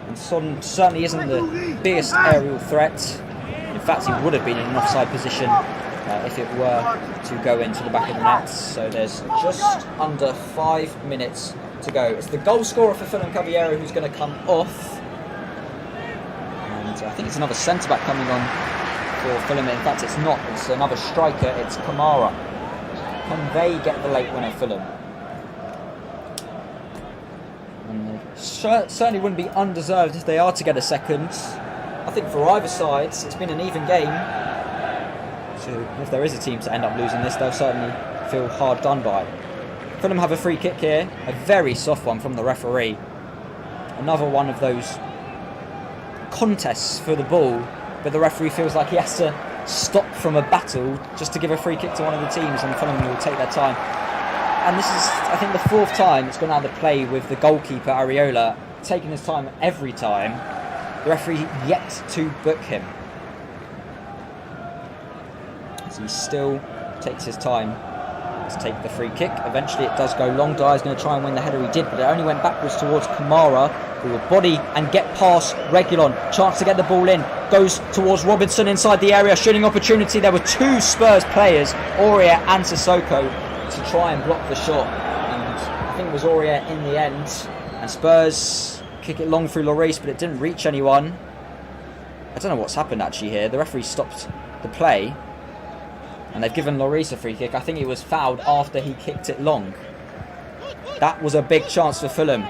And Son certainly isn't the biggest aerial threat. In fact, he would have been in an offside position if it were to go into the back of the net. So there's just under 5 minutes to go. It's the goal scorer for Fulham, Cavallero, who's going to come off. And I think it's another centre-back coming on for Fulham. In fact, it's not. It's another striker. It's Kamara. Can they get the late winner, Fulham? And certainly wouldn't be undeserved if they are to get a second. I think for either side, it's been an even game. So if there is a team to end up losing this, they'll certainly feel hard done by. Fulham have a free kick here, a very soft one from the referee. Another one of those contests for the ball, but the referee feels like he has to stop from a battle just to give a free kick to one of the teams, and Fulham will take their time. And this is, I think, the fourth time it's gone out of the play with the goalkeeper, Areola, taking his time every time. The referee yet to book him. So he still takes his time to take the free kick. Eventually it does go long. Dyer's going to try and win the header. He did, but it only went backwards towards Kamara, who will body and get past Reguilon. Chance to get the ball in. Goes towards Robinson inside the area. Shooting opportunity. There were two Spurs players, Aurier and Sissoko, to try and block the shot. And I think it was Aurier in the end. And Spurs kick it long through Lloris, but it didn't reach anyone. I don't know what's happened actually here. The referee stopped the play. And they've given Lloris a free kick. I think he was fouled after he kicked it long. That was a big chance for Fulham.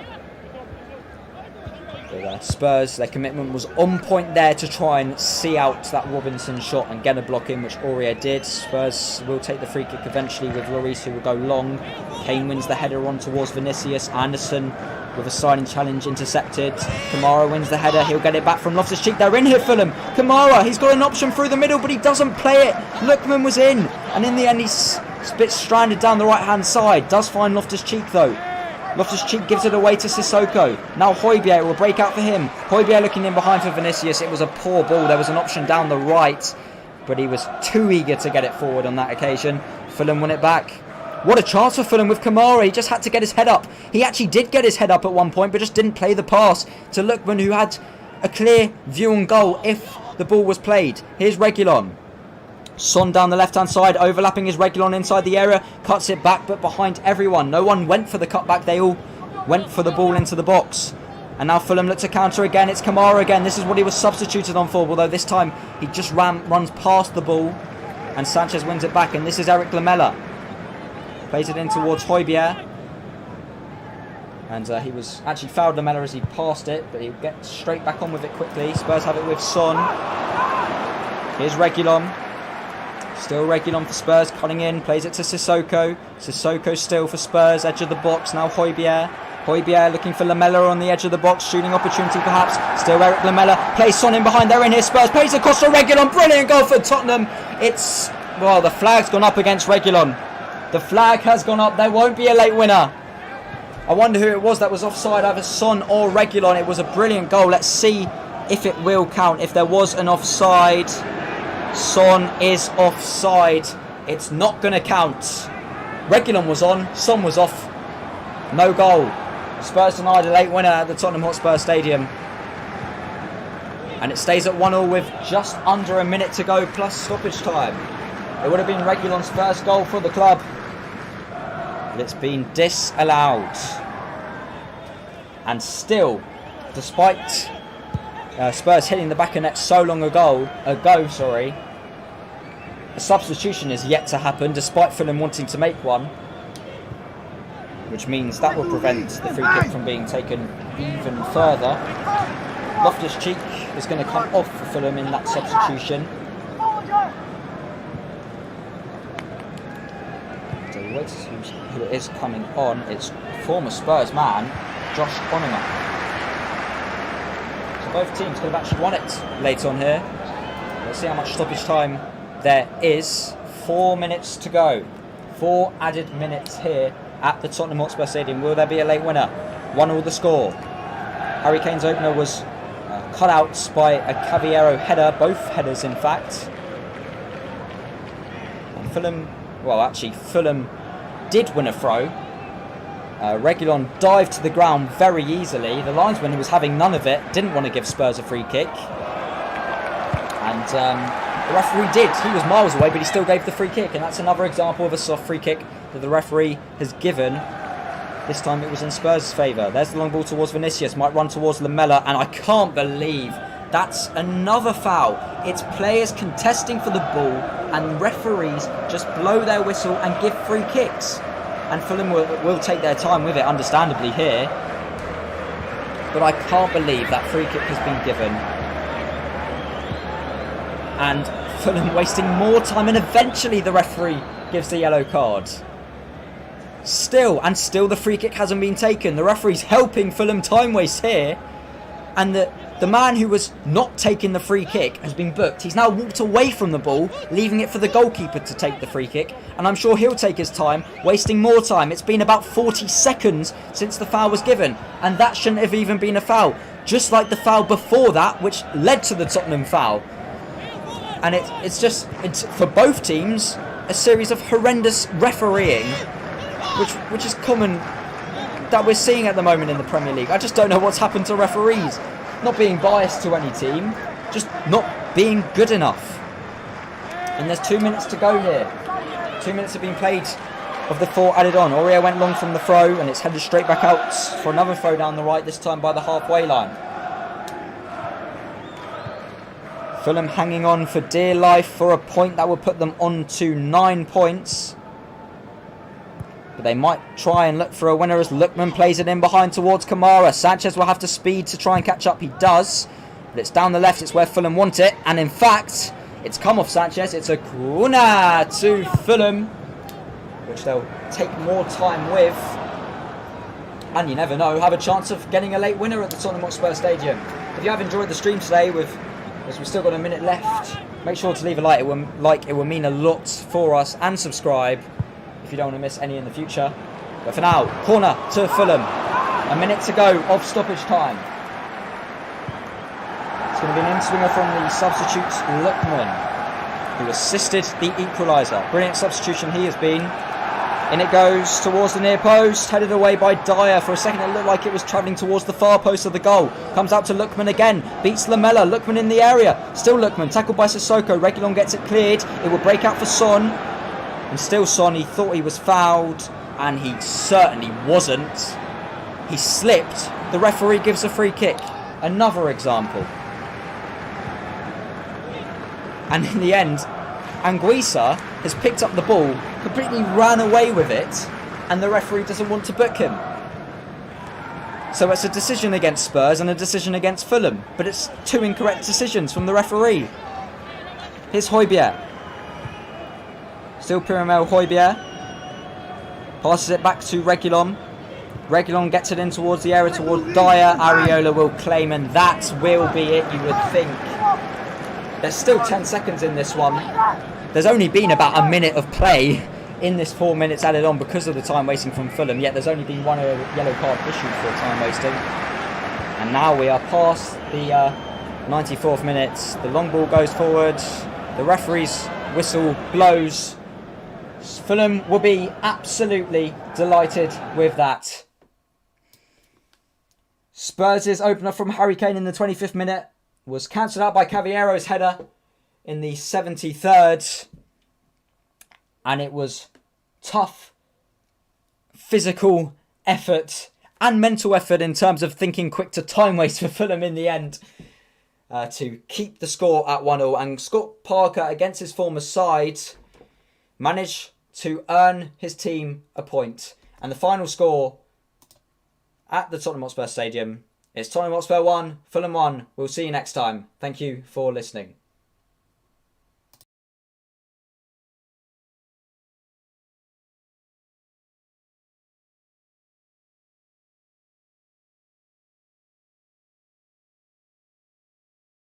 But Spurs, their commitment was on point there to try and see out that Robinson shot and get a block in, which Aurier did. Spurs will take the free kick eventually with Lloris, who will go long. Kane wins the header on towards Vinicius. Anderson with a sliding challenge intercepted. Kamara wins the header. He'll get it back from Loftus-Cheek. They're in here, Fulham. Kamara, he's got an option through the middle, but he doesn't play it. Lookman was in. And in the end, he's a bit stranded down the right-hand side. Does find Loftus-Cheek, though. Loftus-Cheek gives it away to Sissoko. Now Højbjerg will break out for him. Højbjerg looking in behind for Vinicius. It was a poor ball. There was an option down the right, but he was too eager to get it forward on that occasion. Fulham won it back. What a chance for Fulham with Kamara. He just had to get his head up. He actually did get his head up at one point, but just didn't play the pass to Lookman, who had a clear view on goal if the ball was played. Here's Reguilon. Son down the left-hand side, overlapping his Reguilon inside the area, cuts it back, but behind everyone. No one went for the cutback. They all went for the ball into the box. And now Fulham look to counter again. It's Kamara again. This is what he was substituted on for, although this time he just runs past the ball. And Sanchez wins it back. And this is Eric Lamela. Plays it in towards Højbjerg. And he was actually fouled Lamela as he passed it, but he'll get straight back on with it quickly. Spurs have it with Son. Here's Reguilon. Still Reguilon for Spurs, cutting in, plays it to Sissoko. Sissoko still for Spurs, edge of the box, now Højbjerg. Højbjerg looking for Lamela on the edge of the box, shooting opportunity perhaps. Still Eric Lamela, plays Son in behind, they're in here, Spurs, plays across to Reguilon, brilliant goal for Tottenham. It's, well, the flag's gone up against Reguilon. The flag has gone up, there won't be a late winner. I wonder who it was that was offside, either Son or Reguilon. It was a brilliant goal, let's see if it will count. If there was an offside, Son is offside. It's not going to count. Reguilon was on, Son was off. No goal. Spurs denied a late winner at the Tottenham Hotspur Stadium. And it stays at 1-1 with just under a minute to go plus stoppage time. It would have been Reguilon's first goal for the club, but it's been disallowed. And still, despite Spurs hitting the back of net so long ago, a substitution is yet to happen, despite Fulham wanting to make one, which means that will prevent the free kick from being taken even further. Loftus-Cheek is going to come off for Fulham in that substitution. So who it is coming on? It's former Spurs man, Josh Onuma. So both teams could have actually won it late on here. Let's see how much stoppage time there is. 4 minutes to go. 4 added minutes here at the Tottenham Hotspur Stadium. Will there be a late winner? 1-1 the score. Harry Kane's opener was cut out by a Cavallero header, both headers in fact. And Fulham did win a throw. Reguilon dived to the ground very easily. The linesman, who was having none of it, didn't want to give Spurs a free kick. And the referee did. He was miles away, but he still gave the free kick. And that's another example of a soft free kick that the referee has given. This time it was in Spurs' favour. There's the long ball towards Vinicius. Might run towards Lamela. And I can't believe that's another foul. It's players contesting for the ball and referees just blow their whistle and give free kicks. And Fulham will take their time with it, understandably, here. But I can't believe that free kick has been given. And Fulham wasting more time, and eventually the referee gives the yellow card. Still the free kick hasn't been taken. The referee's helping Fulham time waste here. And the man who was not taking the free kick has been booked. He's now walked away from the ball, leaving it for the goalkeeper to take the free kick. And I'm sure he'll take his time, wasting more time. It's been about 40 seconds since the foul was given. And that shouldn't have even been a foul. Just like the foul before that, which led to the Tottenham foul. And it's for both teams a series of horrendous refereeing, which is common that we're seeing at the moment in the Premier League. I just don't know what's happened to referees. Not being biased to any team, just not being good enough. And there's 2 minutes to go here. 2 minutes have been played of the 4 added on. Aurier went long from the throw, and it's headed straight back out for another throw down the right, this time by the halfway line. Fulham hanging on for dear life for a point that will put them on to 9 points. But they might try and look for a winner as Lookman plays it in behind towards Kamara. Sanchez will have to speed to try and catch up. He does. But it's down the left. It's where Fulham want it. And in fact, it's come off Sanchez. It's a corner to Fulham, which they'll take more time with. And you never know, have a chance of getting a late winner at the Tottenham Hotspur Stadium. If you have enjoyed the stream today, as we've still got a minute left, make sure to leave a like. It will mean a lot for us, and subscribe if you don't want to miss any in the future. But for now, corner to Fulham. A minute to go of stoppage time. It's going to be an in-swinger from the substitute Lookman, who assisted the equaliser. Brilliant substitution he has been. In it goes towards the near post, headed away by Dyer. For a second it looked like it was travelling towards the far post of the goal. Comes out to Lookman again, beats Lamella. Lookman in the area, still Lookman, tackled by Sissoko. Reguilon gets it cleared, it will break out for Son. And still Son, he thought he was fouled, and he certainly wasn't. He slipped, the referee gives a free kick. Another example. And in the end, Anguissa has picked up the ball, completely ran away with it, and the referee doesn't want to book him. So it's a decision against Spurs and a decision against Fulham, but it's two incorrect decisions from the referee. Here's Højbjerg. Still Pyramel Højbjerg. Passes it back to Reguilon. Reguilon gets it in towards the area, towards Dyer. Areola will claim, and that will be it, you would think. There's still 10 seconds in this one. There's only been about a minute of play in this 4 minutes added on because of the time wasting from Fulham, yet there's only been one yellow card issued for time wasting. And now we are past the 94th minute. The long ball goes forward. The referee's whistle blows. Fulham will be absolutely delighted with that. Spurs' opener from Harry Kane in the 25th minute was cancelled out by Cavalliero's header in the 73rd. And it was tough physical effort and mental effort in terms of thinking quick to time waste for Fulham in the end to keep the score at 1-1. And Scott Parker, against his former side, managed to earn his team a point. And the final score at the Tottenham Hotspur Stadium is Tottenham Hotspur 1, Fulham 1. We'll see you next time. Thank you for listening.